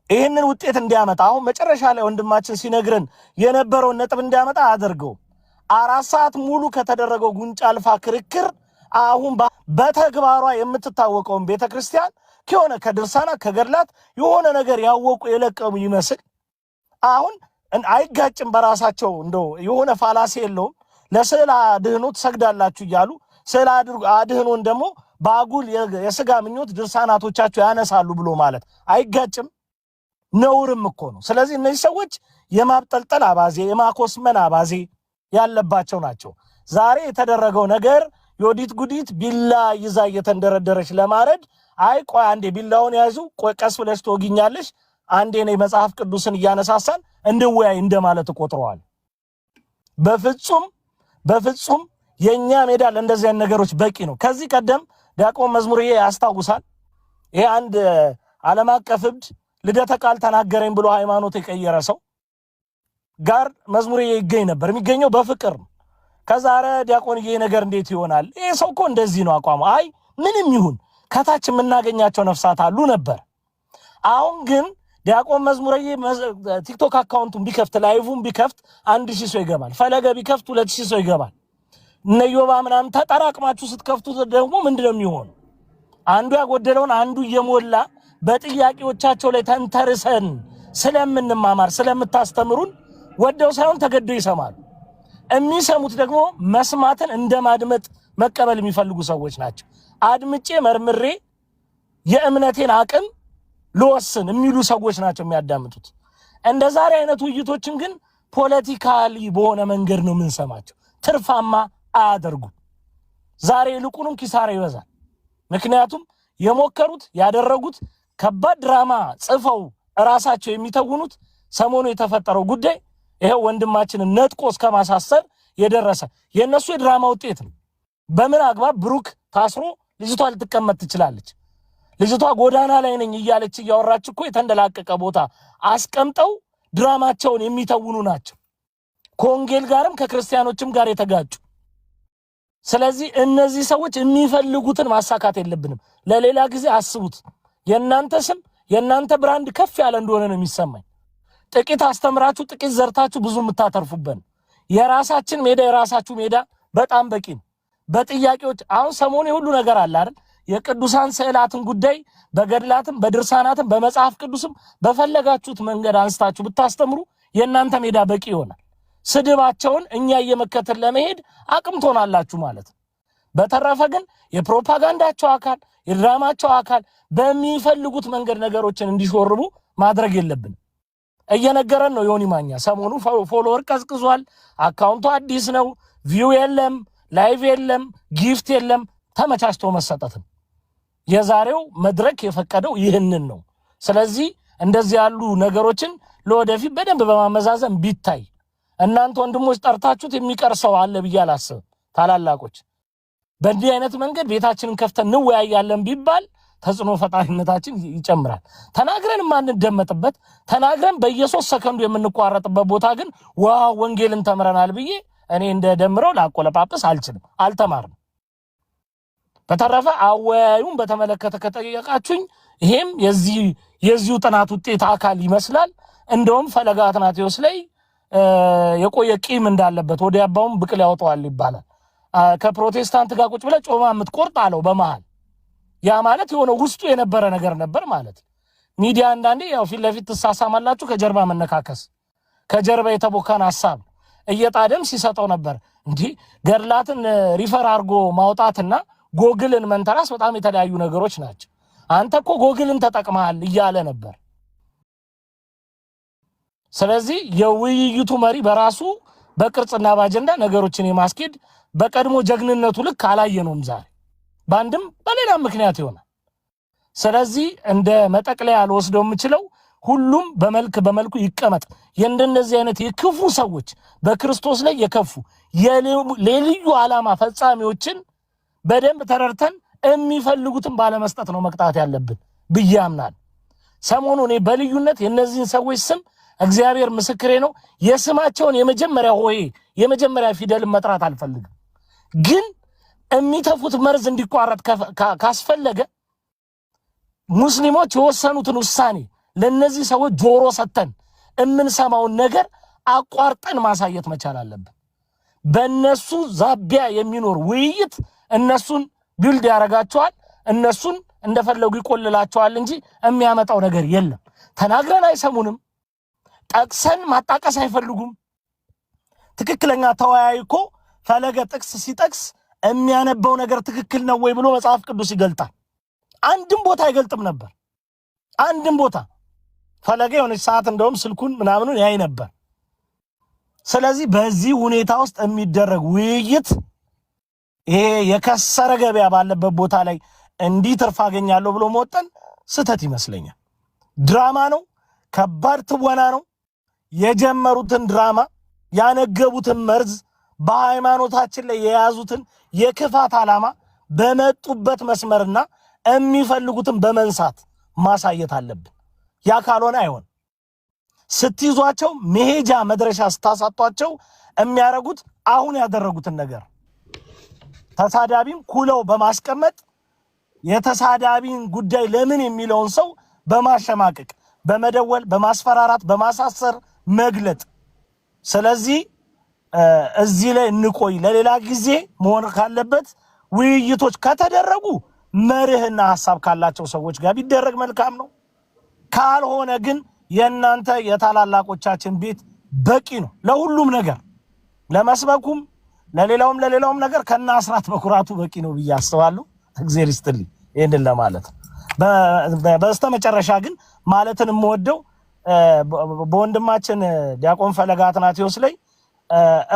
ይህንን ውጤት እንዲያመጣ አሁን መጨረሻ ላይ ወንድማችን ሲነግረን የነበረውን ነጥብ እንዲያመጣ አያደርገው። 4 ሰዓት ሙሉ ከተደረገው ጉንጫ አልፋ ክርክር አሁን በተግባሯ የምትታወቀውን ቤተክርስቲያን ከሆነ ከድርሳና ከገድላት የሆነ ነገር ያወቁ የለቀሙ ይመስል አሁን አይጋጭም በራሳቸው እንደው የሆነ ፋላሲ የለውም። ለስዕል አድህኖ ትሰግዳላችሁ እያሉ ስዕል አድህኖን ደግሞ በአጉል የስጋ ምኞት ድርሳናቶቻቸው ያነሳሉ ብሎ ማለት አይጋጭም፣ ነውርም እኮ ነው። ስለዚህ እነዚህ ሰዎች የማብጠልጠል አባዜ የማኮስመን አባዜ ያለባቸው ናቸው። ዛሬ የተደረገው ነገር ዮዲት ጉዲት ቢላ ይዛ እየተንደረደረች ለማረድ አይ ቆይ አንዴ ቢላውን ያዙ፣ ቆይ ቀስ ብለሽ ትወጊኛለሽ፣ አንዴ ነው መጽሐፍ ቅዱስን እያነሳሳን እንድወያይ እንደማለት ቆጥረዋል። በፍጹም የኛ ሜዳ ለእንደዚህ አይነት ነገሮች በቂ ነው። ከዚህ ቀደም ዲያቆን መዝሙርዬ ያስታውሳል። ይሄ አንድ ዓለም አቀፍ እብድ ልደተ ቃል ተናገረኝ ብሎ ሃይማኖት የቀየረ ሰው ጋር መዝሙርዬ ይገኝ ነበር። የሚገኘው በፍቅር ነው። ከዛ ኧረ ዲያቆንዬ ነገር እንዴት ይሆናል? ይሄ ሰው እኮ እንደዚህ ነው አቋሙ። አይ ምንም ይሁን ከታች የምናገኛቸው ነፍሳት አሉ ነበር። አሁን ግን ዲያቆን መዝሙርዬ ቲክቶክ አካውንቱን ቢከፍት ላይቭን ቢከፍት 1000 ሰው ይገባል። ፈለገ ቢከፍት 2000 ሰው ይገባል። ነዮባ ምናምን ተጠራቅማችሁ ስትከፍቱት ደግሞ ምንድነው የሚሆነው? አንዱ ያጎደለውን አንዱ እየሞላ በጥያቄዎቻቸው ላይ ተንተርሰን ስለምንማማር ስለምታስተምሩን ወደው ሳይሆን ተገደው ይሰማሉ። የሚሰሙት ደግሞ መስማትን እንደማድመጥ መቀበል የሚፈልጉ ሰዎች ናቸው። አድምጬ መርምሬ የእምነቴን አቅም ልወስን የሚሉ ሰዎች ናቸው የሚያዳምጡት። እንደ ዛሬ አይነት ውይይቶችን ግን ፖለቲካሊ በሆነ መንገድ ነው የምንሰማቸው። ትርፋማ አያደርጉም። ዛሬ ይልቁንም ኪሳራ ይበዛል። ምክንያቱም የሞከሩት ያደረጉት ከባድ ድራማ ጽፈው እራሳቸው የሚተውኑት ሰሞኑ የተፈጠረው ጉዳይ ይሄው ወንድማችንን ነጥቆ እስከ ማሳሰር የደረሰ የነሱ የድራማ ውጤት ነው። በምን አግባብ ብሩክ ታስሮ ልጅቷ ልትቀመጥ ትችላለች? ልጅቷ ጎዳና ላይ ነኝ እያለች እያወራች እኮ የተንደላቀቀ ቦታ አስቀምጠው ድራማቸውን የሚተውኑ ናቸው። ከወንጌል ጋርም ከክርስቲያኖችም ጋር የተጋጩ። ስለዚህ እነዚህ ሰዎች የሚፈልጉትን ማሳካት የለብንም። ለሌላ ጊዜ አስቡት። የእናንተ ስም የእናንተ ብራንድ ከፍ ያለ እንደሆነ ነው የሚሰማኝ። ጥቂት አስተምራችሁ ጥቂት ዘርታችሁ ብዙ የምታተርፉበት የራሳችን ሜዳ የራሳችሁ ሜዳ በጣም በቂ ነው። በጥያቄዎች አሁን ሰሞኑ ሁሉ ነገር አለ አይደል? የቅዱሳን ስዕላትን ጉዳይ በገድላትም በድርሳናትም በመጽሐፍ ቅዱስም በፈለጋችሁት መንገድ አንስታችሁ ብታስተምሩ የእናንተ ሜዳ በቂ ይሆናል። ስድባቸውን እኛ እየመከተል ለመሄድ አቅም ትሆናላችሁ ማለት ነው። በተረፈ ግን የፕሮፓጋንዳቸው አካል የድራማቸው አካል በሚፈልጉት መንገድ ነገሮችን እንዲሾርቡ ማድረግ የለብንም። እየነገረን ነው ዮኒ ማኛ። ሰሞኑ ፎሎወር ቀዝቅዟል፣ አካውንቱ አዲስ ነው፣ ቪው የለም፣ ላይቭ የለም፣ ጊፍት የለም። ተመቻችቶ መሰጠት የዛሬው መድረክ የፈቀደው ይህንን ነው። ስለዚህ እንደዚህ ያሉ ነገሮችን ለወደፊት በደንብ በማመዛዘን ቢታይ እናንተ ወንድሞች ጠርታችሁት የሚቀርሰው አለ ብዬ አላስብም። ታላላቆች በእንዲህ አይነት መንገድ ቤታችንን ከፍተን እንወያያለን ቢባል ተጽዕኖ ፈጣሪነታችን ይጨምራል። ተናግረን የማንደመጥበት ተናግረን በየ3 ሰከንዱ የምንቋረጥበት ቦታ ግን ወንጌልን ተምረናል ብዬ እኔ እንደደምረው ላቆለጳጵስ አልችልም። አልተማርም። በተረፈ አወያዩን በተመለከተ ከጠየቃችሁኝ ይሄም የዚሁ ጥናት ውጤት አካል ይመስላል። እንደውም ፈለገ አትናቴዎስ ላይ የቆየ ቂም እንዳለበት ወደ ያባውም ብቅል ያወጣዋል ይባላል። ከፕሮቴስታንት ጋር ቁጭ ብለ ጮማ የምትቆርጥ አለው በመሃል። ያ ማለት የሆነ ውስጡ የነበረ ነገር ነበር ማለት። ሚዲያ አንዳንዴ ያው ፊት ለፊት ትሳሳማላችሁ፣ ከጀርባ መነካከስ፣ ከጀርባ የተቦካን ሐሳብ እየጣደም ሲሰጠው ነበር። እንዲህ ገድላትን ሪፈር አድርጎ ማውጣትና ጎግልን መንተራስ በጣም የተለያዩ ነገሮች ናቸው። አንተ እኮ ጎግልን ተጠቅመሃል እያለ ነበር። ስለዚህ የውይይቱ መሪ በራሱ በቅርጽና ባጀንዳ ነገሮችን የማስኬድ በቀድሞ ጀግንነቱ ልክ አላየነውም ዛሬ በአንድም በሌላም ምክንያት ይሆናል። ስለዚህ እንደ መጠቅለያ ልወስደው የምችለው ሁሉም በመልኩ ይቀመጥ። የእንደነዚህ አይነት የክፉ ሰዎች በክርስቶስ ላይ የከፉ የልዩ ዓላማ ፈጻሚዎችን በደንብ ተረድተን የሚፈልጉትን ባለመስጠት ነው መቅጣት ያለብን ብዬ አምናለሁ። ሰሞኑ እኔ በልዩነት የእነዚህን ሰዎች ስም እግዚአብሔር ምስክሬ ነው የስማቸውን የመጀመሪያ ፊደል መጥራት አልፈልግም። ግን የሚተፉት መርዝ እንዲቋረጥ ካስፈለገ ሙስሊሞች የወሰኑትን ውሳኔ ለነዚህ ሰዎች ጆሮ ሰተን የምንሰማውን ነገር አቋርጠን ማሳየት መቻል አለብን። በእነሱ ዛቢያ የሚኖር ውይይት እነሱን ቢልድ ያደርጋቸዋል፣ እነሱን እንደፈለጉ ይቆልላቸዋል እንጂ የሚያመጣው ነገር የለም። ተናግረን አይሰሙንም፣ ጠቅሰን ማጣቀስ አይፈልጉም። ትክክለኛ ተወያይ እኮ ፈለገ ጥቅስ ሲጠቅስ የሚያነበው ነገር ትክክል ነው ወይ ብሎ መጽሐፍ ቅዱስ ይገልጣል። አንድም ቦታ አይገልጥም ነበር። አንድም ቦታ ፈለገ የሆነች ሰዓት እንደውም ስልኩን ምናምኑን ያይ ነበር። ስለዚህ በዚህ ሁኔታ ውስጥ የሚደረግ ውይይት ይሄ የከሰረ ገበያ ባለበት ቦታ ላይ እንዲህ ትርፍ አገኛለሁ ብሎ መወጠን ስህተት ይመስለኛል። ድራማ ነው፣ ከባድ ትወና ነው። የጀመሩትን ድራማ ያነገቡትን መርዝ በሃይማኖታችን ላይ የያዙትን የክፋት ዓላማ በመጡበት መስመርና የሚፈልጉትን በመንሳት ማሳየት አለብን። ያ ካልሆነ አይሆን። ስትይዟቸው መሄጃ መድረሻ ስታሳጧቸው የሚያረጉት አሁን ያደረጉትን ነገር ተሳዳቢን ኩለው በማስቀመጥ የተሳዳቢን ጉዳይ ለምን የሚለውን ሰው በማሸማቀቅ በመደወል በማስፈራራት በማሳሰር መግለጥ። ስለዚህ እዚህ ላይ እንቆይ። ለሌላ ጊዜ መሆን ካለበት ውይይቶች ከተደረጉ መርህና ሐሳብ ካላቸው ሰዎች ጋር ቢደረግ መልካም ነው። ካልሆነ ግን የእናንተ የታላላቆቻችን ቤት በቂ ነው ለሁሉም ነገር፣ ለመስበኩም ለሌላውም ነገር ከና አስራት በኩራቱ በቂ ነው ብዬ አስባለሁ። እግዚአብሔር ይስጥልኝ ይሄንን ለማለት። በስተመጨረሻ ግን ማለትን የምወደው በወንድማችን ዲያቆን ፈለገ አትናቴዎስ ላይ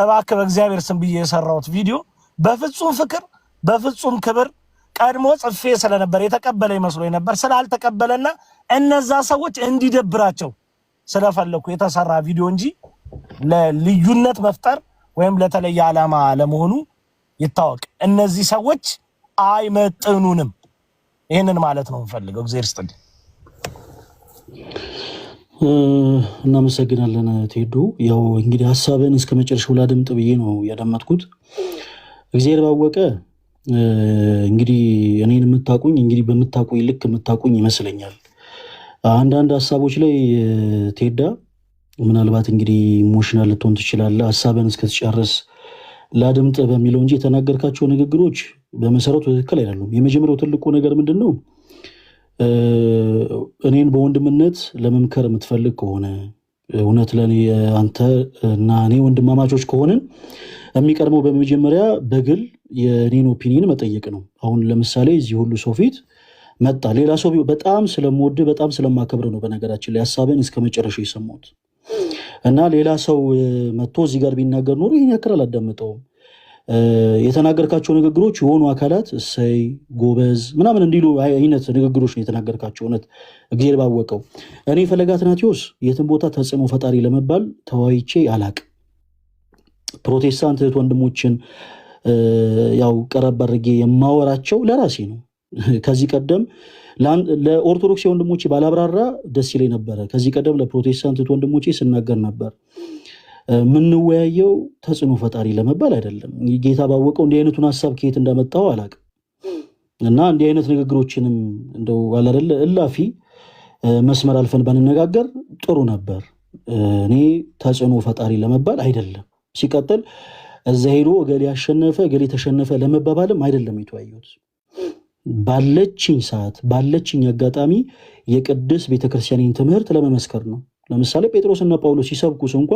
እባክህ በእግዚአብሔር ስም ብዬ የሰራሁት ቪዲዮ በፍጹም ፍቅር በፍጹም ክብር ቀድሞ ጽፌ ስለነበር የተቀበለ ይመስሎኝ ነበር። ስላልተቀበለና እነዛ ሰዎች እንዲደብራቸው ስለፈለኩ የተሰራ ቪዲዮ እንጂ ለልዩነት መፍጠር ወይም ለተለየ ዓላማ ለመሆኑ ይታወቅ። እነዚህ ሰዎች አይመጥኑንም። ይሄንን ማለት ነው የምፈልገው። እግዚአብሔር ይስጥልኝ። እናመሰግናለን ቴዱ። ያው እንግዲህ ሐሳብን እስከ መጨረሻው ላድምጥ ብዬ ነው ያዳመጥኩት። እግዚአብሔር ባወቀ እንግዲህ እኔን የምታቁኝ እንግዲህ በምታቁኝ ልክ የምታቁኝ ይመስለኛል። አንዳንድ ሐሳቦች ላይ ቴዳ ምናልባት እንግዲህ ኢሞሽናል ልትሆን ትችላለህ። ሐሳብን እስከተጨረስ ላድምጥ በሚለው እንጂ የተናገርካቸው ንግግሮች በመሰረቱ ትክክል አይደሉም። የመጀመሪያው ትልቁ ነገር ምንድን ነው? እኔን በወንድምነት ለመምከር የምትፈልግ ከሆነ እውነት ለእኔ አንተ እና እኔ ወንድማማቾች ከሆንን የሚቀድመው በመጀመሪያ በግል የኔን ኦፒኒየን መጠየቅ ነው። አሁን ለምሳሌ እዚህ ሁሉ ሰው ፊት መጣ ሌላ ሰው በጣም ስለምወድ በጣም ስለማከብር ነው በነገራችን ላይ ሐሳብን እስከ መጨረሻው የሰማሁት እና ሌላ ሰው መጥቶ እዚህ ጋር ቢናገር ኖሮ ይህን ያክል አላዳምጠውም። የተናገርካቸው ንግግሮች የሆኑ አካላት እሰይ ጎበዝ ምናምን እንዲሉ አይነት ንግግሮች ነው የተናገርካቸው። እውነት እግዚአብሔር ባወቀው እኔ ፈለገ አትናቴዎስ የትን ቦታ ተጽዕኖ ፈጣሪ ለመባል ተወያይቼ አላቅም። ፕሮቴስታንት እህት ወንድሞችን ያው ቀረብ አድርጌ የማወራቸው ለራሴ ነው። ከዚህ ቀደም ለኦርቶዶክስ ወንድሞቼ ባላብራራ ደስ ይለኝ ነበረ። ከዚህ ቀደም ለፕሮቴስታንት እህት ወንድሞቼ ስናገር ነበር። ምንወያየው ተጽዕኖ ፈጣሪ ለመባል አይደለም። ጌታ ባወቀው እንዲህ አይነቱን ሐሳብ ከየት እንዳመጣው አላቅም እና እንዲህ አይነት ንግግሮችንም እንደው አላደለ እላፊ መስመር አልፈን ባንነጋገር ጥሩ ነበር። እኔ ተጽዕኖ ፈጣሪ ለመባል አይደለም። ሲቀጥል እዛ ሄዶ እገሌ ያሸነፈ እገሌ ተሸነፈ ለመባባልም አይደለም የተወያዩት። ባለችኝ ሰዓት ባለችኝ አጋጣሚ የቅድስት ቤተክርስቲያንን ትምህርት ለመመስከር ነው። ለምሳሌ ጴጥሮስና ጳውሎስ ሲሰብኩስ እንኳ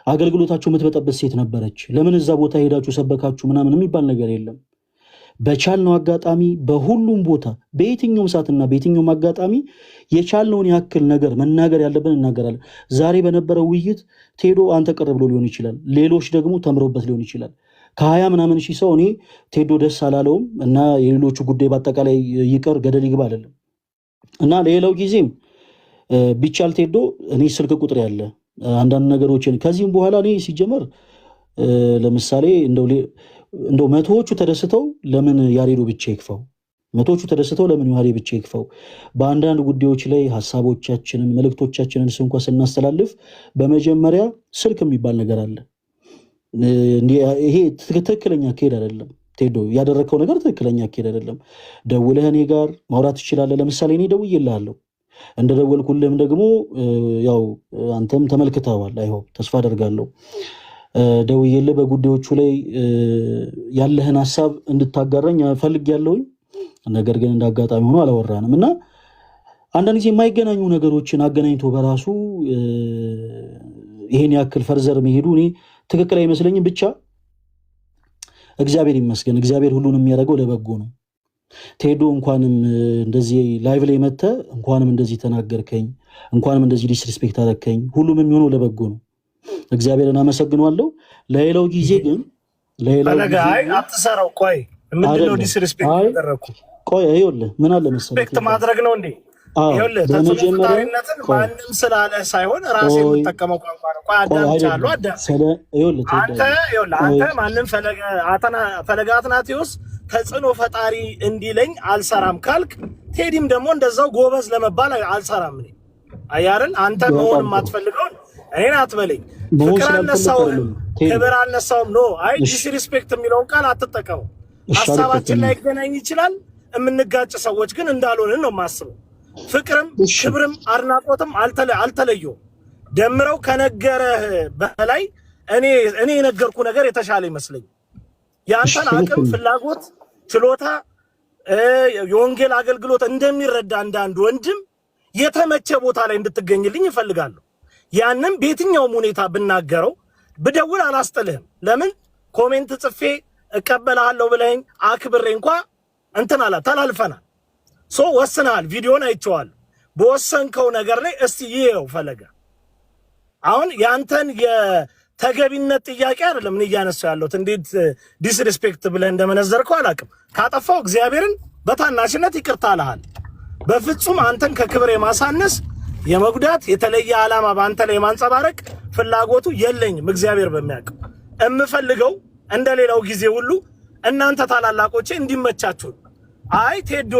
አገልግሎታቸው የምትበጠበት ሴት ነበረች። ለምን እዛ ቦታ ሄዳችሁ ሰበካችሁ ምናምን የሚባል ነገር የለም። በቻልነው አጋጣሚ በሁሉም ቦታ በየትኛውም ሰዓትና በየትኛውም አጋጣሚ የቻልነውን ያክል ነገር መናገር ያለብን እናገራለን። ዛሬ በነበረው ውይይት ቴዶ አንተ ቅር ብሎ ሊሆን ይችላል፣ ሌሎች ደግሞ ተምረውበት ሊሆን ይችላል። ከ20 ምናምን ሺህ ሰው እኔ ቴዶ ደስ አላለውም እና የሌሎቹ ጉዳይ በአጠቃላይ ይቀር ገደል ይግባ አይደለም እና ሌላው ጊዜም ቢቻል ቴዶ እኔ ስልክ ቁጥር ያለ አንዳንድ ነገሮችን ከዚህም በኋላ እኔ ሲጀመር ለምሳሌ እንደው መቶዎቹ ተደስተው ለምን ያሬዶ ብቻ ይክፈው፣ መቶዎቹ ተደስተው ለምን ያሬዶ ብቻ ይክፈው። በአንዳንድ ጉዳዮች ላይ ሐሳቦቻችንን መልእክቶቻችንን እንኳ ስናስተላልፍ በመጀመሪያ ስልክ የሚባል ነገር አለ። ይሄ ትክክለኛ አካሄድ አይደለም። ቴዶ ያደረከው ነገር ትክክለኛ አካሄድ አይደለም። ደውለህ እኔ ጋር ማውራት ትችላለህ። ለምሳሌ እኔ ደውዬልሃለሁ፣ እንደደወልኩልህም ደግሞ ያው አንተም ተመልክተዋል። አይሆን ተስፋ አደርጋለሁ። ደውዬልህ በጉዳዮቹ ላይ ያለህን ሐሳብ እንድታጋራኝ ፈልጌያለሁኝ። ነገር ግን እንዳጋጣሚ ሆኖ አላወራንም እና አንዳንድ ጊዜ የማይገናኙ ነገሮችን አገናኝቶ በራሱ ይሄን ያክል ፈርዘር መሄዱ እኔ ትክክል አይመስለኝም። ብቻ እግዚአብሔር ይመስገን፣ እግዚአብሔር ሁሉንም የሚያደርገው ለበጎ ነው። ቴዶ እንኳንም እንደዚህ ላይቭ ላይ መጥተህ እንኳንም እንደዚህ ተናገርከኝ፣ እንኳንም እንደዚህ ዲስሪስፔክት አደረከኝ፣ ሁሉም የሚሆነው ለበጎ ነው። እግዚአብሔርን አመሰግናለሁ። ለሌላው ጊዜ ግን አትሰራው። ቆይ ምንድነው ዲስሪስፔክት ያደረኩ? ቆይ ይኸውልህ ምን አለ መሰለህ ሪስፔክት ማድረግ ነው እንዴ? ይኸውልህ ተጽዕኖፈጣሪነትን ማንም ስላለ ሳይሆን ራሴ የምጠቀመው ቋንቋ ነው። ቆይ አዳምጫለሁ። አንተ ማንም ፈለገ አትናቴዎስ ተጽዕኖ ፈጣሪ እንዲለኝ አልሰራም ካልክ፣ ቴዲም ደግሞ እንደዛው ጎበዝ ለመባል አልሰራም ነኝ አያርን። አንተ መሆን የማትፈልገውን እኔን አትበለኝ። ፍቅር አልነሳውም፣ ክብር አልነሳውም። ኖ አይ ዲስሪስፔክት የሚለውን ቃል አትጠቀሙ። ሀሳባችን ላይ ይገናኝ ይችላል። የምንጋጭ ሰዎች ግን እንዳልሆንን ነው የማስበው። ፍቅርም ክብርም አድናቆትም አልተለየውም። ደምረው ከነገረህ በላይ እኔ የነገርኩ ነገር የተሻለ ይመስለኝ። የአንተን አቅም፣ ፍላጎት፣ ችሎታ፣ የወንጌል አገልግሎት እንደሚረዳ እንዳንድ ወንድም የተመቸ ቦታ ላይ እንድትገኝልኝ ይፈልጋለሁ። ያንም በየትኛውም ሁኔታ ብናገረው ብደውል አላስጥልህም። ለምን ኮሜንት ጽፌ እቀበላለሁ ብለኝ አክብሬ እንኳ እንትን አላ ተላልፈናል። ወስናል። ቪዲዮን አይቼዋለሁ። በወሰንከው ነገር ላይ እስቲ ይሄው ፈለገ አሁን ያንተን የተገቢነት ጥያቄ አይደለም እኔ እያነሳው ያለሁት። እንዴት ዲስሪስፔክት ብለህ እንደመነዘርከው አላውቅም። ካጠፋው እግዚአብሔርን በታናሽነት ይቅርታ አልሃል። በፍጹም አንተን ከክብር የማሳነስ የመጉዳት የተለየ ዓላማ በአንተ ላይ የማንጸባረቅ ፍላጎቱ የለኝም። እግዚአብሔር በሚያውቀው እምፈልገው እንደሌላው ጊዜ ሁሉ እናንተ ታላላቆቼ እንዲመቻችሁ። አይ ቴዶ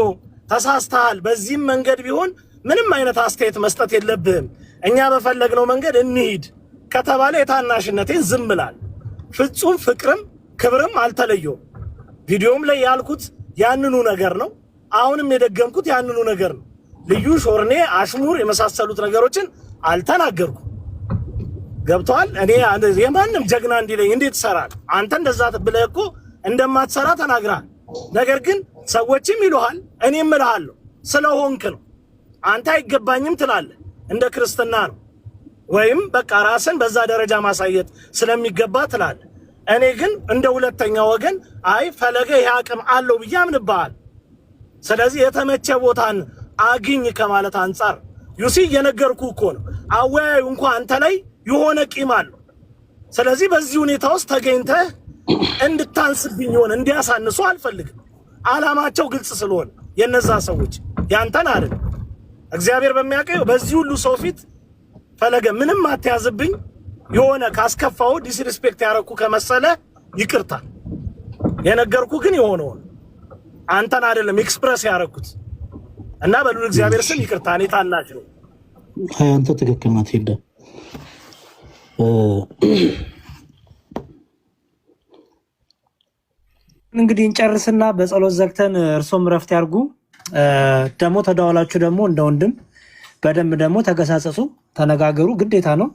ተሳስተሃል፣ በዚህም መንገድ ቢሆን ምንም አይነት አስተያየት መስጠት የለብህም፣ እኛ በፈለግነው መንገድ እንሂድ ከተባለ የታናሽነቴን ዝም ብላል። ፍጹም ፍቅርም ክብርም አልተለየውም። ቪዲዮም ላይ ያልኩት ያንኑ ነገር ነው። አሁንም የደገምኩት ያንኑ ነገር ነው። ልዩ ሾርኔ፣ አሽሙር የመሳሰሉት ነገሮችን አልተናገርኩም። ገብቷል። እኔ የማንም ጀግና እንዲለኝ እንዴት ትሰራል? አንተ እንደዛ ብለህ እኮ እንደማትሰራ ተናግራል። ነገር ግን ሰዎችም ይሉሃል፣ እኔም እልሃለሁ ስለሆንክ ነው። አንተ አይገባኝም ትላለህ፣ እንደ ክርስትና ነው። ወይም በቃ ራስን በዛ ደረጃ ማሳየት ስለሚገባ ትላለህ። እኔ ግን እንደ ሁለተኛ ወገን አይ ፈለገ ይሄ አቅም አለው ብዬ አምንብሃል። ስለዚህ የተመቸ ቦታን አግኝ ከማለት አንጻር ዩሲ እየነገርኩ እኮ ነው። አወያዩ እንኳ አንተ ላይ የሆነ ቂም አለው። ስለዚህ በዚህ ሁኔታ ውስጥ ተገኝተህ እንድታንስብኝ ሆነ እንዲያሳንሱ አልፈልግም። ዓላማቸው ግልጽ ስለሆነ የነዛ ሰዎች ያንተን አይደል። እግዚአብሔር በሚያውቀው በዚህ ሁሉ ሰው ፊት ፈለገ ምንም አትያዝብኝ። የሆነ ካስከፋው ዲስሪስፔክት ያረኩ ከመሰለ ይቅርታ። የነገርኩ ግን የሆነው አንተን አይደለም ኤክስፕረስ ያረኩት እና በሉ እግዚአብሔር ስም ይቅርታ። እኔ ታናሽ ነው። አንተ ትክክል ናት። ሄደ እንግዲህ እንጨርስና በጸሎት ዘግተን እርሶም ረፍት ያርጉ። ደግሞ ተዳዋላችሁ ደግሞ እንደ ወንድም በደንብ ደግሞ ተገሳጸሱ፣ ተነጋገሩ። ግዴታ ነው።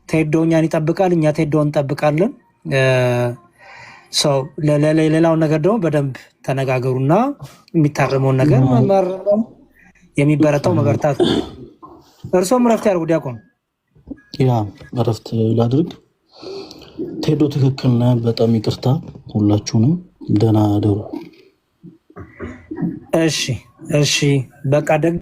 ቴዶ እኛን ይጠብቃል፣ እኛ ቴዶን እንጠብቃለን። ሰው ሌላውን ነገር ደግሞ በደንብ ተነጋገሩና የሚታረመውን ነገር መማረም፣ የሚበረታው መበርታት። እርሶም ረፍት ያርጉ። ዲያቆን ያ ረፍት ላድርግ። ቴዶ ትክክል ነህ። በጣም ይቅርታ ሁላችሁንም። ደህና አደሩ። እሺ በቃ ደግ